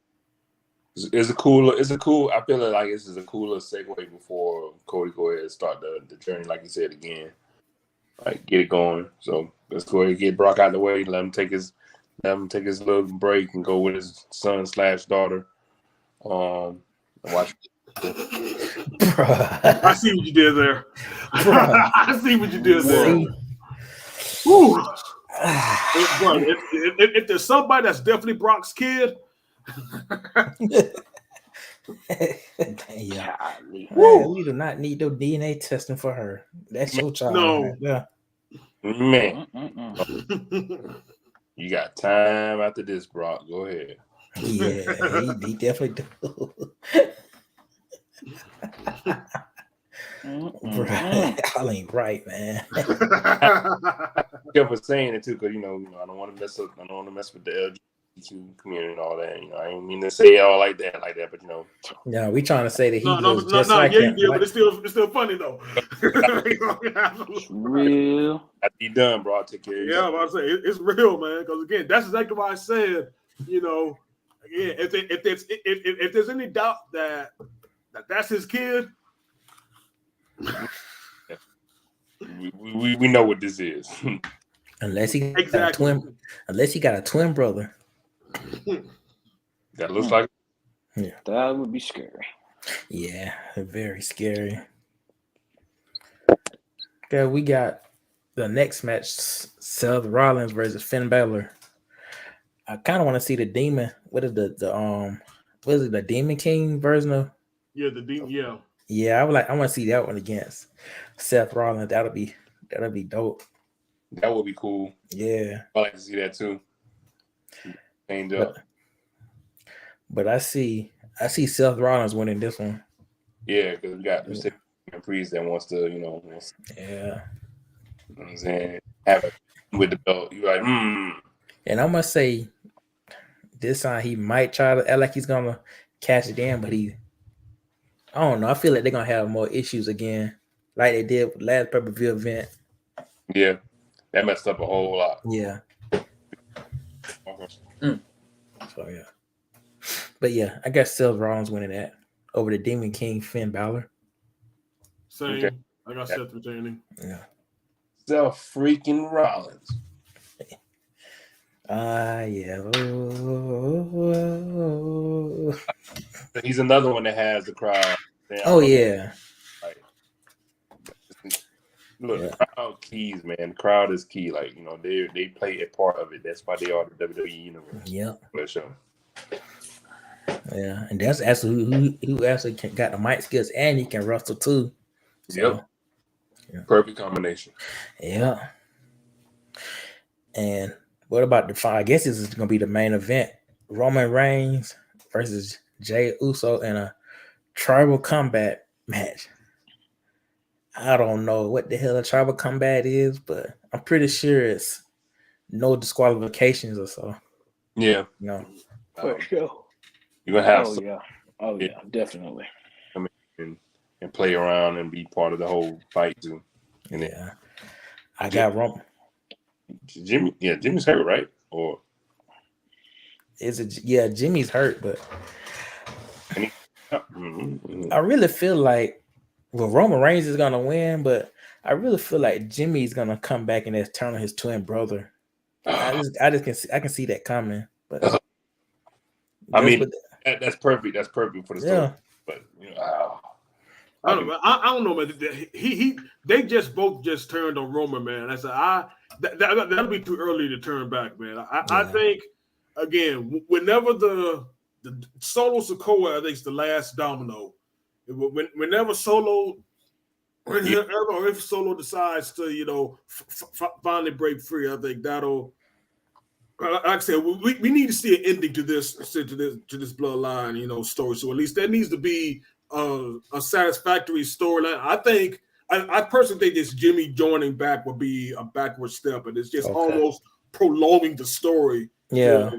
It's a cool. I feel like this is a cooler segue before Cody go ahead and start the journey, like you said again. Like get it going. So let's go ahead and get Brock out of the way. Let him take his Have him take his little break and go with his son/daughter. Watch. Bruh. I see what you did there. Bruh. I see what you did there. See? Woo. If there's somebody that's definitely Brock's kid, Yeah. Golly. We do not need no DNA testing for her. That's your child. No. Right there. Man, Mm-mm-mm. you got time after this, Brock. Go ahead. Yeah, he definitely do. Right. Y'all ain't right, man. Careful saying it too, because you know, I don't want to mess up. I don't want to mess with the LGBT community and all that. You know, I ain't mean to say it all like that, but you know. Yeah, we trying to say that he looks no, just like him. yeah, but it's still funny though. Real. After you done, bro, I'll take care of you. Yeah, I'm about to say it's real, man. Because again, that's exactly why I said, you know, again, if there's any doubt that that's his kid, we know what this is. Unless he got exactly. a twin, unless he got a twin brother. That looks like. Yeah, That would be scary. Yeah, very scary. Okay, we got the next match: Seth Rollins versus Finn Balor. I kind of want to see the Demon. What is the what is it? The Demon King version of? Yeah, the demon. Yeah. Yeah, I want to see that one against Seth Rollins. That'll be dope. That would be cool. Yeah, I like to see that too. Chained up. But I see Seth Rollins winning this one. Yeah, because we got a priest that wants to, you know, Yeah. You know what I'm saying, have it with the belt. You're like, And I must say, this time he might try to act like he's gonna catch it in, but I don't know. I feel like they're gonna have more issues again, like they did with last pay-per-view event. Yeah, that messed up a whole lot. Yeah. Okay. So yeah. But yeah, I guess Seth Rollins winning that over the Demon King Finn Balor. Same. Okay. I got Seth retaining. Yeah. Seth freaking Rollins. Yeah. He's another one that has the crowd. Oh yeah. Like, look, the crowd keys, man. The crowd is key. Like, you know, they play a part of it. That's why they are the WWE universe. Yeah. For sure. Yeah, and that's actually who actually got the mic skills and he can wrestle too. So, yeah. Perfect combination. Yeah. And what about the fight? I guess this is going to be the main event: Roman Reigns versus Jey Uso in a tribal combat match. I don't know what the hell a tribal combat is, but I'm pretty sure it's no disqualifications or so. Yeah. No. For sure. You're gonna have Oh yeah, definitely. Come in and play around and be part of the whole fight too. And yeah. I got Roman. Jimmy's hurt, right? Or Jimmy's hurt, but I really feel like Roman Reigns is gonna win, but I really feel like Jimmy's gonna come back and turn on his twin brother. I can see that coming. But I mean, that's perfect. That's perfect for the story. Yeah. But you know, I don't know, man. They both turned on Roman, man. I said, that'll be too early to turn back, man. I think again, whenever the Solo Sikoa, I think it's the last domino. Whenever Solo, if Solo decides to, finally break free, I think that'll. Like I said, we need to see an ending to this bloodline, story. So at least there needs to be a satisfactory storyline. I personally think this Jimmy joining back would be a backward step, and it's just almost prolonging the story. Yeah.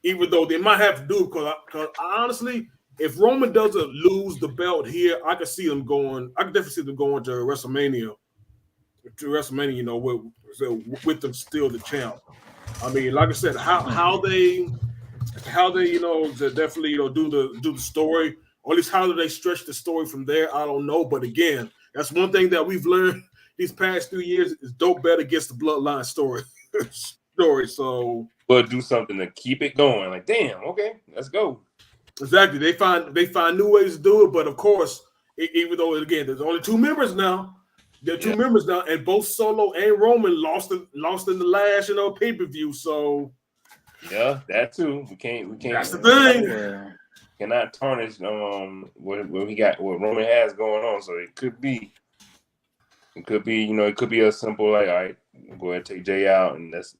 Even though they might have to do it, because honestly, if Roman doesn't lose the belt here, I can see them going. I can definitely see them going to WrestleMania. With them still the champ. I mean, like I said, how they definitely do the story, or at least how do they stretch the story from there? I don't know, but again, that's one thing that we've learned these past 3 years is don't bet against the bloodline story. So But do something to keep it going. Like, damn, okay, let's go. Exactly. They find new ways to do it, but of course, even though again there's only 2 members now, there are 2 members now, and both Solo and Roman lost in the last pay-per-view. So yeah, that too. We can't. That's the thing. Cannot tarnish what Roman has going on. So it could be it could be a simple like, all right, go ahead and take Jay out, and that's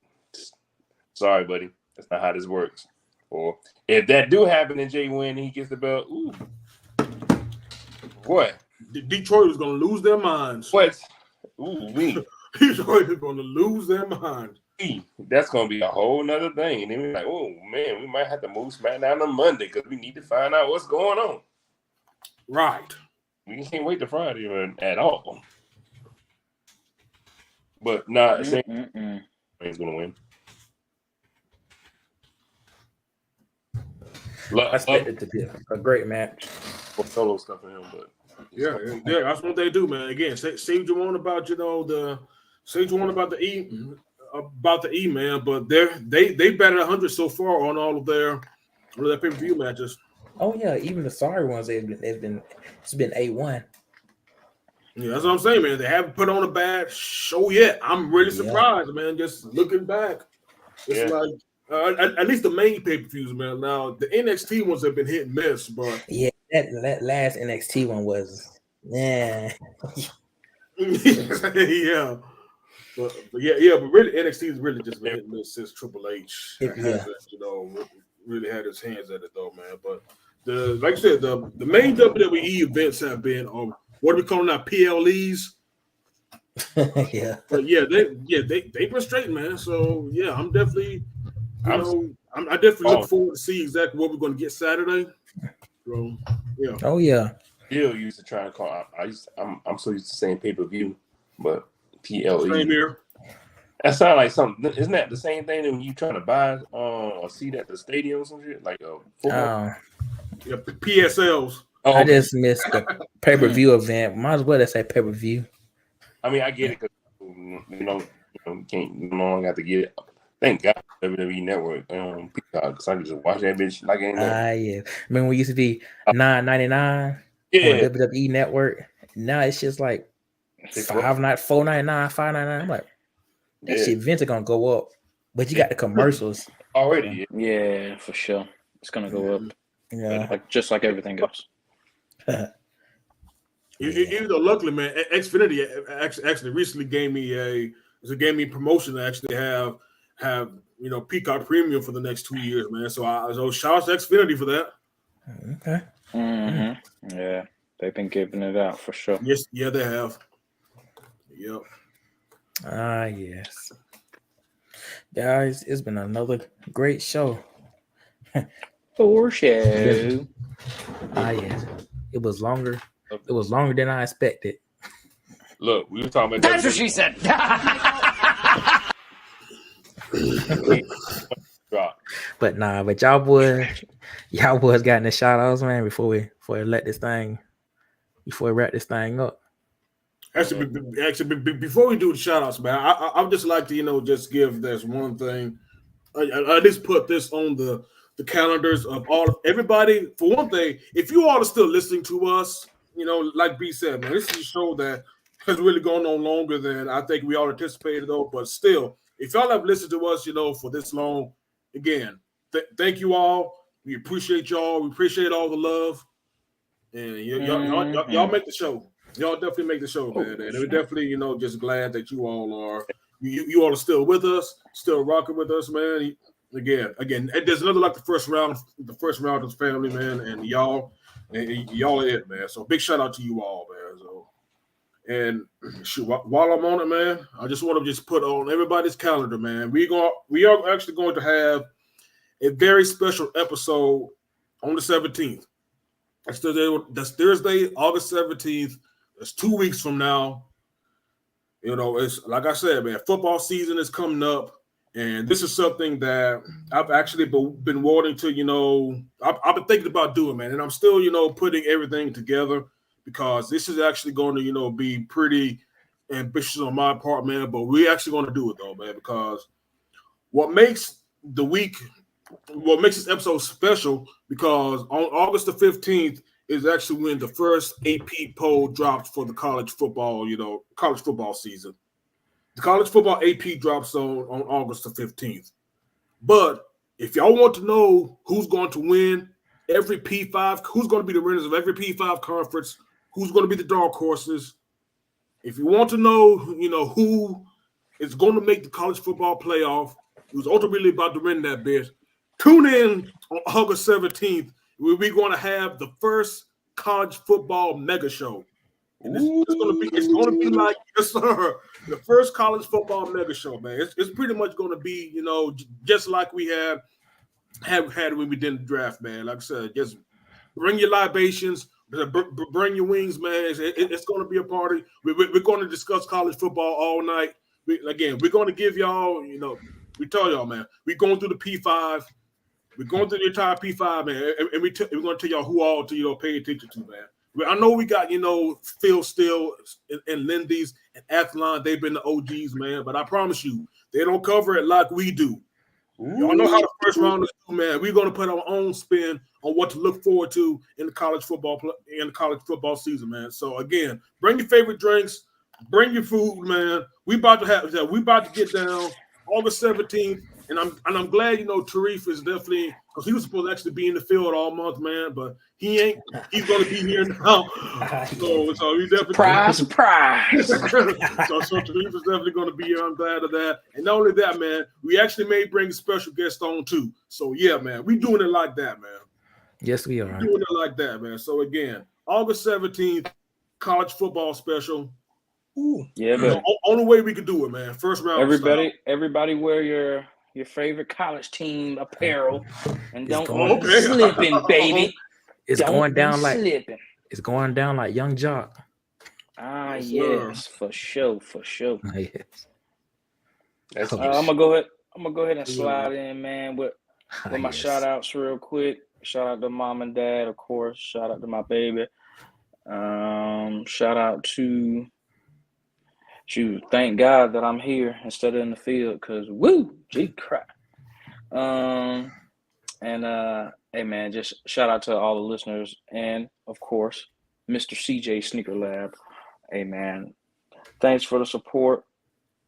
sorry, buddy, that's not how this works. Or if that do happen and Jay win and he gets the belt, ooh, what? Detroit was going to lose their minds. What? Ooh, Detroit is going to lose their minds. That's going to be a whole nother thing. And then we're like, oh, man, we might have to move SmackDown on Monday because we need to find out what's going on. Right. We can't wait to Friday at all. But nah, he's going to win. I expect it to be a great match. Solo stuff for him, but yeah, that's what they do, man. Again, say what you want about the E man, but they batted 100 so far on all of their pay-per-view matches. Oh yeah, even the sorry ones it's been A1. Yeah, that's what I'm saying, man. They haven't put on a bad show yet. I'm really surprised, man. Just looking back, it's like. At least the main pay-per-views, man. Now the NXT ones have been hit and miss, but that last NXT one was yeah, yeah. But really NXT has really just been hit and miss since Triple H really had his hands at it though, man. But like I said, the main WWE events have been what are we calling now, PLEs? Yeah. But they've been straight, man. So yeah, I'm definitely. I definitely look forward to see exactly what we're going to get Saturday. So, yeah. Oh yeah. Bill used to try and call. I'm so used to saying pay-per-view, but PLE. Same here. That sounds like something. Isn't that the same thing when you trying to buy a seat at the stadium or some shit like a football? Yeah, PSLs. I just missed the pay-per-view event. Might as well say pay-per-view. I mean, I get it because you can't no longer have to get it. Thank God, WWE Network, because I can just watch that bitch like ain't yeah. Remember we used to be $9.99 on WWE Network. Now it's just like $4.99, $5.99. I'm like, that shit events are gonna go up, but you got the commercials already. Yeah, for sure, it's gonna go up. Yeah, just like everything else. Even though luckily, man, Xfinity actually recently gave me promotion to actually have Peacock Premium for the next 2 years, man. So shout out to Xfinity for that. Okay. Mm-hmm. Yeah, they've been giving it out for sure. Yes, yeah, they have. Yep. Yes. Guys, it's been another great show. For sure. Yes. It was longer. It was longer than I expected. Look, we were talking about That's what she said. But y'all boys got in the shout outs, man, before we wrap this thing up. Actually, before we do the shout outs, man, I would just like to, just give this one thing. I just put this on the calendars of everybody. For one thing, if you all are still listening to us, like B said, man, this is a show that has really gone on longer than I think we all anticipated, though. But still, if y'all have listened to us, for this long, again, thank you all. We appreciate y'all. We appreciate all the love, and y'all make the show. Y'all definitely make the show, man. And we're definitely, just glad that you all are. You all are still with us, still rocking with us, man. Again, there's another like the first round of the family, man, and y'all are it, man. So big shout out to you all, man. So, and shoot, while I'm on it, man, I just want to just put on everybody's calendar, man. We are actually going to have a very special episode on the 17th. That's Thursday, August 17th. That's 2 weeks from now. It's like I said, man, football season is coming up. And this is something that I've actually been wanting to, I've been thinking about doing, man. And I'm still, putting everything together because this is actually going to, be pretty ambitious on my part, man. But we're actually going to do it, though, man, because what makes the week, what makes this episode special because on August the 15th is actually when the first AP poll dropped for the college football season. The college football AP drops on August the 15th. But if y'all want to know who's going to win every P5, who's going to be the winners of every P5 conference, who's going to be the dark horses, if you want to know, who is going to make the college football playoff, who's ultimately about to win that bid, tune in on August 17th, where we're going to have the first college football mega show. And it's going to be like, yes, sir, the first college football mega show, man. It's pretty much going to be, just like we have when we did the draft, man. Like I said, just bring your libations, bring your wings, man. It's going to be a party. We're going to discuss college football all night. We're going to give y'all, we tell y'all, man, we're going through the P5. We're going through the entire P5, man, and we're going to tell y'all who all to, pay attention to, man. I know we got, Phil Steele and Lindy's and Athlon. They've been the OGs, man. But I promise you, they don't cover it like we do. Y'all know how the first rounders do, man. We're going to put our own spin on what to look forward to in the college football season, man. So again, bring your favorite drinks, bring your food, man. We about to get down August 17th. And I'm glad, Tarif is definitely, because he was supposed to actually be in the field all month, man, but he ain't. He's going to be here now. So he definitely surprise. so Tarif is definitely going to be here. I'm glad of that. And not only that, man, we actually may bring a special guest on too. So yeah, man, we doing it like that, man. Yes, we are. We're doing it like that, man. So again, August 17th, college football special. Ooh. Yeah, but only way we could do it, man. First round. Everybody wear your favorite college team apparel and don't be slipping, baby. It's going down like Young Jock. Yes, for sure. Yes. I'm gonna go ahead and slide in, man, with my shout outs real quick. Shout out to mom and dad, of course. Shout out to my baby. Shout out to thank God that I'm here instead of in the field, because gee crap. Hey man, just shout out to all the listeners and of course Mr. CJ Sneaker Lab. Hey man, thanks for the support.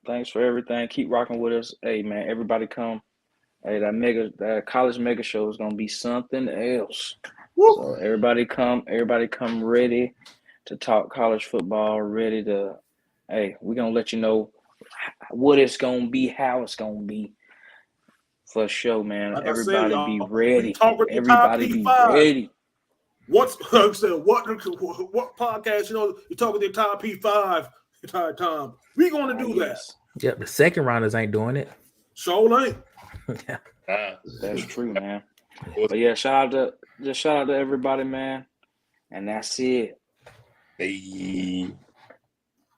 Thanks for everything. Keep rocking with us. Hey man, everybody come. Hey, that college mega show is gonna be something else. Woo. So everybody come ready to talk college football, ready to we're gonna let you know what it's gonna be, how it's gonna be. For sure, man. Like everybody be ready. Everybody be ready. What podcast? You're talking the entire P5 entire time. We gonna do that. Yeah, the second rounders ain't doing it. So ain't. Yeah, that's true, man. But yeah, shout out to everybody, man. And that's it. Hey,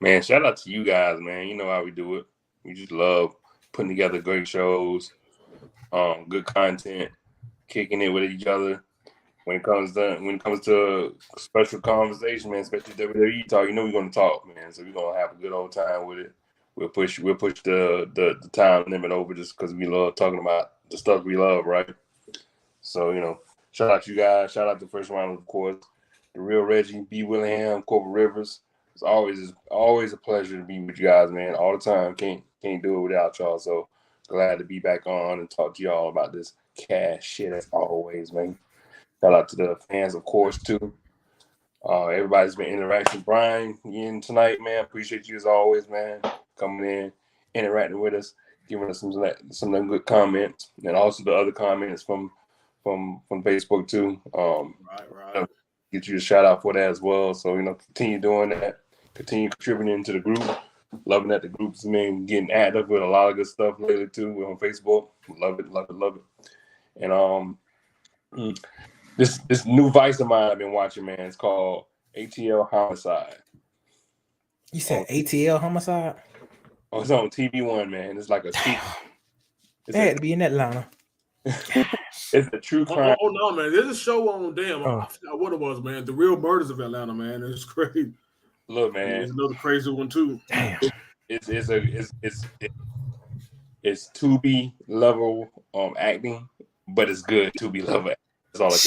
man, shout out to you guys, man. You know how we do it. We just love putting together great shows. Good content, kicking it with each other. When it comes to special conversation, man, especially WWE talk, we're gonna talk, man. So we're gonna have a good old time with it. We'll push the time limit over just because we love talking about the stuff we love, right? So shout out to you guys. Shout out to First Round, of course. The Real Reggie, B. Willingham, Corporal Rivers. It's always a pleasure to be with you guys, man. All the time. Can't do it without y'all. So glad to be back on and talk to y'all about this cash shit as always, man. Shout out to the fans, of course, too. Everybody's been interacting. Brian, you in tonight, man. Appreciate you as always, man. Coming in, interacting with us, giving us some good comments, and also the other comments from Facebook too. Right. Get you a shout out for that as well. So continue doing that. Continue contributing to the group. Loving that the group's been getting added up with a lot of good stuff lately too. We're on Facebook. Love it. And this new Vice of mine I've been watching, man. It's called ATL Homicide. You said ATL Homicide? Oh, it's on TV One, man. It's like a they had to be in Atlanta. It's a true crime. Oh no, man! There's a show on. I forgot what it was, man. The Real Murders of Atlanta, man. It's crazy. Look, man. There's another crazy one too. Damn. It's Tubi level acting, but it's good to be love. That's all I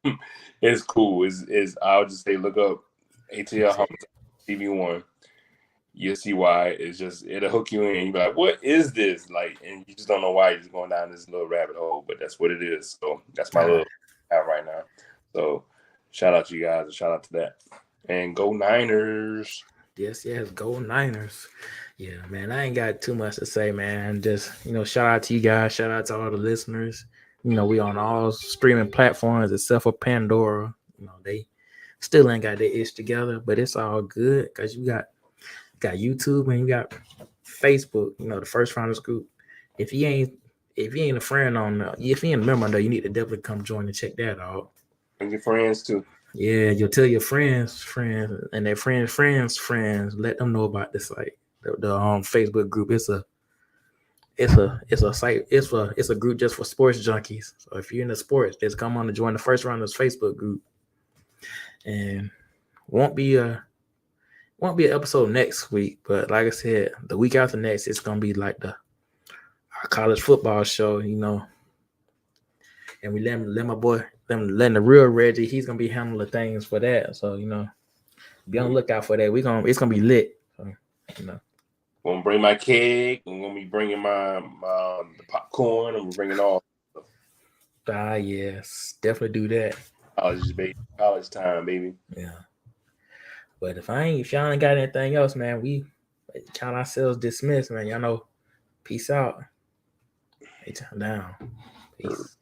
can. It's cool. Is I'll just say look up ATL Homicide TV1. You'll see why. It'll hook you in. You'll be like, what is this? Like, and you just don't know why you're just going down this little rabbit hole, but that's what it is. So that's my little out right now. So shout out to you guys and shout out to that. And go Niners. Yes, go Niners. Yeah, man, I ain't got too much to say, man. Just, shout out to you guys. Shout out to all the listeners. We on all streaming platforms except for Pandora. They still ain't got their ish together, but it's all good because you got YouTube and you got Facebook, the First Rounders group. If you ain't a friend if you ain't a member on there, you need to definitely come join and check that out. And your friends too. Yeah, you'll tell your friends, and their friends. Let them know about this site, the Facebook group. It's a site. It's a group just for sports junkies. So if you're into sports, just come on to join the First Rounders Facebook group. And won't be an episode next week, but like I said, the week after next, it's gonna be like our college football show, and we let my boy, letting the real Reggie, he's gonna be handling things for that. So be on the lookout for that. It's gonna be lit. So, Gonna bring my cake. I'm gonna be bringing my the popcorn. I'm bringing all. Yes, definitely do that. College time, baby. Yeah. But if y'all ain't got anything else, man, we count ourselves dismissed, man. Y'all know. Peace out. Hey, down. Peace.